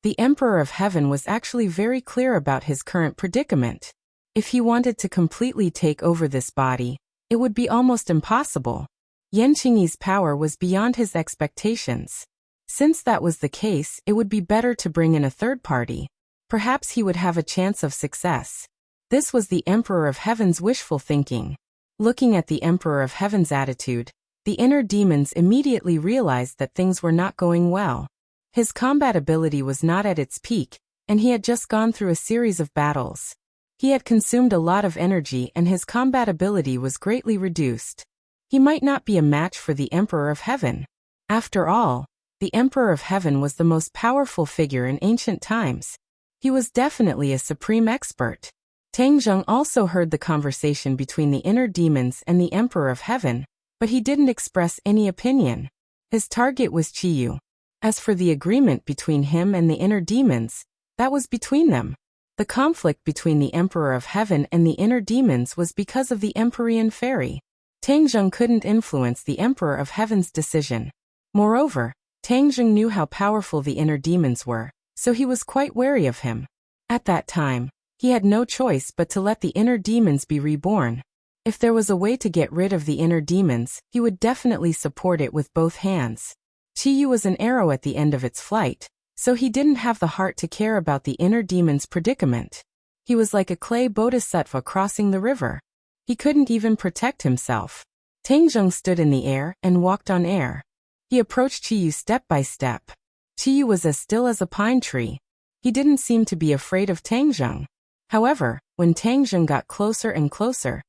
The Emperor of Heaven was actually very clear about his current predicament. If he wanted to completely take over this body, it would be almost impossible. Yanqingyi's power was beyond his expectations. Since that was the case, it would be better to bring in a third party. Perhaps he would have a chance of success. This was the Emperor of Heaven's wishful thinking. Looking at the Emperor of Heaven's attitude, the inner demons immediately realized that things were not going well. His combat ability was not at its peak, and he had just gone through a series of battles. He had consumed a lot of energy and his combat ability was greatly reduced. He might not be a match for the Emperor of Heaven. After all, the Emperor of Heaven was the most powerful figure in ancient times. He was definitely a supreme expert. Tang Zheng also heard the conversation between the inner demons and the Emperor of Heaven, but he didn't express any opinion. His target was Qiyu. As for the agreement between him and the inner demons, that was between them. The conflict between the Emperor of Heaven and the inner demons was because of the Empyrean fairy. Tang Zheng couldn't influence the Emperor of Heaven's decision. Moreover, Tang Zheng knew how powerful the inner demons were, so he was quite wary of him. At that time, he had no choice but to let the inner demons be reborn. If there was a way to get rid of the inner demons, he would definitely support it with both hands. Qiyu was an arrow at the end of its flight, so he didn't have the heart to care about the inner demon's predicament. He was like a clay bodhisattva crossing the river. He couldn't even protect himself. Tang Zheng stood in the air and walked on air. He approached Qiyu step by step. Qiyu was as still as a pine tree. He didn't seem to be afraid of Tang Zheng. However, when Tang Zheng got closer and closer,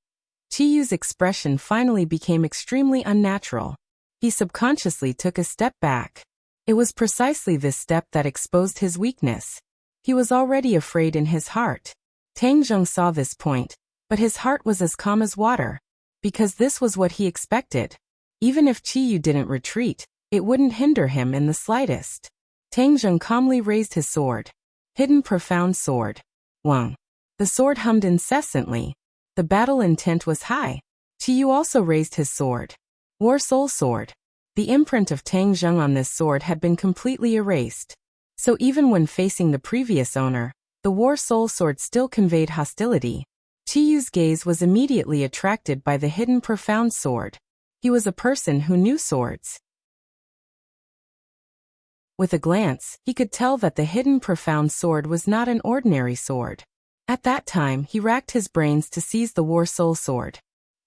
Qiyu's expression finally became extremely unnatural. He subconsciously took a step back. It was precisely this step that exposed his weakness. He was already afraid in his heart. Tang Zheng saw this point, but his heart was as calm as water, because this was what he expected. Even if Qiyu didn't retreat, it wouldn't hinder him in the slightest. Tang Zheng calmly raised his sword. Hidden profound sword. Wang. The sword hummed incessantly. The battle intent was high. Qiyu also raised his sword. War Soul Sword. The imprint of Tang Zheng on this sword had been completely erased. So even when facing the previous owner, the War Soul Sword still conveyed hostility. Qiyu's gaze was immediately attracted by the hidden profound sword. He was a person who knew swords. With a glance, he could tell that the hidden profound sword was not an ordinary sword. At that time, he racked his brains to seize the War Soul Sword.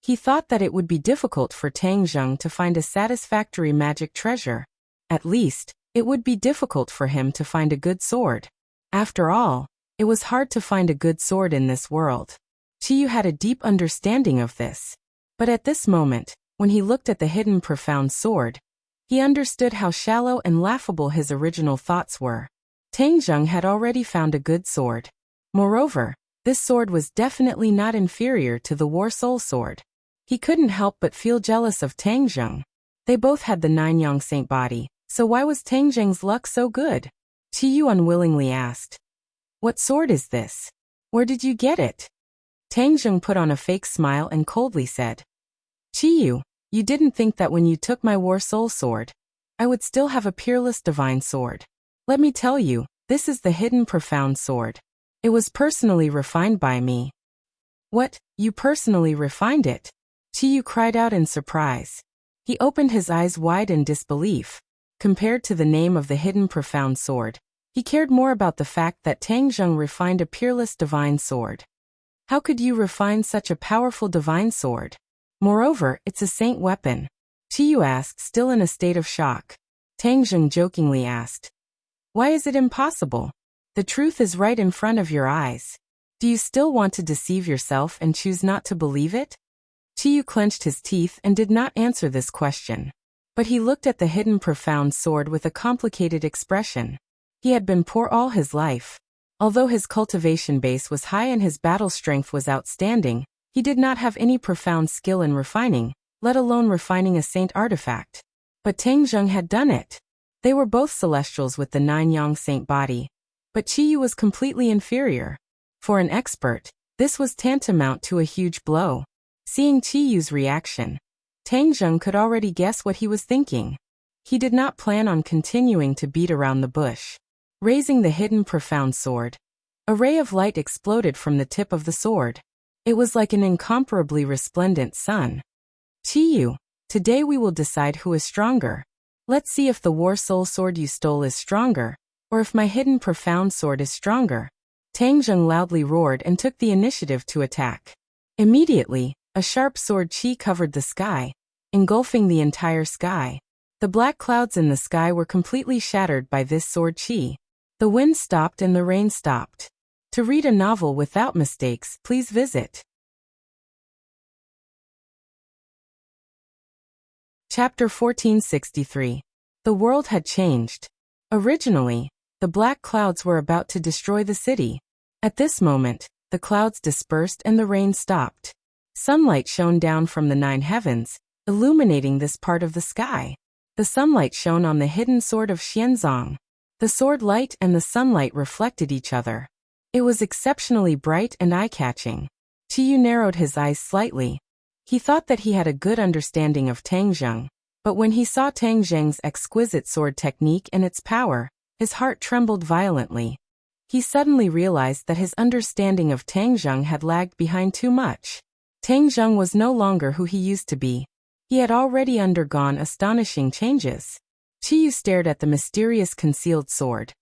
He thought that it would be difficult for Tang Zheng to find a satisfactory magic treasure. At least, it would be difficult for him to find a good sword. After all, it was hard to find a good sword in this world. Qiyu had a deep understanding of this. But at this moment, when he looked at the hidden profound sword, he understood how shallow and laughable his original thoughts were. Tang Zheng had already found a good sword. Moreover, this sword was definitely not inferior to the War Soul Sword. He couldn't help but feel jealous of Tang Zheng. They both had the Nine Yang Saint body, so why was Tang Zheng's luck so good? Qiyu unwillingly asked. What sword is this? Where did you get it? Tang Zheng put on a fake smile and coldly said. Qiyu, you didn't think that when you took my War Soul Sword, I would still have a peerless divine sword. Let me tell you, this is the hidden profound sword. It was personally refined by me. What, you personally refined it? Qiyu cried out in surprise. He opened his eyes wide in disbelief. Compared to the name of the hidden profound sword, he cared more about the fact that Tang Zheng refined a peerless divine sword. How could you refine such a powerful divine sword? Moreover, it's a saint weapon. Qiyu asked, still in a state of shock. Tang Zheng jokingly asked. Why is it impossible? The truth is right in front of your eyes. Do you still want to deceive yourself and choose not to believe it? Qiyu clenched his teeth and did not answer this question. But he looked at the hidden profound sword with a complicated expression. He had been poor all his life. Although his cultivation base was high and his battle strength was outstanding, he did not have any profound skill in refining, let alone refining a saint artifact. But Tang Zheng had done it. They were both celestials with the Nine Yang Saint body. But Qiyu was completely inferior. For an expert, this was tantamount to a huge blow. Seeing Qiyu's reaction, Tang Zheng could already guess what he was thinking. He did not plan on continuing to beat around the bush. Raising the hidden profound sword, a ray of light exploded from the tip of the sword. It was like an incomparably resplendent sun. Qiyu, today we will decide who is stronger. Let's see if the War Soul Sword you stole is stronger, or if my hidden profound sword is stronger. Tang Zheng loudly roared and took the initiative to attack. Immediately, a sharp sword chi covered the sky, engulfing the entire sky. The black clouds in the sky were completely shattered by this sword chi. The wind stopped and the rain stopped. To read a novel without mistakes, please visit Chapter 1463. The world had changed. Originally, the black clouds were about to destroy the city. At this moment, the clouds dispersed and the rain stopped. Sunlight shone down from the 9 heavens, illuminating this part of the sky. The sunlight shone on the hidden sword of Xianzong. The sword light and the sunlight reflected each other. It was exceptionally bright and eye-catching. Qiyu narrowed his eyes slightly. He thought that he had a good understanding of Tang Zheng, But when he saw Tang Zheng's exquisite sword technique and its power, his heart trembled violently. He suddenly realized that his understanding of Tang Zheng had lagged behind too much. Tang Zheng was no longer who he used to be. He had already undergone astonishing changes. Qiyu stared at the mysterious concealed sword,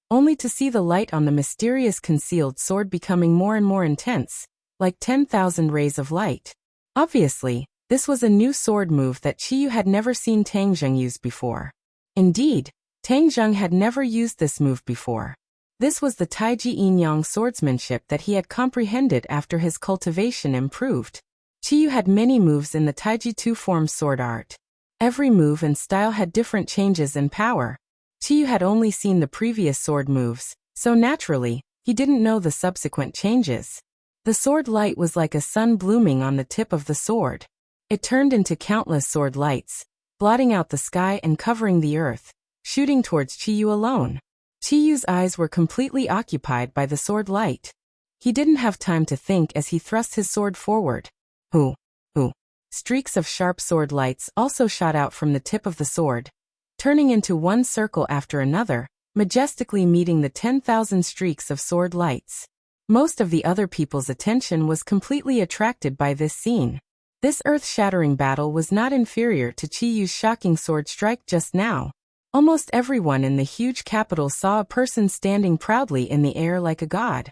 only to see the light on the mysterious concealed sword becoming more and more intense, like 10,000 rays of light. Obviously, this was a new sword move that Qiyu had never seen Tang Zheng use before. Indeed, Tang Zheng had never used this move before. This was the Taiji Yin-Yang swordsmanship that he had comprehended after his cultivation improved. Qiyu had many moves in the Taiji two-form sword art. Every move and style had different changes in power. Qiyu had only seen the previous sword moves, so naturally, he didn't know the subsequent changes. The sword light was like a sun blooming on the tip of the sword. It turned into countless sword lights, blotting out the sky and covering the earth, shooting towards Qiyu alone. Qiyu's eyes were completely occupied by the sword light. He didn't have time to think as he thrust his sword forward. Hoo! Hoo! Streaks of sharp sword lights also shot out from the tip of the sword, turning into one circle after another, majestically meeting the 10,000 streaks of sword lights. Most of the other people's attention was completely attracted by this scene. This earth-shattering battle was not inferior to Qiyu's shocking sword strike just now. Almost everyone in the huge capital saw a person standing proudly in the air like a god.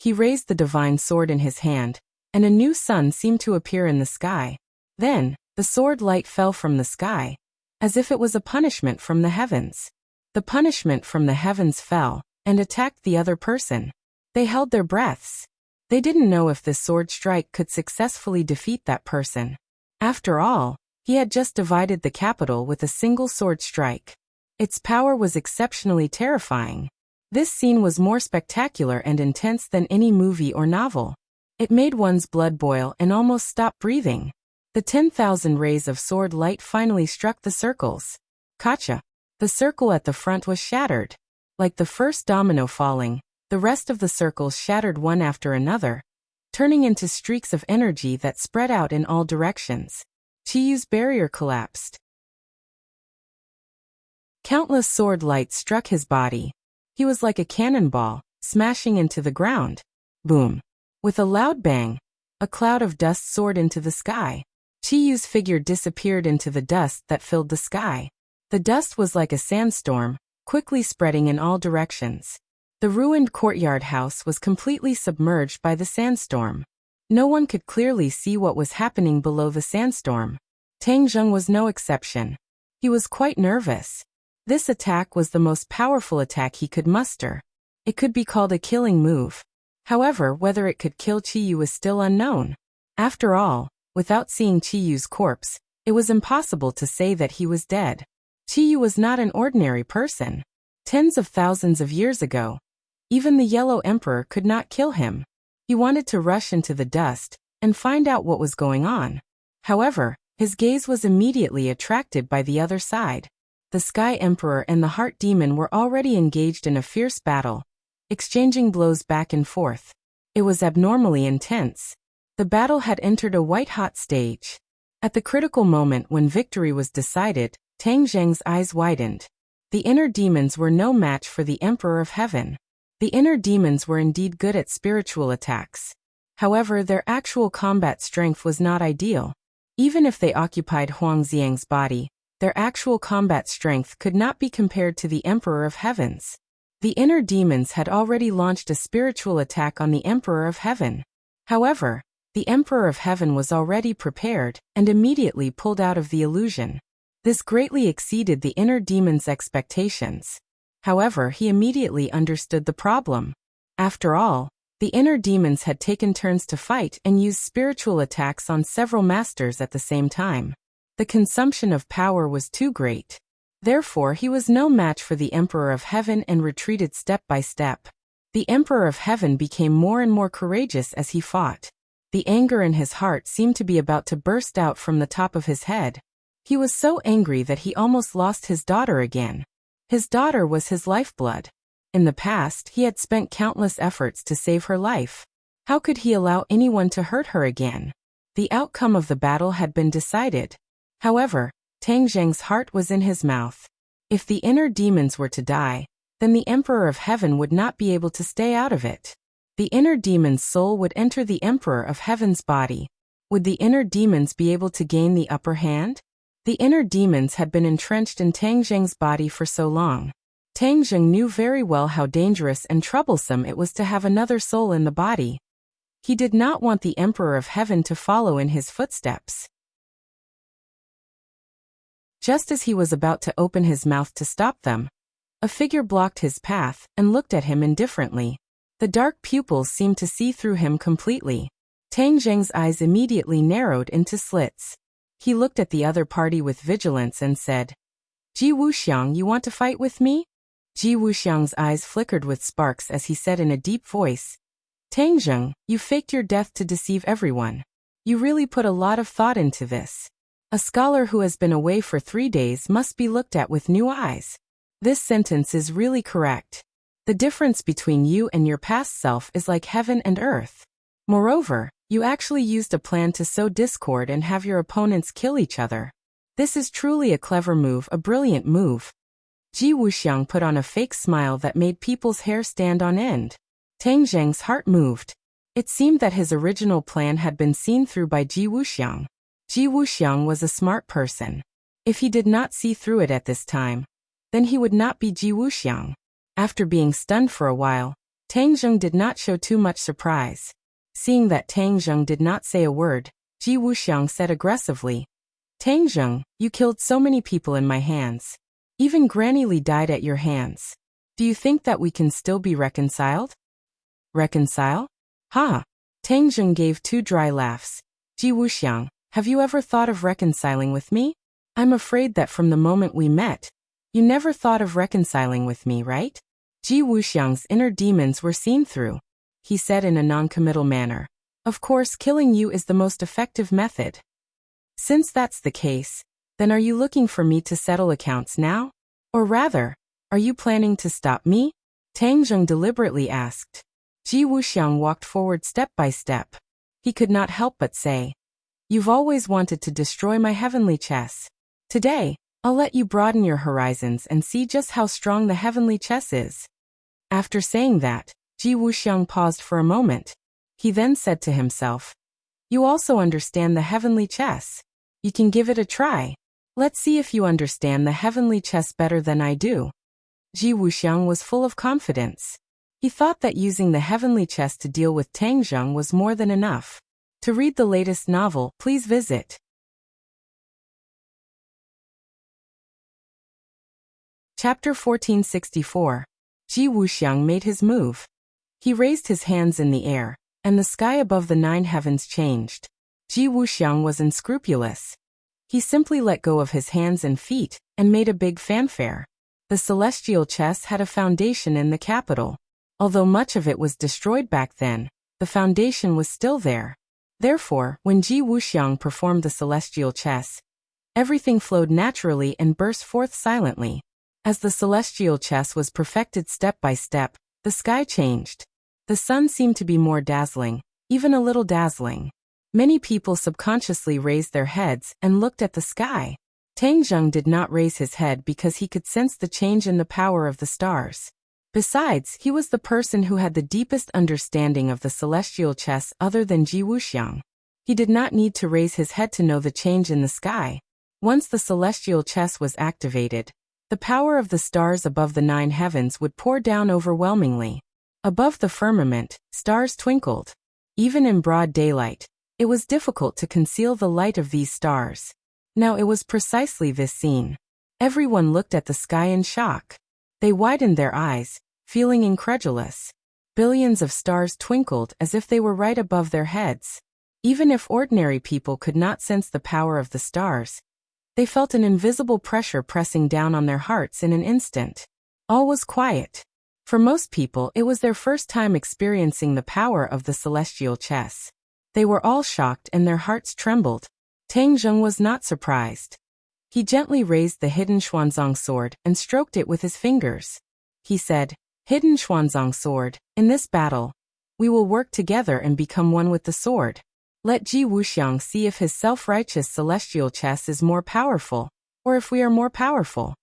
He raised the divine sword in his hand, and a new sun seemed to appear in the sky. Then, the sword light fell from the sky, as if it was a punishment from the heavens. The punishment from the heavens fell, and attacked the other person. They held their breaths. They didn't know if this sword strike could successfully defeat that person. After all, he had just divided the capital with a single sword strike. Its power was exceptionally terrifying. This scene was more spectacular and intense than any movie or novel. It made one's blood boil and almost stop breathing. The 10,000 rays of sword light finally struck the circles. Gotcha! The circle at the front was shattered. Like the first domino falling, the rest of the circles shattered one after another, turning into streaks of energy that spread out in all directions. Qiyu's barrier collapsed. Countless sword lights struck his body. He was like a cannonball, smashing into the ground. Boom! With a loud bang, a cloud of dust soared into the sky. Qiyu's figure disappeared into the dust that filled the sky. The dust was like a sandstorm, quickly spreading in all directions. The ruined courtyard house was completely submerged by the sandstorm. No one could clearly see what was happening below the sandstorm. Tang Zheng was no exception. He was quite nervous. This attack was the most powerful attack he could muster. It could be called a killing move. However, whether it could kill Qiyu was still unknown. After all, without seeing Qiyu's corpse, it was impossible to say that he was dead. Qiyu was not an ordinary person. Tens of thousands of years ago, even the Yellow Emperor could not kill him. He wanted to rush into the dust and find out what was going on. However, his gaze was immediately attracted by the other side. The Sky Emperor and the Heart Demon were already engaged in a fierce battle, exchanging blows back and forth. It was abnormally intense. The battle had entered a white-hot stage. At the critical moment when victory was decided, Tang Zheng's eyes widened. The inner demons were no match for the Emperor of Heaven. The inner demons were indeed good at spiritual attacks. However, their actual combat strength was not ideal. Even if they occupied Huang Xiang's body, their actual combat strength could not be compared to the Emperor of Heaven's. The inner demons had already launched a spiritual attack on the Emperor of Heaven. However, the Emperor of Heaven was already prepared and immediately pulled out of the illusion. This greatly exceeded the inner demon's expectations. However, he immediately understood the problem. After all, the inner demons had taken turns to fight and used spiritual attacks on several masters at the same time. The consumption of power was too great. Therefore, he was no match for the Emperor of Heaven and retreated step by step. The Emperor of Heaven became more and more courageous as he fought. The anger in his heart seemed to be about to burst out from the top of his head. He was so angry that he almost lost his daughter again. His daughter was his lifeblood. In the past, he had spent countless efforts to save her life. How could he allow anyone to hurt her again? The outcome of the battle had been decided. However, Tang Zheng's heart was in his mouth. If the inner demons were to die, then the Emperor of Heaven would not be able to stay out of it. The inner demon's soul would enter the Emperor of Heaven's body. Would the inner demons be able to gain the upper hand? The inner demons had been entrenched in Tang Zheng's body for so long. Tang Zheng knew very well how dangerous and troublesome it was to have another soul in the body. He did not want the Emperor of Heaven to follow in his footsteps. Just as he was about to open his mouth to stop them, a figure blocked his path and looked at him indifferently. The dark pupils seemed to see through him completely. Tang Zheng's eyes immediately narrowed into slits. He looked at the other party with vigilance and said, "Ji Wuxiang, you want to fight with me?" Ji Wuxiang's eyes flickered with sparks as he said in a deep voice, "Tang Zheng, you faked your death to deceive everyone. You really put a lot of thought into this. A scholar who has been away for 3 days must be looked at with new eyes. This sentence is really correct. The difference between you and your past self is like heaven and earth. Moreover, you actually used a plan to sow discord and have your opponents kill each other. This is truly a clever move, a brilliant move." Ji Wuxiang put on a fake smile that made people's hair stand on end. Tang Zheng's heart moved. It seemed that his original plan had been seen through by Ji Wuxiang. Ji Wuxiang was a smart person. If he did not see through it at this time, then he would not be Ji Wuxiang. After being stunned for a while, Tang Zheng did not show too much surprise. Seeing that Tang Zheng did not say a word, Ji Wuxiang said aggressively, "Tang Zheng, you killed so many people in my hands. Even Granny Li died at your hands. Do you think that we can still be reconciled?" "Reconcile? Ha!" Tang Zheng gave 2 dry laughs. "Ji Wuxiang, have you ever thought of reconciling with me? I'm afraid that from the moment we met, you never thought of reconciling with me, right?" Ji Wuxiang's inner demons were seen through. He said in a non-committal manner, "Of course, killing you is the most effective method. Since that's the case, then are you looking for me to settle accounts now? Or rather, are you planning to stop me?" Tang Zheng deliberately asked. Ji Wuxiang walked forward step by step. He could not help but say, "You've always wanted to destroy my heavenly chess. Today, I'll let you broaden your horizons and see just how strong the heavenly chess is." After saying that, Ji Wuxiang paused for a moment. He then said to himself, "You also understand the heavenly chess. You can give it a try. Let's see if you understand the heavenly chess better than I do." Ji Wuxiang was full of confidence. He thought that using the heavenly chess to deal with Tang Zheng was more than enough. To read the latest novel, please visit Chapter 1464. Ji Wuxiang made his move. He raised his hands in the air, and the sky above the 9 heavens changed. Ji Wuxiang was unscrupulous. He simply let go of his hands and feet, and made a big fanfare. The celestial chess had a foundation in the capital. Although much of it was destroyed back then, the foundation was still there. Therefore, when Ji Wuxiang performed the celestial chess, everything flowed naturally and burst forth silently. As the celestial chess was perfected step by step, the sky changed. The sun seemed to be more dazzling, even a little dazzling. Many people subconsciously raised their heads and looked at the sky. Tang Zheng did not raise his head because he could sense the change in the power of the stars. Besides, he was the person who had the deepest understanding of the celestial chess other than Ji Wuxiang. He did not need to raise his head to know the change in the sky. Once the celestial chess was activated, the power of the stars above the 9 heavens would pour down overwhelmingly. Above the firmament, stars twinkled. Even in broad daylight, it was difficult to conceal the light of these stars. Now it was precisely this scene. Everyone looked at the sky in shock. They widened their eyes, feeling incredulous. Billions of stars twinkled as if they were right above their heads. Even if ordinary people could not sense the power of the stars, they felt an invisible pressure pressing down on their hearts in an instant. All was quiet. For most people, it was their first time experiencing the power of the celestial chess. They were all shocked and their hearts trembled. Tang Zheng was not surprised. He gently raised the hidden Xuanzang sword and stroked it with his fingers. He said, "Hidden Xuanzang sword, in this battle, we will work together and become one with the sword. Let Ji Wuxiang see if his self-righteous celestial chess is more powerful." or if we are more powerful.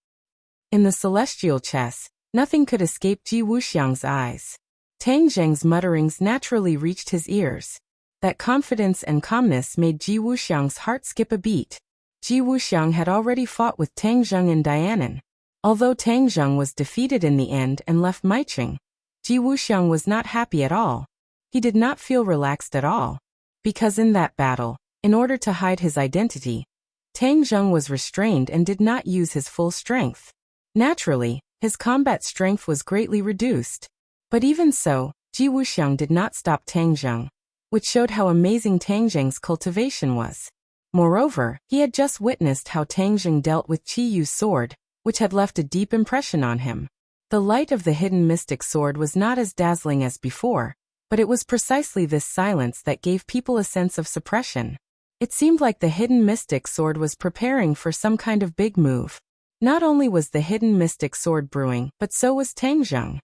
In the celestial chess, nothing could escape Ji Wuxiang's eyes. Tang Zheng's mutterings naturally reached his ears. That confidence and calmness made Ji Wuxiang's heart skip a beat. Ji Wuxiang had already fought with Tang Zheng in Dianan. Although Tang Zheng was defeated in the end and left Maicheng, Ji Wuxiang was not happy at all. He did not feel relaxed at all. Because in that battle, in order to hide his identity, Tang Zheng was restrained and did not use his full strength. Naturally, his combat strength was greatly reduced. But even so, Ji Wuxiang did not stop Tang Zheng, which showed how amazing Tang Zheng's cultivation was. Moreover, he had just witnessed how Tang Zheng dealt with Qi Yu's sword, which had left a deep impression on him. The light of the hidden mystic sword was not as dazzling as before, but it was precisely this silence that gave people a sense of suppression. It seemed like the hidden mystic sword was preparing for some kind of big move. Not only was the hidden mystic sword brewing, but so was Tang Zheng.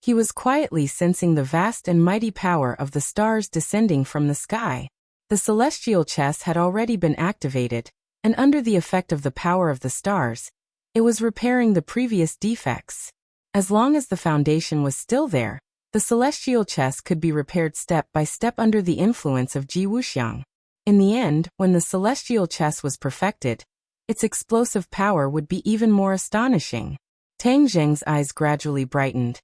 He was quietly sensing the vast and mighty power of the stars descending from the sky. The celestial chess had already been activated, and under the effect of the power of the stars, it was repairing the previous defects. As long as the foundation was still there, the celestial chess could be repaired step by step under the influence of Ji Wuxiang. In the end, when the celestial chess was perfected, its explosive power would be even more astonishing. Tang Zheng's eyes gradually brightened,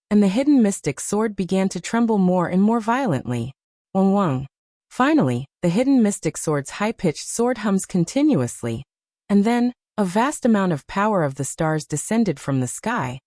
and the hidden mystic sword began to tremble more and more violently. Wang Wang. Finally, the hidden mystic sword's high-pitched sword hums continuously, and then, a vast amount of power of the stars descended from the sky,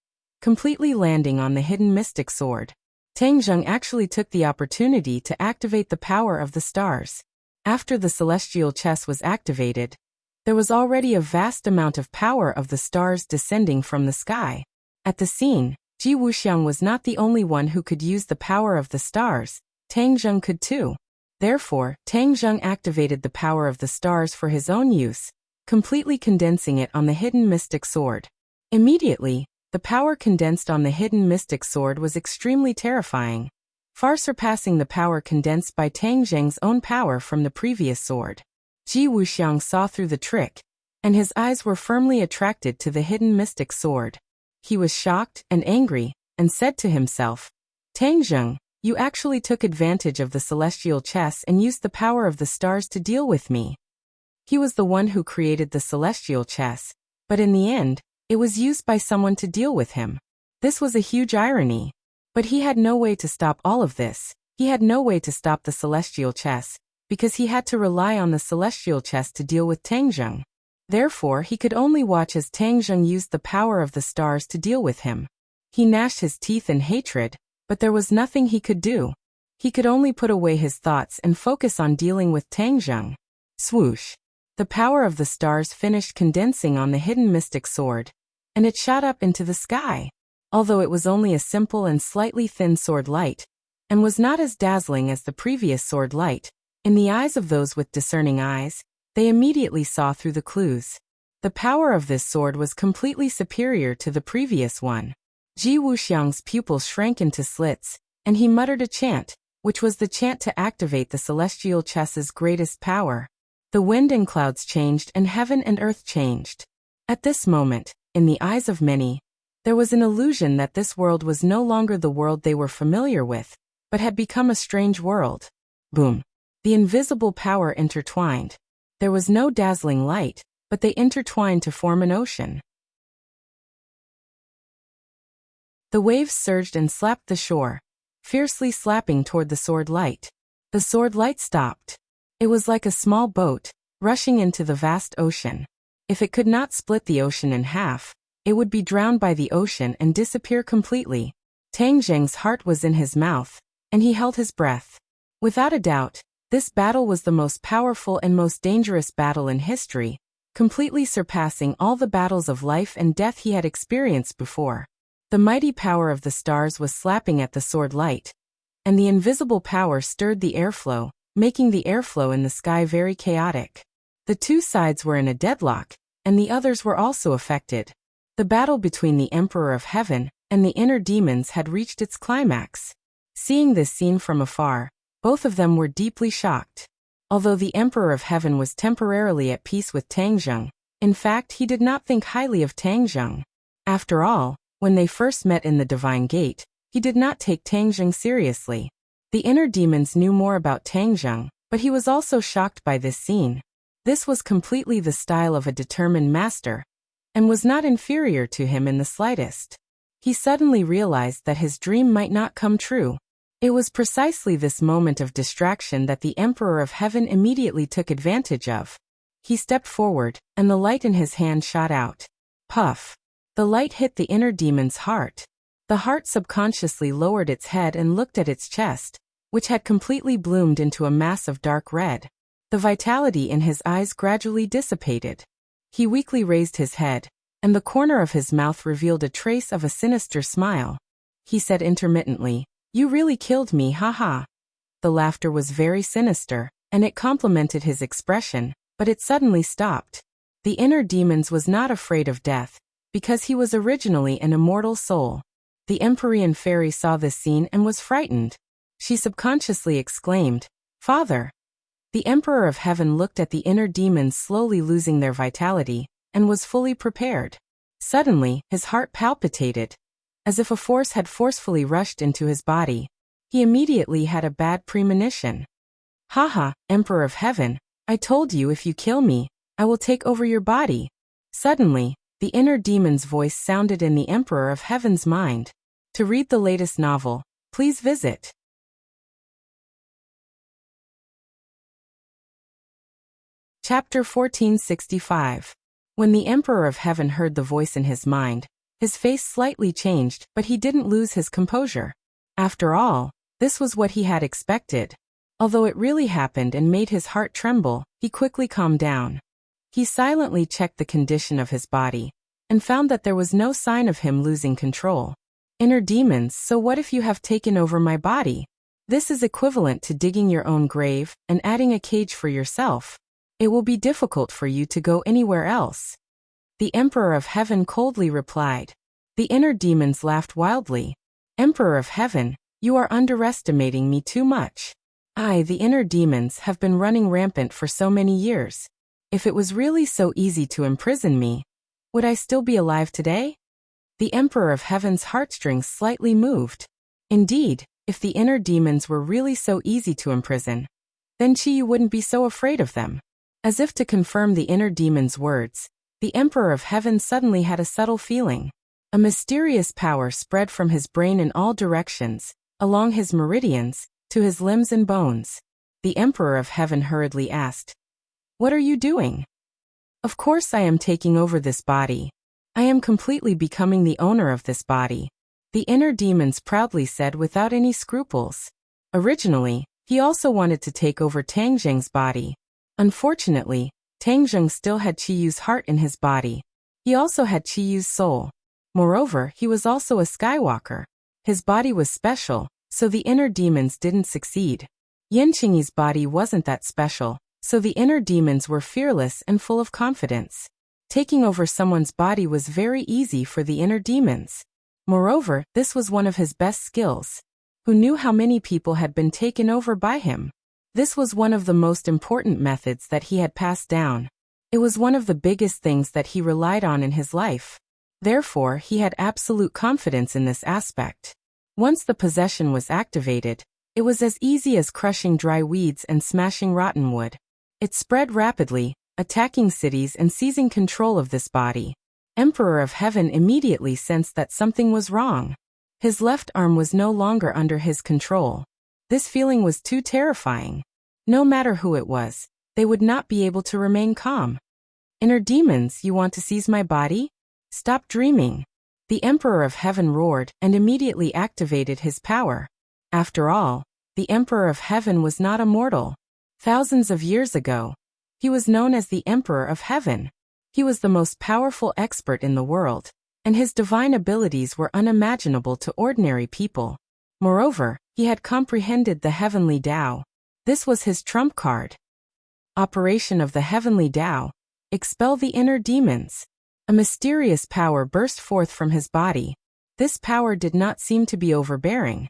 completely landing on the hidden mystic sword. Tang Zheng actually took the opportunity to activate the power of the stars. After the celestial chess was activated, there was already a vast amount of power of the stars descending from the sky. At the scene, Ji Wuxiang was not the only one who could use the power of the stars. Tang Zheng could too. Therefore, Tang Zheng activated the power of the stars for his own use, completely condensing it on the hidden mystic sword. Immediately, the power condensed on the hidden mystic sword was extremely terrifying, far surpassing the power condensed by Tang Zheng's own power from the previous sword. Ji Wuxiang saw through the trick, and his eyes were firmly attracted to the hidden mystic sword. He was shocked and angry, and said to himself, Tang Zheng, you actually took advantage of the celestial chess and used the power of the stars to deal with me. He was the one who created the celestial chess, but in the end, it was used by someone to deal with him. This was a huge irony. But he had no way to stop all of this. He had no way to stop the celestial chess, because he had to rely on the celestial chess to deal with Tang Zheng. Therefore, he could only watch as Tang Zheng used the power of the stars to deal with him. He gnashed his teeth in hatred, but there was nothing he could do. He could only put away his thoughts and focus on dealing with Tang Zheng. Swoosh! The power of the stars finished condensing on the hidden mystic sword, and it shot up into the sky. Although it was only a simple and slightly thin sword light, and was not as dazzling as the previous sword light, in the eyes of those with discerning eyes, they immediately saw through the clues. The power of this sword was completely superior to the previous one. Ji Wuxiang's pupils shrank into slits, and he muttered a chant, which was the chant to activate the celestial chess's greatest power. The wind and clouds changed and heaven and earth changed. At this moment, in the eyes of many, there was an illusion that this world was no longer the world they were familiar with, but had become a strange world. Boom! The invisible power intertwined. There was no dazzling light, but they intertwined to form an ocean. The waves surged and slapped the shore, fiercely slapping toward the sword light. The sword light stopped. It was like a small boat, rushing into the vast ocean. If it could not split the ocean in half, it would be drowned by the ocean and disappear completely. Tang Zheng's heart was in his mouth, and he held his breath. Without a doubt, this battle was the most powerful and most dangerous battle in history, completely surpassing all the battles of life and death he had experienced before. The mighty power of the stars was slapping at the sword light, and the invisible power stirred the airflow, making the airflow in the sky very chaotic. The two sides were in a deadlock, and the others were also affected. The battle between the Emperor of Heaven and the inner demons had reached its climax. Seeing this scene from afar, both of them were deeply shocked. Although the Emperor of Heaven was temporarily at peace with Tangzheng, in fact he did not think highly of Tangzheng. After all, when they first met in the Divine Gate, he did not take Tangzheng seriously. The inner demons knew more about Tangzheng, but he was also shocked by this scene. This was completely the style of a determined master, and was not inferior to him in the slightest. He suddenly realized that his dream might not come true. It was precisely this moment of distraction that the Emperor of Heaven immediately took advantage of. He stepped forward, and the light in his hand shot out. Puff! The light hit the inner demon's heart. The heart subconsciously lowered its head and looked at its chest, which had completely bloomed into a mass of dark red. The vitality in his eyes gradually dissipated. He weakly raised his head, and the corner of his mouth revealed a trace of a sinister smile. He said intermittently, "You really killed me, haha." The laughter was very sinister, and it complemented his expression, but it suddenly stopped. The inner demons was not afraid of death, because he was originally an immortal soul. The Empyrean fairy saw this scene and was frightened. She subconsciously exclaimed, "Father!" The Emperor of Heaven looked at the inner demons slowly losing their vitality, and was fully prepared. Suddenly, his heart palpitated, as if a force had forcefully rushed into his body. He immediately had a bad premonition. "Haha, Emperor of Heaven, I told you if you kill me, I will take over your body." Suddenly, the inner demon's voice sounded in the Emperor of Heaven's mind. To read the latest novel, please visit Chapter 1465. When the Emperor of Heaven heard the voice in his mind, his face slightly changed, but he didn't lose his composure. After all, this was what he had expected. Although it really happened and made his heart tremble, he quickly calmed down. He silently checked the condition of his body, and found that there was no sign of him losing control. Inner demons, so what if you have taken over my body? This is equivalent to digging your own grave and adding a cage for yourself. It will be difficult for you to go anywhere else. The Emperor of Heaven coldly replied. The inner demons laughed wildly. Emperor of Heaven, you are underestimating me too much. The inner demons have been running rampant for so many years. If it was really so easy to imprison me, would I still be alive today? The Emperor of Heaven's heartstrings slightly moved. Indeed, if the inner demons were really so easy to imprison, then Chiyu wouldn't be so afraid of them. As if to confirm the inner demon's words, the Emperor of Heaven suddenly had a subtle feeling. A mysterious power spread from his brain in all directions, along his meridians, to his limbs and bones. The Emperor of Heaven hurriedly asked, "What are you doing?" "Of course I am taking over this body. I am completely becoming the owner of this body," the inner demons proudly said without any scruples. Originally, he also wanted to take over Tangzheng's body. Unfortunately, Tangzheng still had Chiyu's heart in his body. He also had Chiyu's soul. Moreover, he was also a Skywalker. His body was special, so the inner demons didn't succeed. Yanqingyi's body wasn't that special, so the inner demons were fearless and full of confidence. Taking over someone's body was very easy for the inner demons. Moreover, this was one of his best skills. Who knew how many people had been taken over by him? This was one of the most important methods that he had passed down. It was one of the biggest things that he relied on in his life. Therefore, he had absolute confidence in this aspect. Once the possession was activated, it was as easy as crushing dry weeds and smashing rotten wood. It spread rapidly, attacking cities and seizing control of this body. Emperor of Heaven immediately sensed that something was wrong. His left arm was no longer under his control. This feeling was too terrifying. No matter who it was, they would not be able to remain calm. Inner demons, you want to seize my body? Stop dreaming. The Emperor of Heaven roared and immediately activated his power. After all, the Emperor of Heaven was not a mortal. Thousands of years ago, he was known as the Emperor of Heaven. He was the most powerful expert in the world, and his divine abilities were unimaginable to ordinary people. Moreover, he had comprehended the heavenly Tao. This was his trump card. Operation of the heavenly Tao. Expel the inner demons. A mysterious power burst forth from his body. This power did not seem to be overbearing.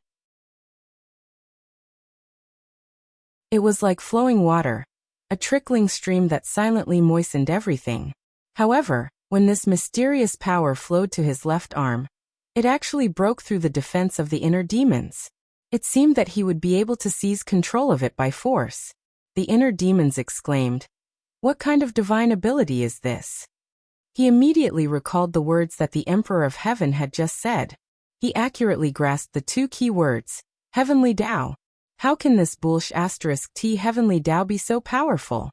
It was like flowing water, a trickling stream that silently moistened everything. However, when this mysterious power flowed to his left arm, it actually broke through the defense of the inner demons. It seemed that he would be able to seize control of it by force. The inner demons exclaimed, "What kind of divine ability is this?" He immediately recalled the words that the Emperor of Heaven had just said. He accurately grasped the two key words, Heavenly Tao. How can this *T Heavenly Tao be so powerful?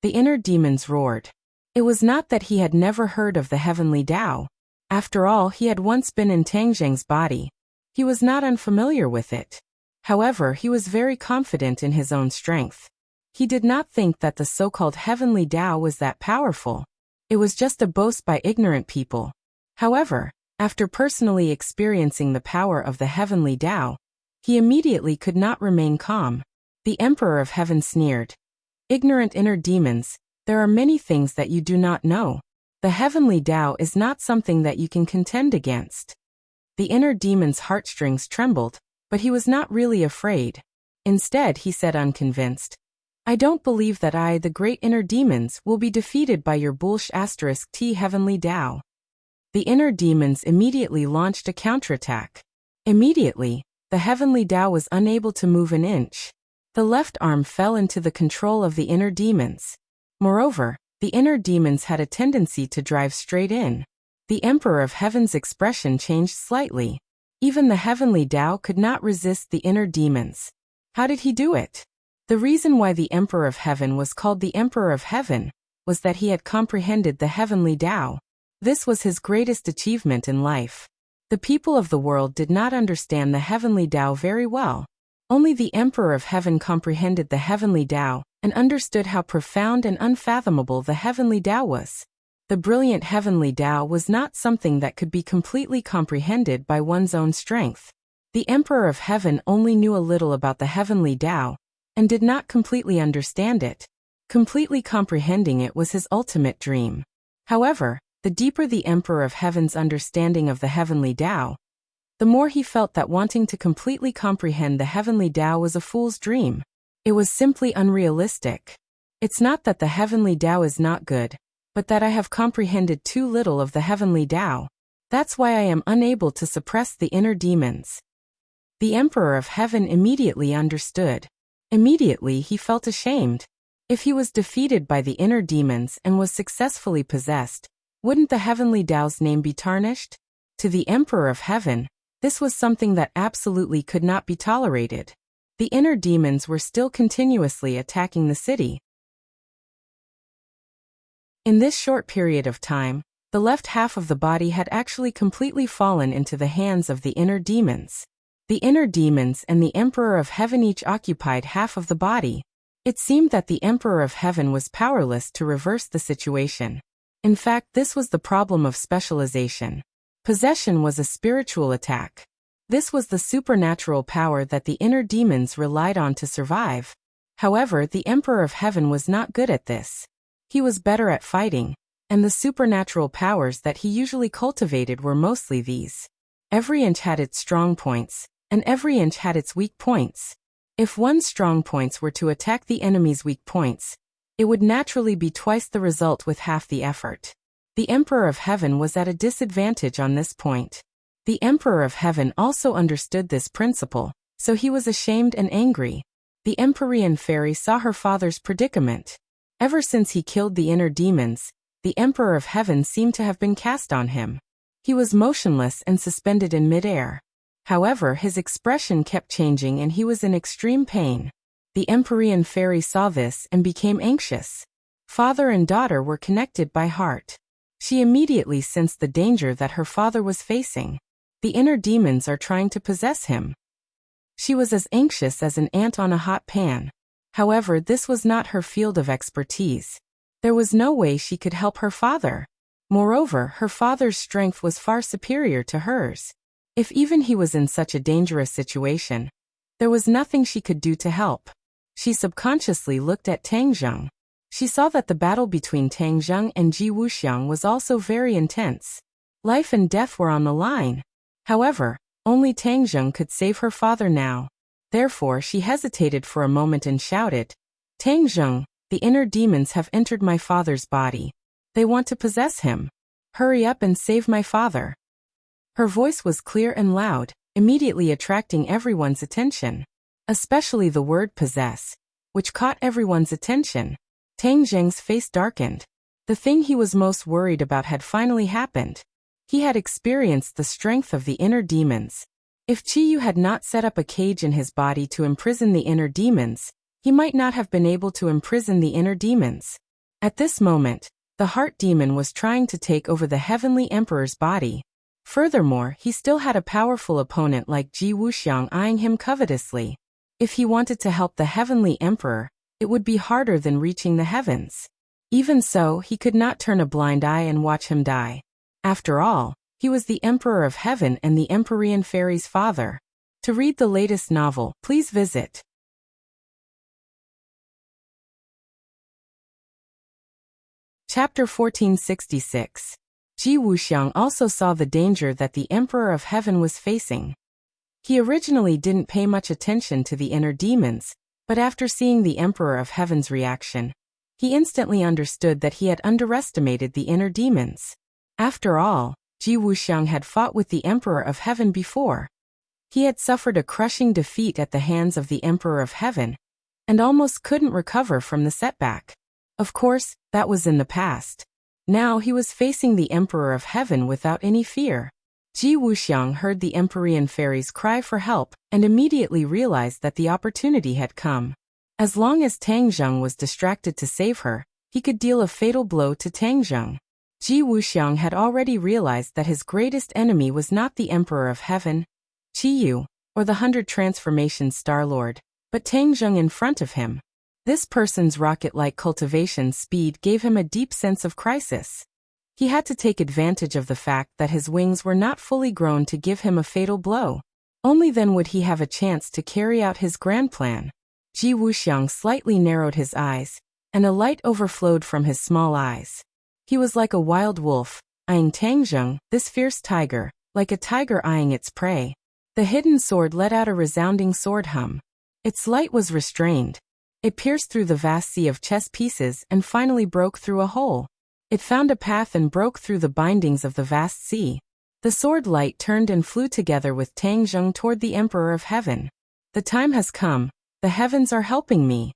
The inner demons roared. It was not that he had never heard of the Heavenly Tao. After all, he had once been in Tang Zheng's body. He was not unfamiliar with it. However, he was very confident in his own strength. He did not think that the so-called Heavenly Tao was that powerful. It was just a boast by ignorant people. However, after personally experiencing the power of the Heavenly Tao, he immediately could not remain calm. The Emperor of Heaven sneered. Ignorant inner demons, there are many things that you do not know. The Heavenly Tao is not something that you can contend against. The inner demon's heartstrings trembled, but he was not really afraid. Instead, he said unconvinced, I don't believe that I, the great inner demons, will be defeated by your *T Heavenly Tao. The inner demons immediately launched a counterattack. Immediately, the Heavenly Tao was unable to move an inch. The left arm fell into the control of the inner demons. Moreover, the inner demons had a tendency to drive straight in. The Emperor of Heaven's expression changed slightly. Even the Heavenly Tao could not resist the inner demons. How did he do it? The reason why the Emperor of Heaven was called the Emperor of Heaven was that he had comprehended the Heavenly Tao. This was his greatest achievement in life. The people of the world did not understand the Heavenly Tao very well. Only the Emperor of Heaven comprehended the Heavenly Tao and understood how profound and unfathomable the Heavenly Tao was. The brilliant Heavenly Tao was not something that could be completely comprehended by one's own strength. The Emperor of Heaven only knew a little about the Heavenly Tao and did not completely understand it. Completely comprehending it was his ultimate dream. However, the deeper the Emperor of Heaven's understanding of the Heavenly Tao, the more he felt that wanting to completely comprehend the Heavenly Tao was a fool's dream. It was simply unrealistic. It's not that the Heavenly Tao is not good, but that I have comprehended too little of the Heavenly Tao. That's why I am unable to suppress the inner demons. The Emperor of Heaven immediately understood. Immediately he felt ashamed. If he was defeated by the inner demons and was successfully possessed, wouldn't the Heavenly Tao's name be tarnished? To the Emperor of Heaven, this was something that absolutely could not be tolerated. The inner demons were still continuously attacking the city. In this short period of time, the left half of the body had actually completely fallen into the hands of the inner demons. The inner demons and the Emperor of Heaven each occupied half of the body. It seemed that the Emperor of Heaven was powerless to reverse the situation. In fact, this was the problem of specialization. Possession was a spiritual attack. This was the supernatural power that the inner demons relied on to survive. However, the Emperor of Heaven was not good at this. He was better at fighting, and the supernatural powers that he usually cultivated were mostly these. Every inch had its strong points, and every inch had its weak points. If one's strong points were to attack the enemy's weak points, it would naturally be twice the result with half the effort. The Emperor of Heaven was at a disadvantage on this point. The Emperor of Heaven also understood this principle, so he was ashamed and angry. The Empyrean fairy saw her father's predicament. Ever since he killed the inner demons, the Emperor of Heaven seemed to have been cast on him. He was motionless and suspended in midair. However, his expression kept changing and he was in extreme pain. The Empyrean fairy saw this and became anxious. Father and daughter were connected by heart. She immediately sensed the danger that her father was facing. The inner demons are trying to possess him. She was as anxious as an ant on a hot pan. However, this was not her field of expertise. There was no way she could help her father. Moreover, her father's strength was far superior to hers. If even he was in such a dangerous situation, there was nothing she could do to help. She subconsciously looked at Tang Zheng. She saw that the battle between Tang Zheng and Ji Wuxiang was also very intense. Life and death were on the line. However, only Tang Zheng could save her father now. Therefore, she hesitated for a moment and shouted, "Tang Zheng, The inner demons have entered my father's body. They want to possess him. Hurry up and save my father." Her voice was clear and loud, immediately attracting everyone's attention. Especially the word possess, which caught everyone's attention. Tang Zheng's face darkened. The thing he was most worried about had finally happened. He had experienced the strength of the inner demons. If Qiyu had not set up a cage in his body to imprison the inner demons, he might not have been able to imprison the inner demons. At this moment, the heart demon was trying to take over the heavenly emperor's body. Furthermore, he still had a powerful opponent like Ji Wuxiang eyeing him covetously. If he wanted to help the heavenly emperor, it would be harder than reaching the heavens. Even so, he could not turn a blind eye and watch him die. After all, he was the Emperor of Heaven and the Empyrean Fairy's father. To read the latest novel, please visit Chapter 1466. Ji Wuxiang also saw the danger that the Emperor of Heaven was facing. He originally didn't pay much attention to the inner demons, but after seeing the Emperor of Heaven's reaction, he instantly understood that he had underestimated the inner demons. After all, Ji Wuxiang had fought with the Emperor of Heaven before. He had suffered a crushing defeat at the hands of the Emperor of Heaven, and almost couldn't recover from the setback. Of course, that was in the past. Now he was facing the Emperor of Heaven without any fear. Ji Wuxiang heard the Empyrean Fairy's cry for help and immediately realized that the opportunity had come. As long as Tang Zheng was distracted to save her, he could deal a fatal blow to Tang Zheng. Ji Wuxiang had already realized that his greatest enemy was not the Emperor of Heaven, Qiyu, or the 100 Transformations Star-Lord, but Tang Zheng in front of him. This person's rocket-like cultivation speed gave him a deep sense of crisis. He had to take advantage of the fact that his wings were not fully grown to give him a fatal blow. Only then would he have a chance to carry out his grand plan. Ji Wuxiang slightly narrowed his eyes, and a light overflowed from his small eyes. He was like a wild wolf, eyeing Tang Zheng, this fierce tiger, like a tiger eyeing its prey. The hidden sword let out a resounding sword hum. Its light was restrained. It pierced through the vast sea of chess pieces and finally broke through a hole. It found a path and broke through the bindings of the vast sea. The sword light turned and flew together with Tang Zheng toward the Emperor of Heaven. The time has come. The heavens are helping me.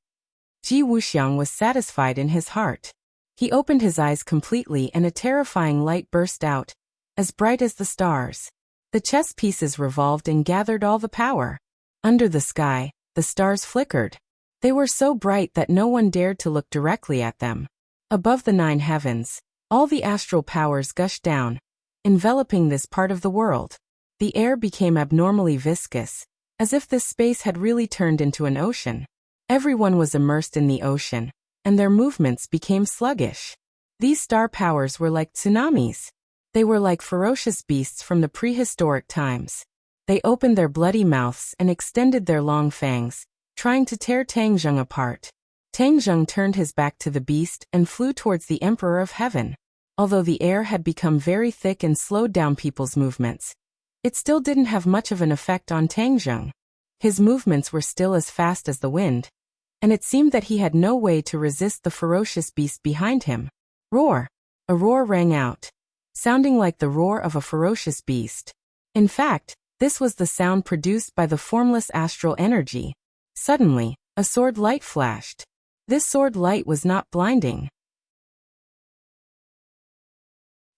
Ji Wuxiang was satisfied in his heart. He opened his eyes completely and a terrifying light burst out, as bright as the stars. The chess pieces revolved and gathered all the power. Under the sky, the stars flickered. They were so bright that no one dared to look directly at them. Above the 9 heavens, all the astral powers gushed down, enveloping this part of the world. The air became abnormally viscous, as if this space had really turned into an ocean. Everyone was immersed in the ocean, and their movements became sluggish. These star powers were like tsunamis. They were like ferocious beasts from the prehistoric times. They opened their bloody mouths and extended their long fangs, trying to tear Tang Zheng apart. Tang Zheng turned his back to the beast and flew towards the Emperor of Heaven. Although the air had become very thick and slowed down people's movements, it still didn't have much of an effect on Tang Zheng. His movements were still as fast as the wind, and it seemed that he had no way to resist the ferocious beast behind him. Roar! A roar rang out, sounding like the roar of a ferocious beast. In fact, this was the sound produced by the formless astral energy. Suddenly, a sword light flashed. This sword light was not blinding.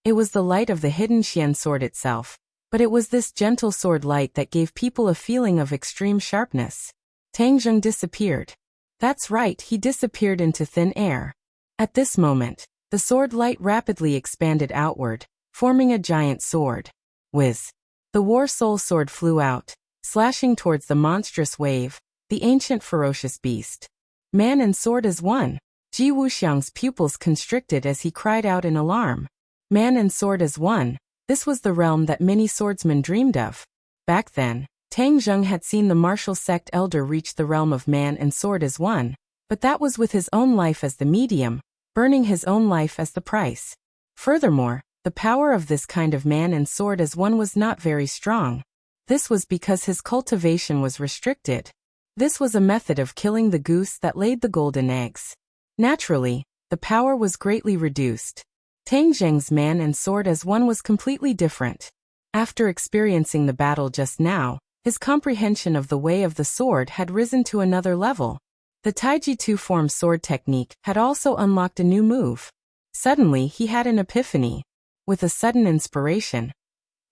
It was the light of the hidden Xian sword itself, but it was this gentle sword light that gave people a feeling of extreme sharpness. Tang Zheng disappeared. That's right, he disappeared into thin air. At this moment, the sword light rapidly expanded outward, forming a giant sword. Whiz! The War Soul sword flew out, slashing towards the monstrous wave, the ancient ferocious beast. Man and sword as one. Ji Wuxiang's pupils constricted as he cried out in alarm. Man and sword as one. This was the realm that many swordsmen dreamed of. Back then, Tang Zheng had seen the martial sect elder reach the realm of man and sword as one, but that was with his own life as the medium, burning his own life as the price. Furthermore, the power of this kind of man and sword as one was not very strong. This was because his cultivation was restricted. This was a method of killing the goose that laid the golden eggs. Naturally, the power was greatly reduced. Tang Zheng's man and sword as one was completely different. After experiencing the battle just now, his comprehension of the way of the sword had risen to another level. The Taiji two-form sword technique had also unlocked a new move. Suddenly he had an epiphany. With a sudden inspiration,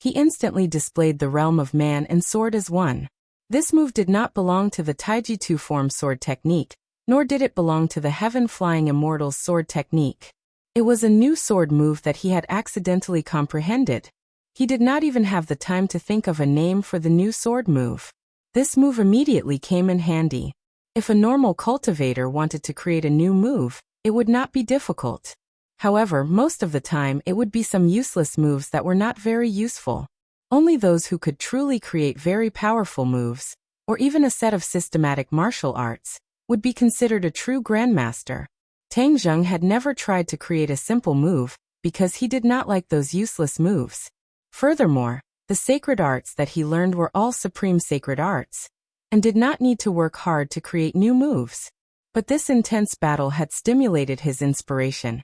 he instantly displayed the realm of man and sword as one. This move did not belong to the Taiji two-form sword technique, nor did it belong to the heaven-flying immortal's sword technique. It was a new sword move that he had accidentally comprehended. He did not even have the time to think of a name for the new sword move. This move immediately came in handy. If a normal cultivator wanted to create a new move, it would not be difficult. However, most of the time it would be some useless moves that were not very useful. Only those who could truly create very powerful moves, or even a set of systematic martial arts, would be considered a true grandmaster. Tang Zheng had never tried to create a simple move, because he did not like those useless moves. Furthermore, the sacred arts that he learned were all supreme sacred arts, and did not need to work hard to create new moves. But this intense battle had stimulated his inspiration,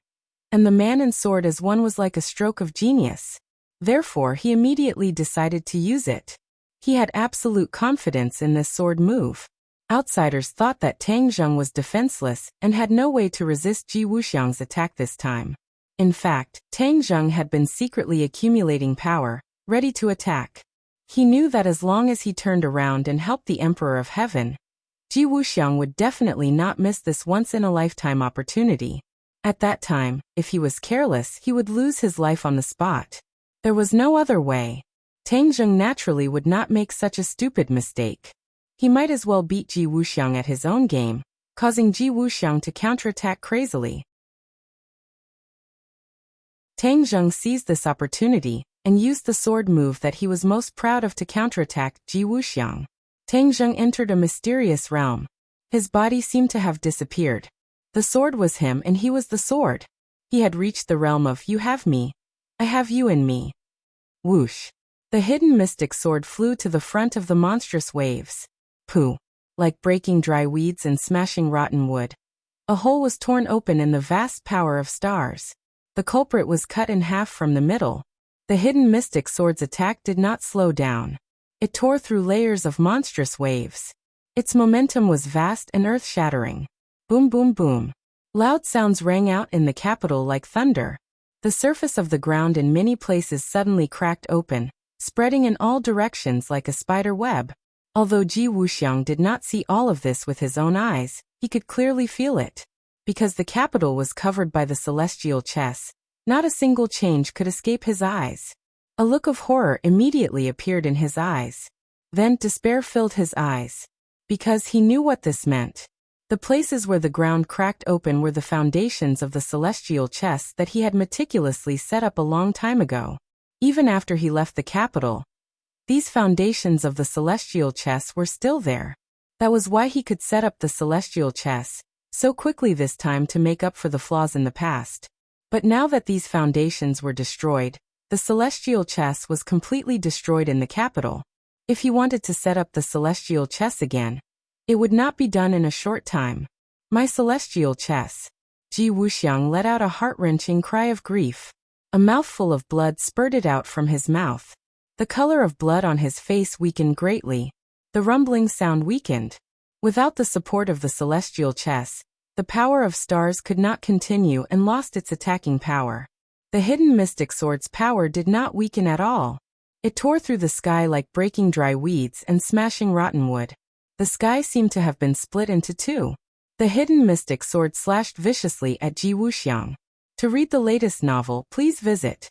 and the man and sword as one was like a stroke of genius. Therefore, he immediately decided to use it. He had absolute confidence in this sword move. Outsiders thought that Tang Zheng was defenseless and had no way to resist Ji Wuxiang's attack this time. In fact, Tang Zheng had been secretly accumulating power, ready to attack. He knew that as long as he turned around and helped the Emperor of Heaven, Ji Wuxiang would definitely not miss this once-in-a-lifetime opportunity. At that time, if he was careless, he would lose his life on the spot. There was no other way. Tang Zheng naturally would not make such a stupid mistake. He might as well beat Ji Wuxiang at his own game, causing Ji Wuxiang to counterattack crazily. Tang Zheng seized this opportunity and used the sword move that he was most proud of to counterattack Ji Wuxiang. Tang Zheng entered a mysterious realm. His body seemed to have disappeared. The sword was him and he was the sword. He had reached the realm of you have me, I have you in me. Whoosh! The hidden mystic sword flew to the front of the monstrous waves. Pooh! Like breaking dry weeds and smashing rotten wood. A hole was torn open in the vast power of stars. The culprit was cut in half from the middle. The hidden mystic sword's attack did not slow down. It tore through layers of monstrous waves. Its momentum was vast and earth-shattering. Boom boom boom. Loud sounds rang out in the capital like thunder. The surface of the ground in many places suddenly cracked open, spreading in all directions like a spider web. Although Ji Wuxiang did not see all of this with his own eyes, he could clearly feel it. Because the capital was covered by the celestial chess, not a single change could escape his eyes. A look of horror immediately appeared in his eyes. Then despair filled his eyes. Because he knew what this meant. The places where the ground cracked open were the foundations of the celestial chess that he had meticulously set up a long time ago. Even after he left the capital, these foundations of the celestial chess were still there. That was why he could set up the celestial chess so quickly this time to make up for the flaws in the past. But now that these foundations were destroyed, the celestial chess was completely destroyed in the capital. If he wanted to set up the celestial chess again, it would not be done in a short time. My celestial chess. Ji Wuxiang let out a heart-wrenching cry of grief. A mouthful of blood spurted out from his mouth. The color of blood on his face weakened greatly. The rumbling sound weakened. Without the support of the celestial chess, the power of stars could not continue and lost its attacking power. The hidden mystic sword's power did not weaken at all. It tore through the sky like breaking dry weeds and smashing rotten wood. The sky seemed to have been split into two. The hidden mystic sword slashed viciously at Ji Wuxiang. To read the latest novel, please visit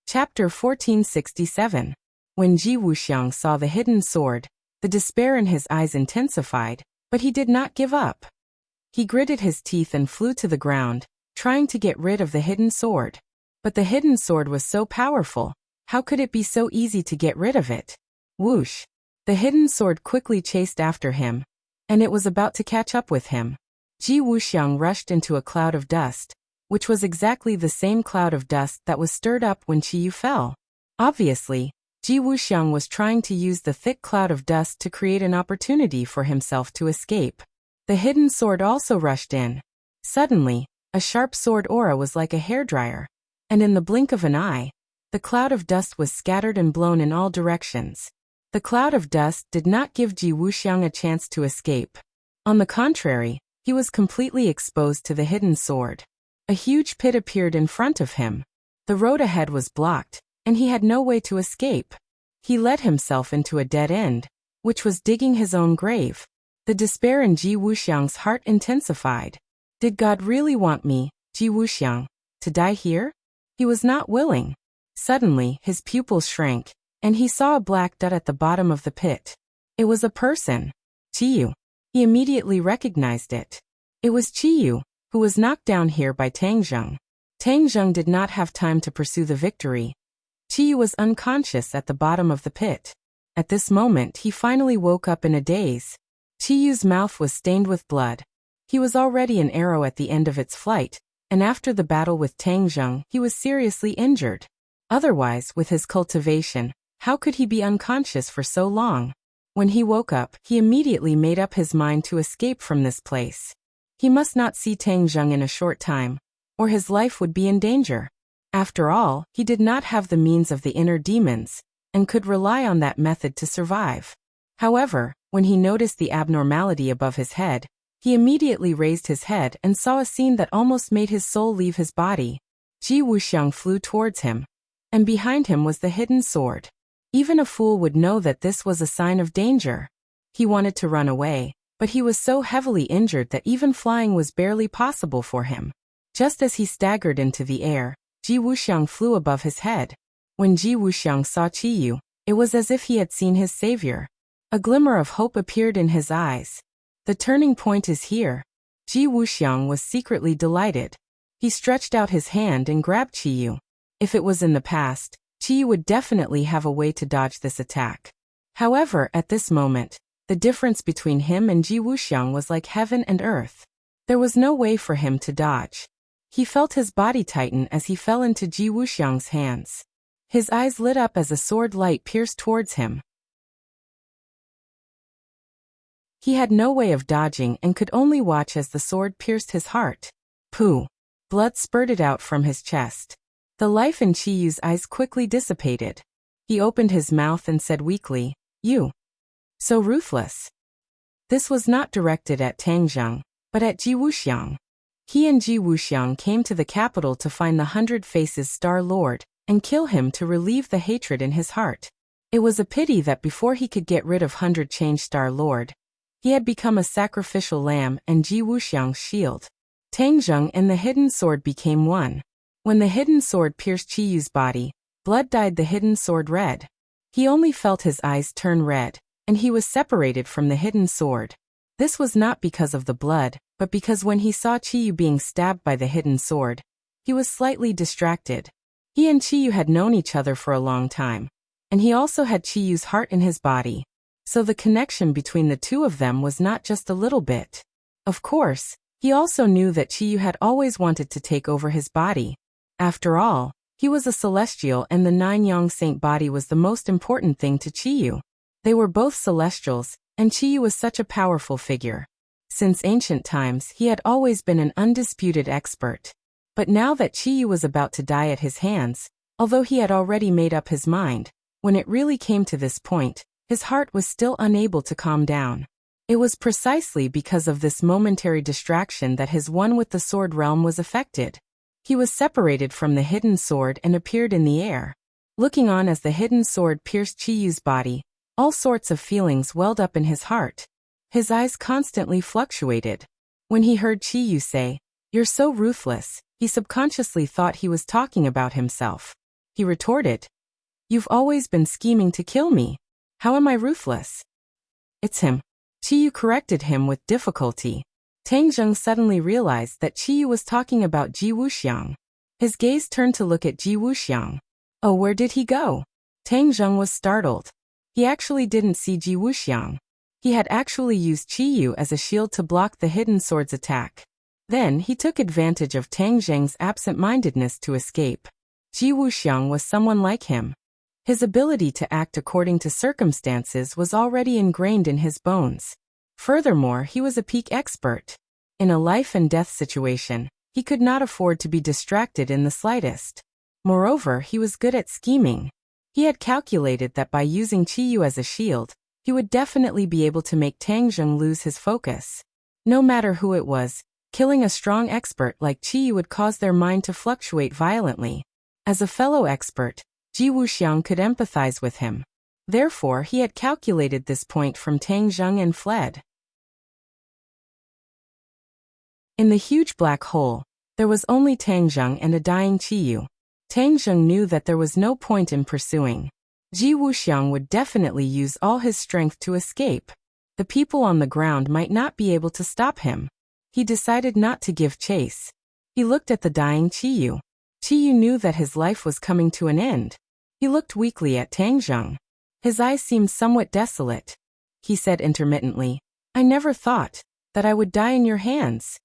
Chapter 1467. When Ji Wuxiang saw the hidden sword, the despair in his eyes intensified, but he did not give up. He gritted his teeth and flew to the ground, trying to get rid of the hidden sword. But the hidden sword was so powerful, how could it be so easy to get rid of it? Whoosh! The hidden sword quickly chased after him, and it was about to catch up with him. Ji Wuxiang rushed into a cloud of dust, which was exactly the same cloud of dust that was stirred up when Qiyu fell. Obviously, Ji Wuxiang was trying to use the thick cloud of dust to create an opportunity for himself to escape. The hidden sword also rushed in. Suddenly, a sharp sword aura was like a hairdryer, and in the blink of an eye, the cloud of dust was scattered and blown in all directions. The cloud of dust did not give Ji Wuxiang a chance to escape. On the contrary, he was completely exposed to the hidden sword. A huge pit appeared in front of him. The road ahead was blocked, and he had no way to escape. He led himself into a dead end, which was digging his own grave. The despair in Ji Wuxiang's heart intensified. Did God really want me, Ji Wuxiang, to die here? He was not willing. Suddenly, his pupils shrank, and he saw a black dot at the bottom of the pit. It was a person. Qiyu. He immediately recognized it. It was Qiyu, who was knocked down here by Tang Zheng. Tang Zheng did not have time to pursue the victory. Qiyu was unconscious at the bottom of the pit. At this moment he finally woke up in a daze. Qiyu's mouth was stained with blood. He was already an arrow at the end of its flight, and after the battle with Tang Zheng he was seriously injured. Otherwise, with his cultivation, how could he be unconscious for so long? When he woke up, he immediately made up his mind to escape from this place. He must not see Tang Zheng in a short time, or his life would be in danger. After all, he did not have the means of the inner demons, and could rely on that method to survive. However, when he noticed the abnormality above his head, he immediately raised his head and saw a scene that almost made his soul leave his body. Ji Wuxiang flew towards him, and behind him was the hidden sword. Even a fool would know that this was a sign of danger. He wanted to run away, but he was so heavily injured that even flying was barely possible for him. Just as he staggered into the air, Ji Wuxiang flew above his head. When Ji Wuxiang saw Qiyu, it was as if he had seen his savior. A glimmer of hope appeared in his eyes. The turning point is here. Ji Wuxiang was secretly delighted. He stretched out his hand and grabbed Qiyu. If it was in the past, Qiyu would definitely have a way to dodge this attack. However, at this moment, the difference between him and Ji Wuxiang was like heaven and earth. There was no way for him to dodge. He felt his body tighten as he fell into Ji Wuxiang's hands. His eyes lit up as a sword light pierced towards him. He had no way of dodging and could only watch as the sword pierced his heart. Pooh! Blood spurted out from his chest. The life in Qiyu's eyes quickly dissipated. He opened his mouth and said weakly, "You. So ruthless." This was not directed at Tang Zheng, but at Ji Wuxiang. He and Ji Wuxiang came to the capital to find the 100 Faces Star Lord, and kill him to relieve the hatred in his heart. It was a pity that before he could get rid of 100 Change Star Lord, he had become a sacrificial lamb and Ji Wuxiang's shield. Tang Zheng and the hidden sword became one. When the hidden sword pierced Qiyu's body, blood dyed the hidden sword red. He only felt his eyes turn red, and he was separated from the hidden sword. This was not because of the blood, but because when he saw Qiyu being stabbed by the hidden sword, he was slightly distracted. He and Qiyu had known each other for a long time, and he also had Qiyu's heart in his body. So the connection between the two of them was not just a little bit. Of course, he also knew that Qiyu had always wanted to take over his body. After all, he was a celestial and the 9-yang saint body was the most important thing to Qiyu. They were both celestials, and Qiyu was such a powerful figure. Since ancient times he had always been an undisputed expert. But now that Qiyu was about to die at his hands, although he had already made up his mind, when it really came to this point, his heart was still unable to calm down. It was precisely because of this momentary distraction that his one with the sword realm was affected. He was separated from the hidden sword and appeared in the air. Looking on as the hidden sword pierced Qiyu's body, all sorts of feelings welled up in his heart. His eyes constantly fluctuated. When he heard Qiyu say, "You're so ruthless," he subconsciously thought he was talking about himself. He retorted, "You've always been scheming to kill me. How am I ruthless?" "It's him." Qiyu corrected him with difficulty. Tang Zheng suddenly realized that Qiyu was talking about Ji Wuxiang. His gaze turned to look at Ji Wuxiang. Oh, where did he go? Tang Zheng was startled. He actually didn't see Ji Wuxiang. He had actually used Qiyu as a shield to block the hidden sword's attack. Then he took advantage of Tang Zheng's absent-mindedness to escape. Ji Wuxiang was someone like him. His ability to act according to circumstances was already ingrained in his bones. Furthermore, he was a peak expert. In a life-and-death situation, he could not afford to be distracted in the slightest. Moreover, he was good at scheming. He had calculated that by using Qiyu as a shield, he would definitely be able to make Tang Zheng lose his focus. No matter who it was, killing a strong expert like Qiyu would cause their mind to fluctuate violently. As a fellow expert, Ji Wuxiang could empathize with him. Therefore, he had calculated this point from Tang Zheng and fled. In the huge black hole, there was only Tang Zheng and a dying Qiyu. Tang Zheng knew that there was no point in pursuing. Ji Wuxiang would definitely use all his strength to escape. The people on the ground might not be able to stop him. He decided not to give chase. He looked at the dying Qiyu. Qiyu knew that his life was coming to an end. He looked weakly at Tang Zheng. His eyes seemed somewhat desolate. He said intermittently, "I never thought that I would die in your hands."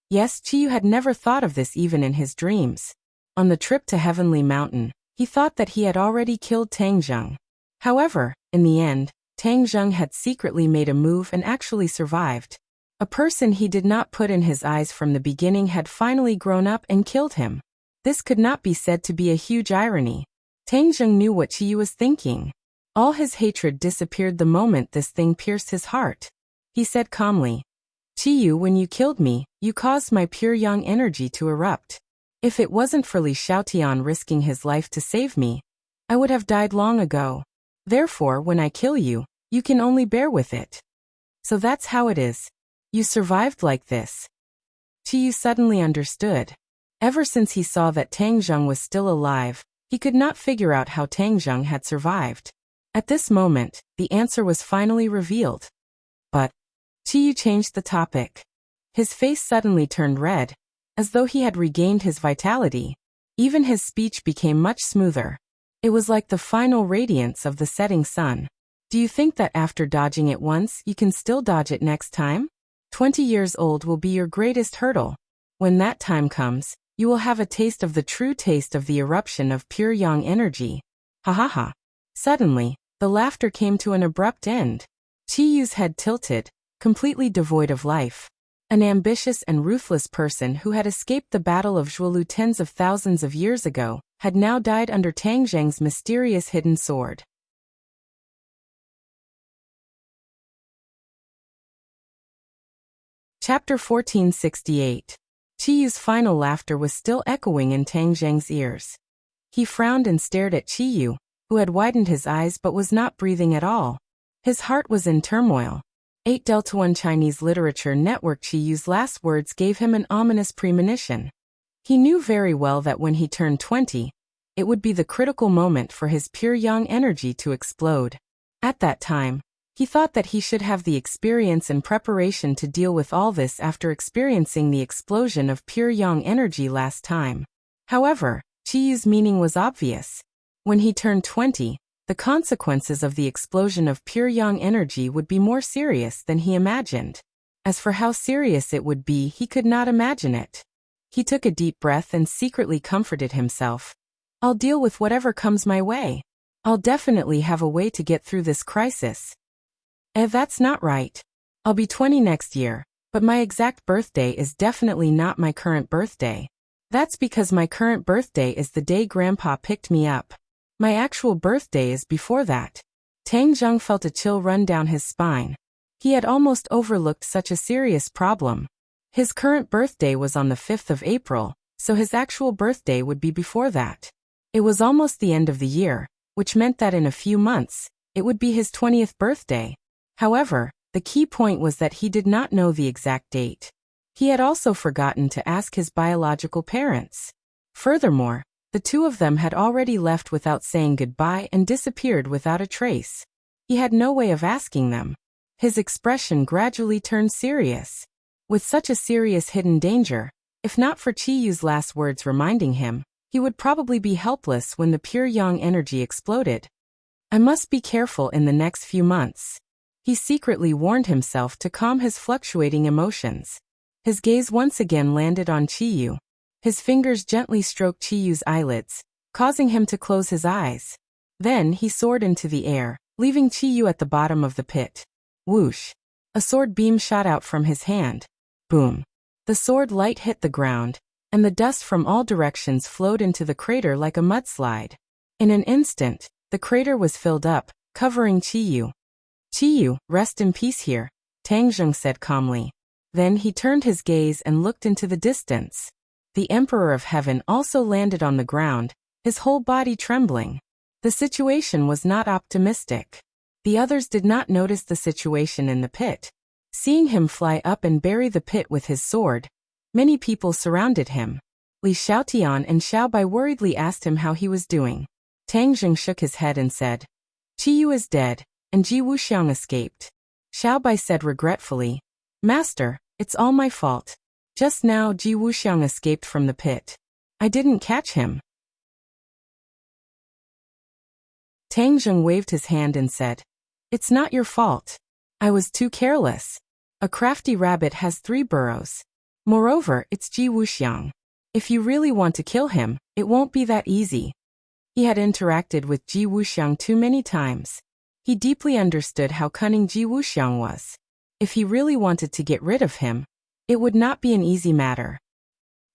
Yes, Qiyu had never thought of this even in his dreams. On the trip to Heavenly Mountain, he thought that he had already killed Tang Zheng. However, in the end, Tang Zheng had secretly made a move and actually survived. A person he did not put in his eyes from the beginning had finally grown up and killed him. This could not be said to be a huge irony. Tang Zheng knew what Qiyu was thinking. All his hatred disappeared the moment this thing pierced his heart. He said calmly, "Qiyu, when you killed me, you caused my pure yang energy to erupt. If it wasn't for Li Xiaotian risking his life to save me, I would have died long ago. Therefore, when I kill you, you can only bear with it. So that's how it is. You survived like this." Qiyu suddenly understood. Ever since he saw that Tang Zheng was still alive, he could not figure out how Tang Zheng had survived. At this moment, the answer was finally revealed. But Qiyu changed the topic. His face suddenly turned red, as though he had regained his vitality. Even his speech became much smoother. It was like the final radiance of the setting sun. Do you think that after dodging it once, you can still dodge it next time? 20 years old will be your greatest hurdle. When that time comes, you will have a taste of the true taste of the eruption of pure yang energy. Ha ha ha. Suddenly, the laughter came to an abrupt end. Qiyu's head tilted, completely devoid of life. An ambitious and ruthless person who had escaped the battle of Zhuolu tens of thousands of years ago, had now died under Tang Zheng's mysterious hidden sword. Chapter 1468. Qiyu's final laughter was still echoing in Tang Zheng's ears. He frowned and stared at Qiyu, who had widened his eyes but was not breathing at all. His heart was in turmoil. 8 Delta 1 Chinese Literature Network. Qiyu's last words gave him an ominous premonition. He knew very well that when he turned 20, it would be the critical moment for his pure yang energy to explode. At that time, he thought that he should have the experience and preparation to deal with all this after experiencing the explosion of pure yang energy last time. However, Qiyu's meaning was obvious. When he turned 20, the consequences of the explosion of pure yang energy would be more serious than he imagined. As for how serious it would be, he could not imagine it. He took a deep breath and secretly comforted himself. "I'll deal with whatever comes my way. I'll definitely have a way to get through this crisis." That's not right. I'll be 20 next year, but my exact birthday is definitely not my current birthday. That's because my current birthday is the day Grandpa picked me up. My actual birthday is before that. Tang Zheng felt a chill run down his spine. He had almost overlooked such a serious problem. His current birthday was on the 5th of April, so his actual birthday would be before that. It was almost the end of the year, which meant that in a few months, it would be his 20th birthday. However, the key point was that he did not know the exact date. He had also forgotten to ask his biological parents. Furthermore, the two of them had already left without saying goodbye and disappeared without a trace. He had no way of asking them. His expression gradually turned serious. With such a serious hidden danger, if not for Qiyu's last words reminding him, he would probably be helpless when the pure yang energy exploded. I must be careful in the next few months. He secretly warned himself to calm his fluctuating emotions. His gaze once again landed on Qiyu. His fingers gently stroked Qiyu's eyelids, causing him to close his eyes. Then he soared into the air, leaving Qiyu at the bottom of the pit. Whoosh! A sword beam shot out from his hand. Boom! The sword light hit the ground, and the dust from all directions flowed into the crater like a mudslide. In an instant, the crater was filled up, covering Qiyu. Qiyu, rest in peace here, Tang Zheng said calmly. Then he turned his gaze and looked into the distance. The Emperor of Heaven also landed on the ground, his whole body trembling. The situation was not optimistic. The others did not notice the situation in the pit. Seeing him fly up and bury the pit with his sword, many people surrounded him. Li Xiaotian and Xiaobai worriedly asked him how he was doing. Tang Zheng shook his head and said, Qiyu is dead, and Ji Wuxiang escaped. Xiaobai said regretfully, Master, it's all my fault. Just now Ji Wuxiang escaped from the pit. I didn't catch him. Tang Zheng waved his hand and said, It's not your fault. I was too careless. A crafty rabbit has 3 burrows. Moreover, it's Ji Wuxiang. If you really want to kill him, it won't be that easy. He had interacted with Ji Wuxiang too many times. He deeply understood how cunning Ji Wuxiang was. If he really wanted to get rid of him, it would not be an easy matter.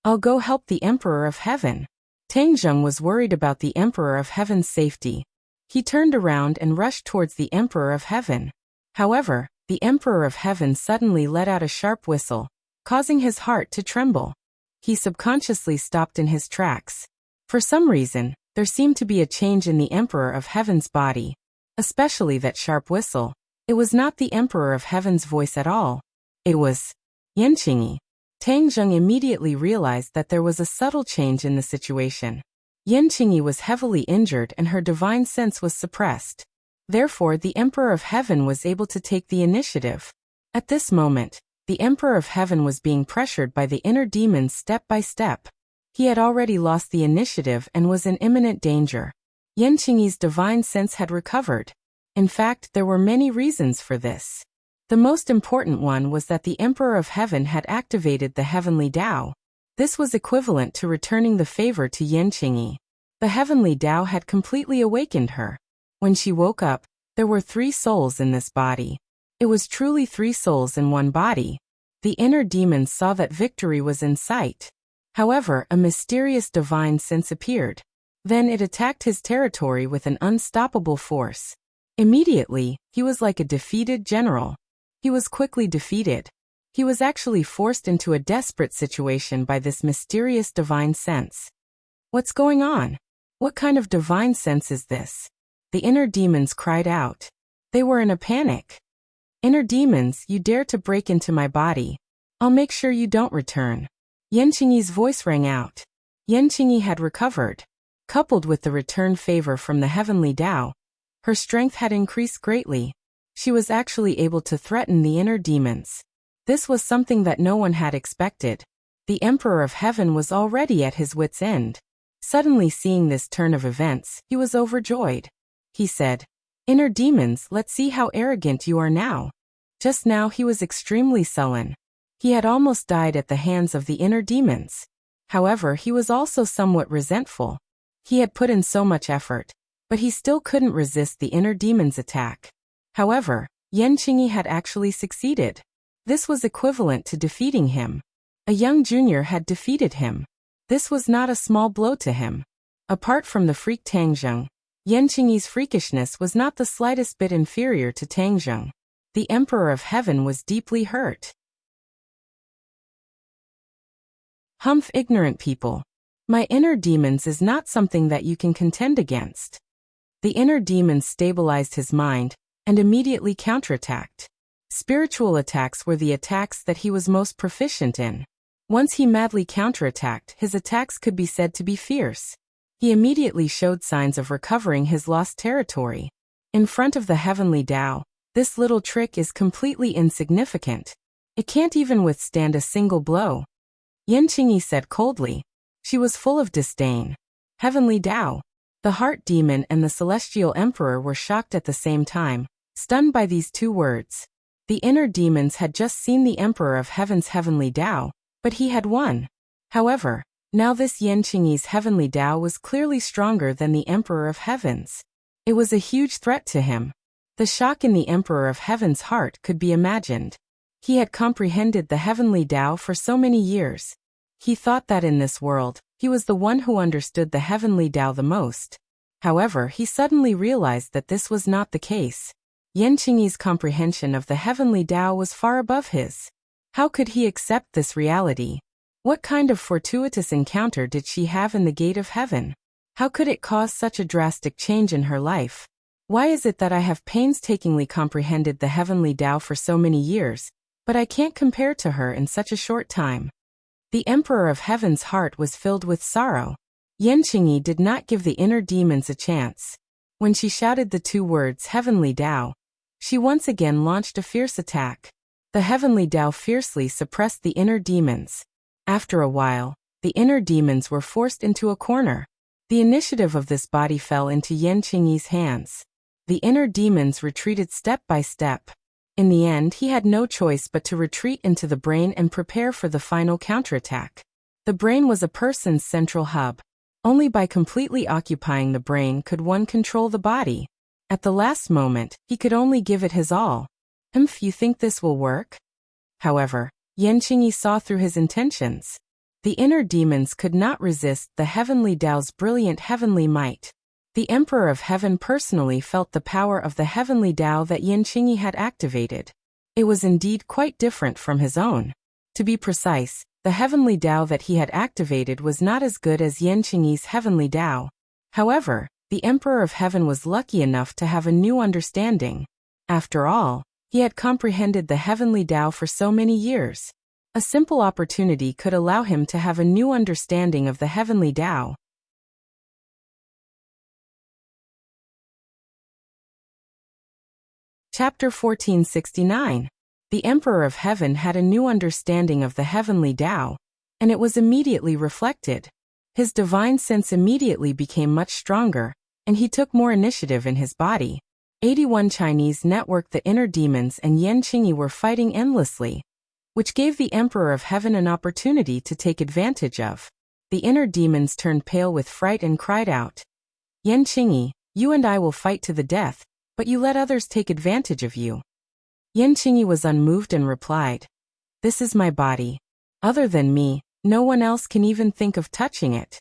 I'll go help the Emperor of Heaven. Tang Zheng was worried about the Emperor of Heaven's safety. He turned around and rushed towards the Emperor of Heaven. However, the Emperor of Heaven suddenly let out a sharp whistle, causing his heart to tremble. He subconsciously stopped in his tracks. For some reason, there seemed to be a change in the Emperor of Heaven's body, especially that sharp whistle. It was not the Emperor of Heaven's voice at all. It was Yanqingyi. Tang Zheng immediately realized that there was a subtle change in the situation. Yanqingyi was heavily injured and her divine sense was suppressed. Therefore, the Emperor of Heaven was able to take the initiative. At this moment, the Emperor of Heaven was being pressured by the inner demons step by step. He had already lost the initiative and was in imminent danger. Yanqingyi's divine sense had recovered. In fact, there were many reasons for this. The most important one was that the Emperor of Heaven had activated the Heavenly Tao. This was equivalent to returning the favor to Yanqingyi. The Heavenly Tao had completely awakened her. When she woke up, there were 3 souls in this body. It was truly 3 souls in one body. The inner demons saw that victory was in sight. However, a mysterious divine sense appeared. Then it attacked his territory with an unstoppable force. Immediately, he was like a defeated general. He was quickly defeated. He was actually forced into a desperate situation by this mysterious divine sense. What's going on? What kind of divine sense is this? The inner demons cried out. They were in a panic. Inner demons, you dare to break into my body. I'll make sure you don't return. Yanqingyi's voice rang out. Yanqingyi had recovered. Coupled with the return favor from the Heavenly Tao, her strength had increased greatly. She was actually able to threaten the inner demons. This was something that no one had expected. The Emperor of Heaven was already at his wit's end. Suddenly seeing this turn of events, he was overjoyed. He said, Inner demons, let's see how arrogant you are now. Just now he was extremely sullen. He had almost died at the hands of the inner demons. However, he was also somewhat resentful. He had put in so much effort, but he still couldn't resist the inner demon's attack. However, Yanqingyi had actually succeeded. This was equivalent to defeating him. A young junior had defeated him. This was not a small blow to him. Apart from the freak Tang Zheng, Yanqingyi's freakishness was not the slightest bit inferior to Tang Zheng. The Emperor of Heaven was deeply hurt. Humph, ignorant people. My inner demons is not something that you can contend against. The inner demons stabilized his mind and immediately counterattacked. Spiritual attacks were the attacks that he was most proficient in. Once he madly counterattacked, his attacks could be said to be fierce. He immediately showed signs of recovering his lost territory. In front of the Heavenly Tao, this little trick is completely insignificant. It can't even withstand a single blow. Yanqingyi said coldly. She was full of disdain. Heavenly Tao. The Heart Demon and the Celestial Emperor were shocked at the same time, stunned by these 2 words. The inner demons had just seen the Emperor of Heaven's Heavenly Tao, but he had won. However, now this Yanqingyi's Heavenly Tao was clearly stronger than the Emperor of Heaven's. It was a huge threat to him. The shock in the Emperor of Heaven's heart could be imagined. He had comprehended the heavenly Tao for so many years. He thought that in this world, he was the one who understood the heavenly Tao the most. However, he suddenly realized that this was not the case. Yan Qingyi's comprehension of the heavenly Tao was far above his. How could he accept this reality? What kind of fortuitous encounter did she have in the gate of heaven? How could it cause such a drastic change in her life? Why is it that I have painstakingly comprehended the heavenly Tao for so many years, but I can't compare to her in such a short time? The Emperor of Heaven's heart was filled with sorrow. Yan Qingyi did not give the inner demons a chance. When she shouted the two words heavenly Tao, she once again launched a fierce attack. The heavenly Tao fiercely suppressed the inner demons. After a while, the inner demons were forced into a corner. The initiative of this body fell into Yan Qingyi's hands. The inner demons retreated step by step. In the end, he had no choice but to retreat into the brain and prepare for the final counterattack. The brain was a person's central hub. Only by completely occupying the brain could one control the body. At the last moment, he could only give it his all. You think this will work? However, Yan Qingyi saw through his intentions. The inner demons could not resist the heavenly Tao's brilliant heavenly might. The Emperor of Heaven personally felt the power of the heavenly Tao that Yan Qingyi had activated. It was indeed quite different from his own. To be precise, the heavenly Tao that he had activated was not as good as Yan Qingyi's heavenly Tao. However, the Emperor of Heaven was lucky enough to have a new understanding. After all, he had comprehended the heavenly Tao for so many years. A simple opportunity could allow him to have a new understanding of the heavenly Tao. Chapter 1469. The Emperor of Heaven had a new understanding of the heavenly Tao, and it was immediately reflected. His divine sense immediately became much stronger, and he took more initiative in his body. 81 Chinese networked the inner demons and Yan Qingyi were fighting endlessly, which gave the Emperor of Heaven an opportunity to take advantage of. The inner demons turned pale with fright and cried out, "Yan Qingyi, you and I will fight to the death, but you let others take advantage of you." Yan Qingyi was unmoved and replied, "This is my body. Other than me, no one else can even think of touching it."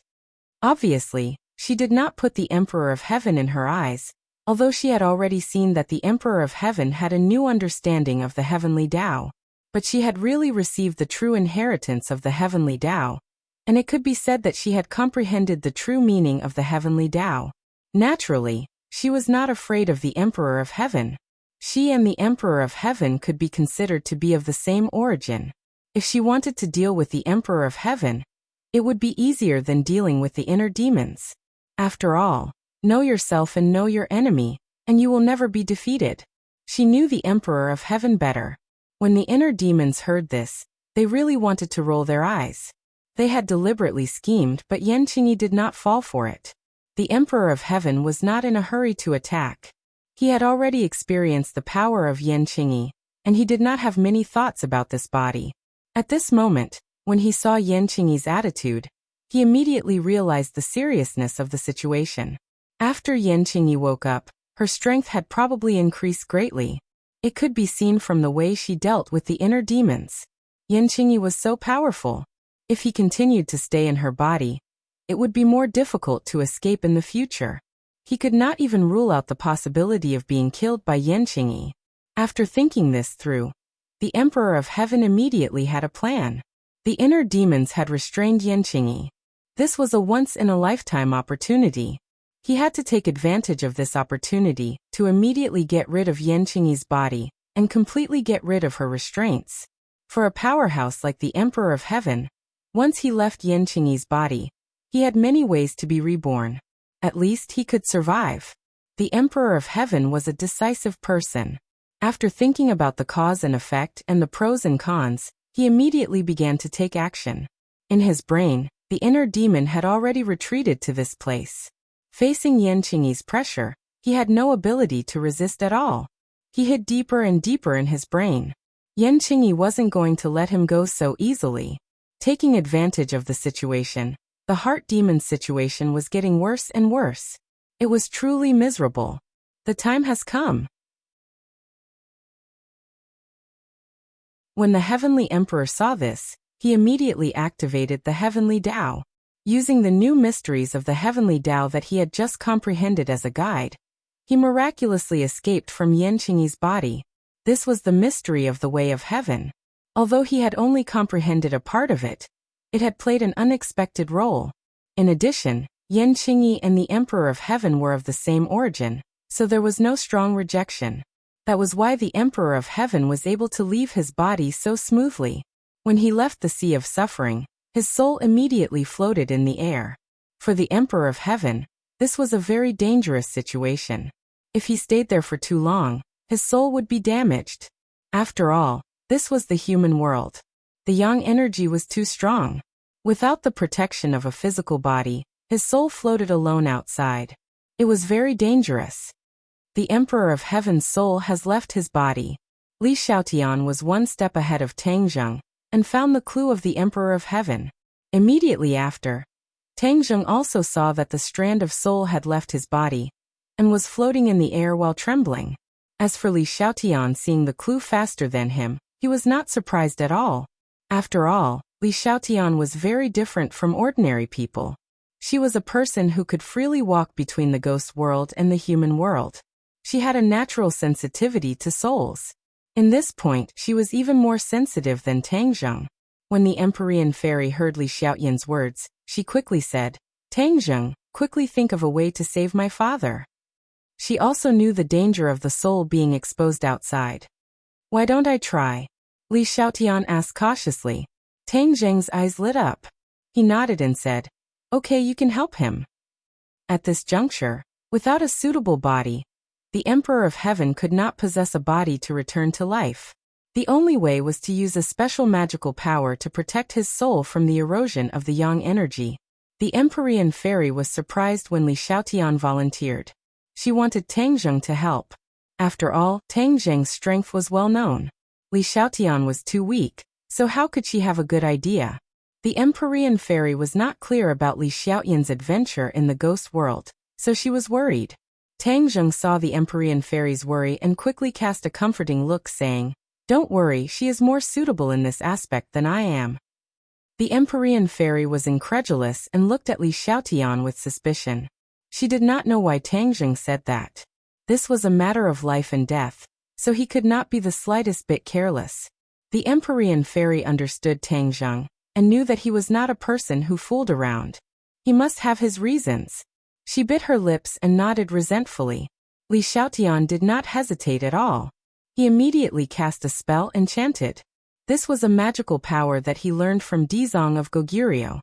Obviously, she did not put the Emperor of Heaven in her eyes, although she had already seen that the Emperor of Heaven had a new understanding of the heavenly Tao. But she had really received the true inheritance of the heavenly Tao, and it could be said that she had comprehended the true meaning of the heavenly Tao. Naturally, she was not afraid of the Emperor of Heaven. She and the Emperor of Heaven could be considered to be of the same origin. If she wanted to deal with the Emperor of Heaven, it would be easier than dealing with the inner demons. After all, know yourself and know your enemy, and you will never be defeated. She knew the Emperor of Heaven better. When the inner demons heard this, they really wanted to roll their eyes. They had deliberately schemed, but Yan Qingyi did not fall for it. The Emperor of Heaven was not in a hurry to attack. He had already experienced the power of Yan Qingyi, and he did not have many thoughts about this body. At this moment, when he saw Yan Qingyi's attitude, he immediately realized the seriousness of the situation. After Yan Qingyi woke up, her strength had probably increased greatly. It could be seen from the way she dealt with the inner demons. Yan Qingyi was so powerful. If he continued to stay in her body, it would be more difficult to escape in the future. He could not even rule out the possibility of being killed by Yan Qingyi. After thinking this through, the Emperor of Heaven immediately had a plan. The inner demons had restrained Yan Qingyi. This was a once-in-a-lifetime opportunity. He had to take advantage of this opportunity to immediately get rid of Yan Qingyi's body and completely get rid of her restraints. For a powerhouse like the Emperor of Heaven, once he left Yan Qingyi's body, he had many ways to be reborn. At least he could survive. The Emperor of Heaven was a decisive person. After thinking about the cause and effect and the pros and cons, he immediately began to take action. In his brain, the inner demon had already retreated to this place. Facing Yan Qingyi's pressure, he had no ability to resist at all. He hid deeper and deeper in his brain. Yan Qingyi wasn't going to let him go so easily. Taking advantage of the situation, the heart demon situation was getting worse and worse. It was truly miserable. The time has come. When the Heavenly Emperor saw this, he immediately activated the Heavenly Tao. Using the new mysteries of the Heavenly Tao that he had just comprehended as a guide, he miraculously escaped from Yanqingyi's body. This was the mystery of the Way of Heaven. Although he had only comprehended a part of it, it had played an unexpected role. In addition, Yanqingyi and the Emperor of Heaven were of the same origin, so there was no strong rejection. That was why the Emperor of Heaven was able to leave his body so smoothly. When he left the Sea of Suffering, his soul immediately floated in the air. For the Emperor of Heaven, this was a very dangerous situation. If he stayed there for too long, his soul would be damaged. After all, this was the human world. The yang energy was too strong. Without the protection of a physical body, his soul floated alone outside. It was very dangerous. The Emperor of Heaven's soul has left his body. Li Xiaotian was one step ahead of Tang Zheng and found the clue of the Emperor of Heaven. Immediately after, Tang Zheng also saw that the strand of soul had left his body and was floating in the air while trembling. As for Li Xiaotian seeing the clue faster than him, he was not surprised at all. After all, Li Xiaotian was very different from ordinary people. She was a person who could freely walk between the ghost world and the human world. She had a natural sensitivity to souls. In this point, she was even more sensitive than Tang Zheng. When the Empyrean fairy heard Li Xiaotian's words, she quickly said, "Tang Zheng, quickly think of a way to save my father." She also knew the danger of the soul being exposed outside. "Why don't I try?" Li Xiaotian asked cautiously. Tang Zheng's eyes lit up. He nodded and said, "Okay, you can help him." At this juncture, without a suitable body, the Emperor of Heaven could not possess a body to return to life. The only way was to use a special magical power to protect his soul from the erosion of the yang energy. The Empyrean fairy was surprised when Li Xiaotian volunteered. She wanted Tang Zheng to help. After all, Tang Zheng's strength was well known. Li Xiaotian was too weak, so how could she have a good idea? The Empyrean fairy was not clear about Li Xiaotian's adventure in the ghost world, so she was worried. Tang Zheng saw the Empyrean fairy's worry and quickly cast a comforting look, saying, "Don't worry, she is more suitable in this aspect than I am." The Empyrean fairy was incredulous and looked at Li Xiaotian with suspicion. She did not know why Tang Zheng said that. This was a matter of life and death, so he could not be the slightest bit careless. The Empyrean fairy understood Tang Zheng and knew that he was not a person who fooled around. He must have his reasons. She bit her lips and nodded resentfully. Li Xiaotian did not hesitate at all. He immediately cast a spell and chanted. This was a magical power that he learned from Dizong of Goguryeo.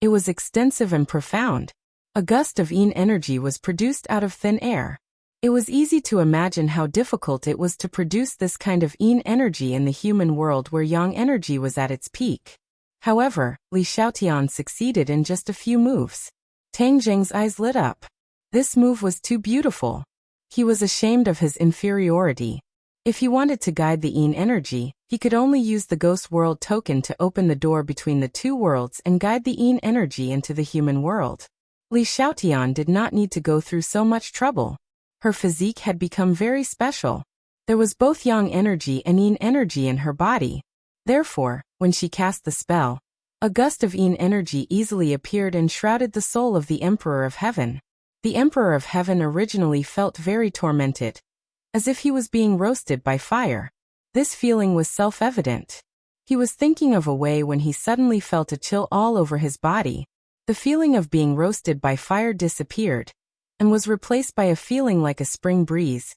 It was extensive and profound. A gust of yin energy was produced out of thin air. It was easy to imagine how difficult it was to produce this kind of yin energy in the human world where yang energy was at its peak. However, Li Xiaotian succeeded in just a few moves. Tang Zheng's eyes lit up. This move was too beautiful. He was ashamed of his inferiority. If he wanted to guide the yin energy, he could only use the ghost world token to open the door between the two worlds and guide the yin energy into the human world. Li Xiaotian did not need to go through so much trouble. Her physique had become very special. There was both yang energy and yin energy in her body. Therefore, when she cast the spell, a gust of yin energy easily appeared and shrouded the soul of the Emperor of Heaven. The Emperor of Heaven originally felt very tormented, as if he was being roasted by fire. This feeling was self-evident. He was thinking of a way when he suddenly felt a chill all over his body. The feeling of being roasted by fire disappeared, and was replaced by a feeling like a spring breeze,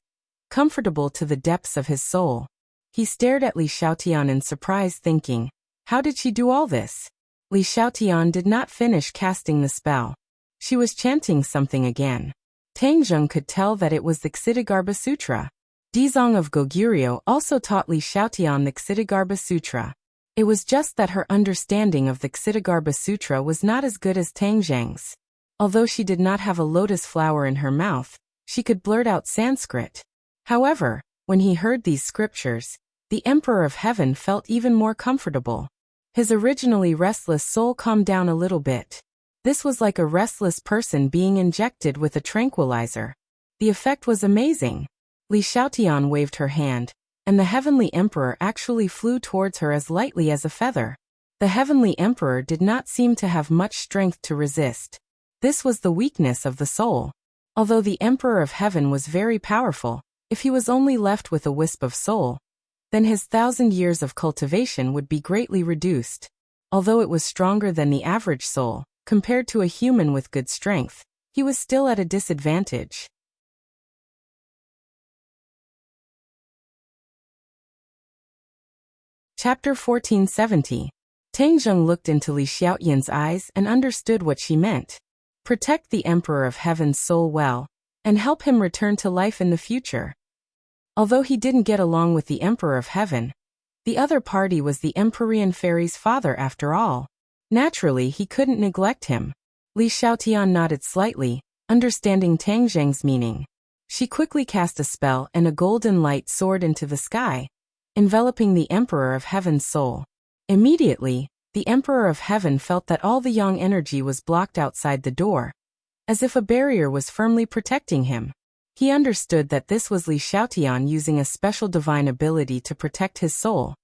comfortable to the depths of his soul. He stared at Li Xiaotian in surprise, thinking, how did she do all this? Li Xiaotian did not finish casting the spell. She was chanting something again. Tang Zheng could tell that it was the Ksitigarbha Sutra. Dizong of Goguryeo also taught Li Xiaotian the Ksitigarbha Sutra. It was just that her understanding of the Ksitigarbha Sutra was not as good as Tang Zheng's. Although she did not have a lotus flower in her mouth, she could blurt out Sanskrit. However, when he heard these scriptures, the Emperor of Heaven felt even more comfortable. His originally restless soul calmed down a little bit. This was like a restless person being injected with a tranquilizer. The effect was amazing. Li Xiaotian waved her hand, and the Heavenly Emperor actually flew towards her as lightly as a feather. The Heavenly Emperor did not seem to have much strength to resist. This was the weakness of the soul. Although the Emperor of Heaven was very powerful, if he was only left with a wisp of soul, then his 1,000 years of cultivation would be greatly reduced. Although it was stronger than the average soul, compared to a human with good strength, he was still at a disadvantage. Chapter 1470. Tang Zheng looked into Li Xiaoyan's eyes and understood what she meant. Protect the Emperor of Heaven's soul well, and help him return to life in the future. Although he didn't get along with the Emperor of Heaven, the other party was the Empyrean Fairy's father after all. Naturally, he couldn't neglect him. Li Xiaotian nodded slightly, understanding Tang Zheng's meaning. She quickly cast a spell and a golden light soared into the sky, enveloping the Emperor of Heaven's soul. Immediately, the Emperor of Heaven felt that all the yang energy was blocked outside the door, as if a barrier was firmly protecting him. He understood that this was Li Xiaotian using a special divine ability to protect his soul,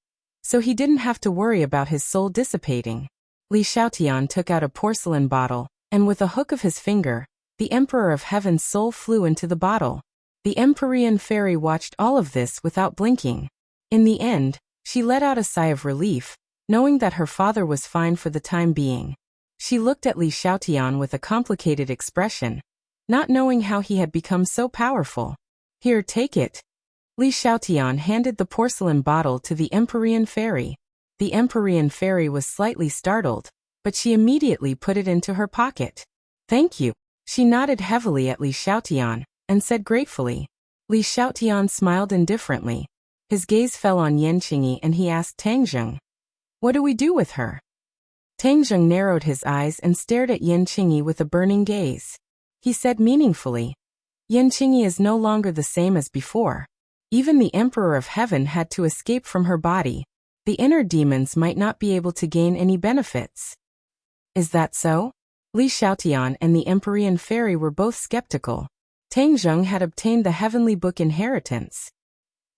so he didn't have to worry about his soul dissipating. Li Xiaotian took out a porcelain bottle, and with a hook of his finger, the Emperor of Heaven's soul flew into the bottle. The Empyrean Fairy watched all of this without blinking. In the end, she let out a sigh of relief, knowing that her father was fine for the time being. She looked at Li Xiaotian with a complicated expression, not knowing how he had become so powerful. Here, take it. Li Xiaotian handed the porcelain bottle to the Empyrean Fairy. The Empyrean Fairy was slightly startled, but she immediately put it into her pocket. Thank you. She nodded heavily at Li Xiaotian, and said gratefully. Li Xiaotian smiled indifferently. His gaze fell on Yan Qingyi and he asked Tang Zheng, "What do we do with her?" Tang Zheng narrowed his eyes and stared at Yan Qingyi with a burning gaze. He said meaningfully, "Yan Qingyi is no longer the same as before. Even the Emperor of Heaven had to escape from her body. The inner demons might not be able to gain any benefits." Is that so? Li Xiaotian and the Empyrean Fairy were both skeptical. Tang Zheng had obtained the Heavenly Book inheritance.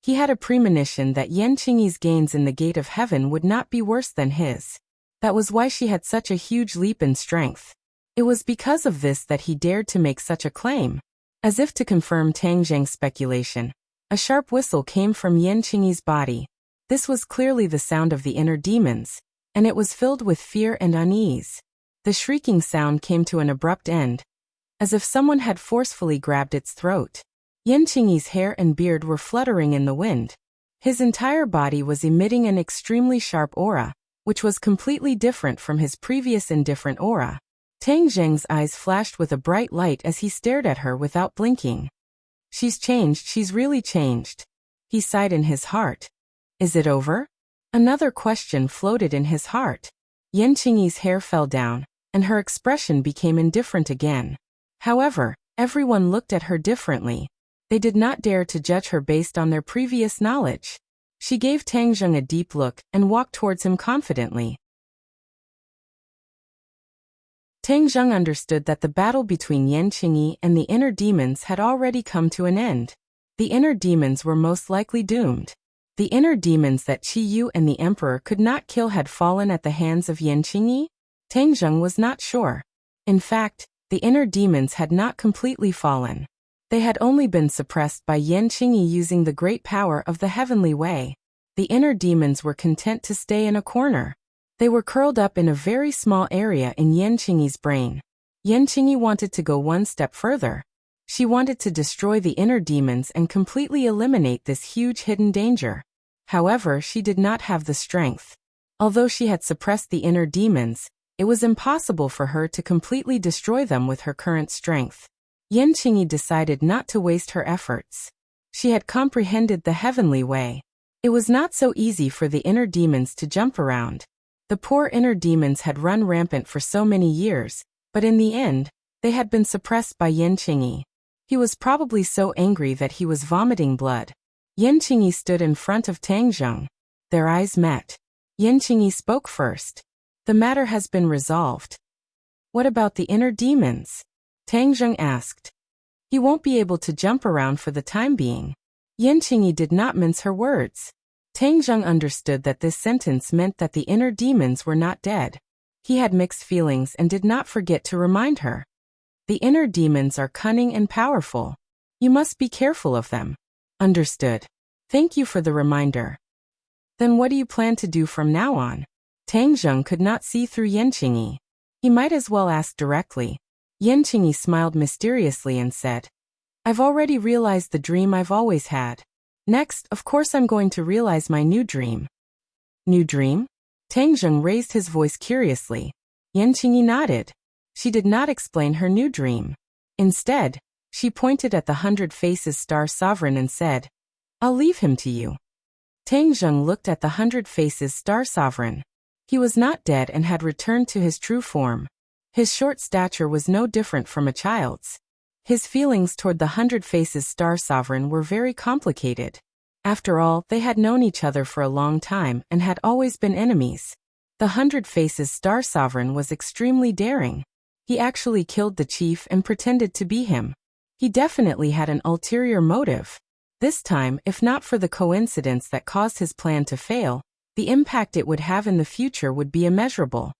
He had a premonition that Yan Qingyi's gains in the Gate of Heaven would not be worse than his. That was why she had such a huge leap in strength. It was because of this that he dared to make such a claim. As if to confirm Tang Zheng's speculation, a sharp whistle came from Yan Qingyi's body. This was clearly the sound of the inner demons, and it was filled with fear and unease. The shrieking sound came to an abrupt end, as if someone had forcefully grabbed its throat. Yan Qingyi's hair and beard were fluttering in the wind. His entire body was emitting an extremely sharp aura, which was completely different from his previous indifferent aura. Tang Zheng's eyes flashed with a bright light as he stared at her without blinking. She's changed, she's really changed. He sighed in his heart. Is it over? Another question floated in his heart. Yan Qingyi's hair fell down, and her expression became indifferent again. However, everyone looked at her differently. They did not dare to judge her based on their previous knowledge. She gave Tang Zheng a deep look and walked towards him confidently. Tang Zheng understood that the battle between Yan Qingyi and the inner demons had already come to an end. The inner demons were most likely doomed. The inner demons that Qi Yu and the Emperor could not kill had fallen at the hands of Yan Qingyi? Tang Zheng was not sure. In fact, the inner demons had not completely fallen. They had only been suppressed by Yan Qingyi using the great power of the heavenly way. The inner demons were content to stay in a corner. They were curled up in a very small area in Yan Qingyi's brain. Yan Qingyi wanted to go one step further. She wanted to destroy the inner demons and completely eliminate this huge hidden danger. However, she did not have the strength. Although she had suppressed the inner demons, it was impossible for her to completely destroy them with her current strength. Yan Qingyi decided not to waste her efforts. She had comprehended the heavenly way. It was not so easy for the inner demons to jump around. The poor inner demons had run rampant for so many years, but in the end, they had been suppressed by Yan Qingyi. He was probably so angry that he was vomiting blood. Yan Qingyi stood in front of Tang Zheng. Their eyes met. Yan Qingyi spoke first. The matter has been resolved. What about the inner demons? Tang Zheng asked. He won't be able to jump around for the time being. Yan Qingyi did not mince her words. Tang Zheng understood that this sentence meant that the inner demons were not dead. He had mixed feelings and did not forget to remind her. The inner demons are cunning and powerful. You must be careful of them. Understood. Thank you for the reminder. Then what do you plan to do from now on? Tang Zheng could not see through Yan Qingyi. He might as well ask directly. Yan Qingyi smiled mysteriously and said, I've already realized the dream I've always had. Next, of course I'm going to realize my new dream. New dream? Tang Zheng raised his voice curiously. Yan Qingyi nodded. She did not explain her new dream. Instead, she pointed at the 100 Faces Star Sovereign and said, I'll leave him to you. Tang Zheng looked at the 100 Faces Star Sovereign. He was not dead and had returned to his true form. His short stature was no different from a child's. His feelings toward the 100 Faces Star Sovereign were very complicated. After all, they had known each other for a long time and had always been enemies. The 100 Faces Star Sovereign was extremely daring. He actually killed the chief and pretended to be him. He definitely had an ulterior motive. This time, if not for the coincidence that caused his plan to fail, the impact it would have in the future would be immeasurable.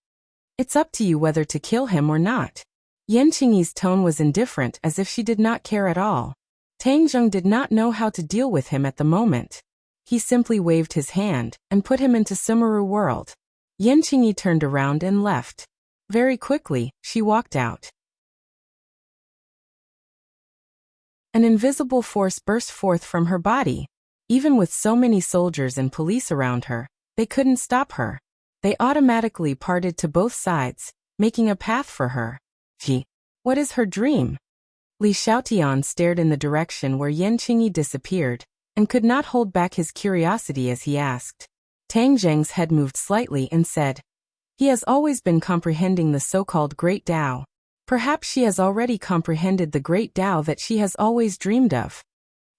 It's up to you whether to kill him or not. Yan Qingyi's tone was indifferent, as if she did not care at all. Tang Zheng did not know how to deal with him at the moment. He simply waved his hand and put him into Sumeru world. Yan Qingyi turned around and left. Very quickly, she walked out. An invisible force burst forth from her body. Even with so many soldiers and police around her, they couldn't stop her. They automatically parted to both sides, making a path for her. Gee, what is her dream? Li Xiaotian stared in the direction where Yan Qingyi disappeared, and could not hold back his curiosity as he asked. Tang Zheng's head moved slightly and said, He has always been comprehending the so-called Great Tao. Perhaps she has already comprehended the Great Tao that she has always dreamed of.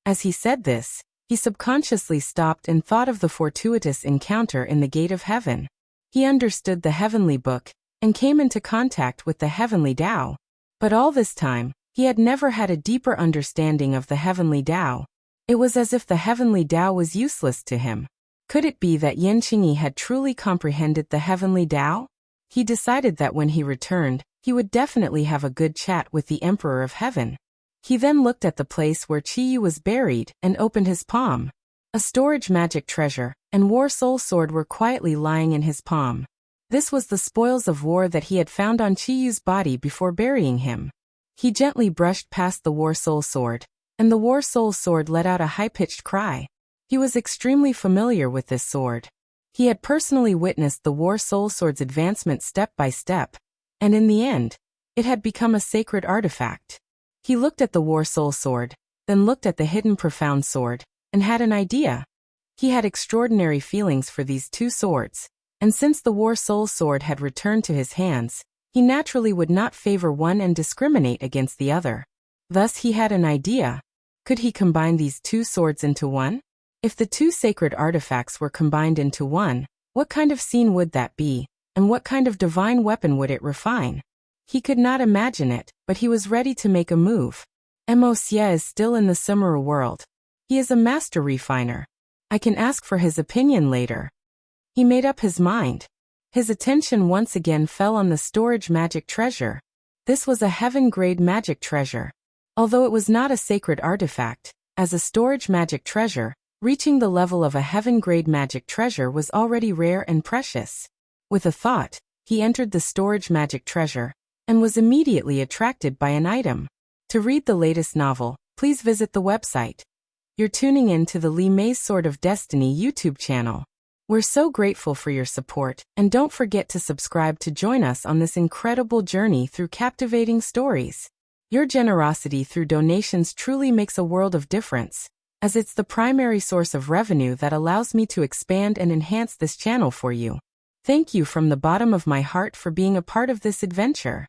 As he said this, he subconsciously stopped and thought of the fortuitous encounter in the Gate of Heaven. He understood the Heavenly Book, and came into contact with the Heavenly Tao. But all this time, he had never had a deeper understanding of the Heavenly Tao. It was as if the Heavenly Tao was useless to him. Could it be that Yan Qingyi had truly comprehended the Heavenly Tao? He decided that when he returned, he would definitely have a good chat with the Emperor of Heaven. He then looked at the place where Qiyu was buried and opened his palm. A storage magic treasure and war soul sword were quietly lying in his palm. This was the spoils of war that he had found on Qiyu's body before burying him. He gently brushed past the war soul sword, and the war soul sword let out a high-pitched cry. He was extremely familiar with this sword. He had personally witnessed the war soul sword's advancement step by step, and in the end, it had become a sacred artifact. He looked at the war soul sword, then looked at the hidden profound sword, and had an idea. He had extraordinary feelings for these two swords, and since the war soul sword had returned to his hands, he naturally would not favor one and discriminate against the other. Thus he had an idea. Could he combine these two swords into one? If the two sacred artifacts were combined into one, what kind of scene would that be, and what kind of divine weapon would it refine? He could not imagine it, but he was ready to make a move. Mo Xie is still in the Sumeru world. He is a master refiner. I can ask for his opinion later. He made up his mind. His attention once again fell on the storage magic treasure. This was a heaven-grade magic treasure. Although it was not a sacred artifact, as a storage magic treasure, reaching the level of a heaven-grade magic treasure was already rare and precious. With a thought, he entered the storage magic treasure, and was immediately attracted by an item. To read the latest novel, please visit the website. You're tuning in to the Li Mei's Sword of Destiny YouTube channel. We're so grateful for your support, and don't forget to subscribe to join us on this incredible journey through captivating stories. Your generosity through donations truly makes a world of difference, as it's the primary source of revenue that allows me to expand and enhance this channel for you. Thank you from the bottom of my heart for being a part of this adventure.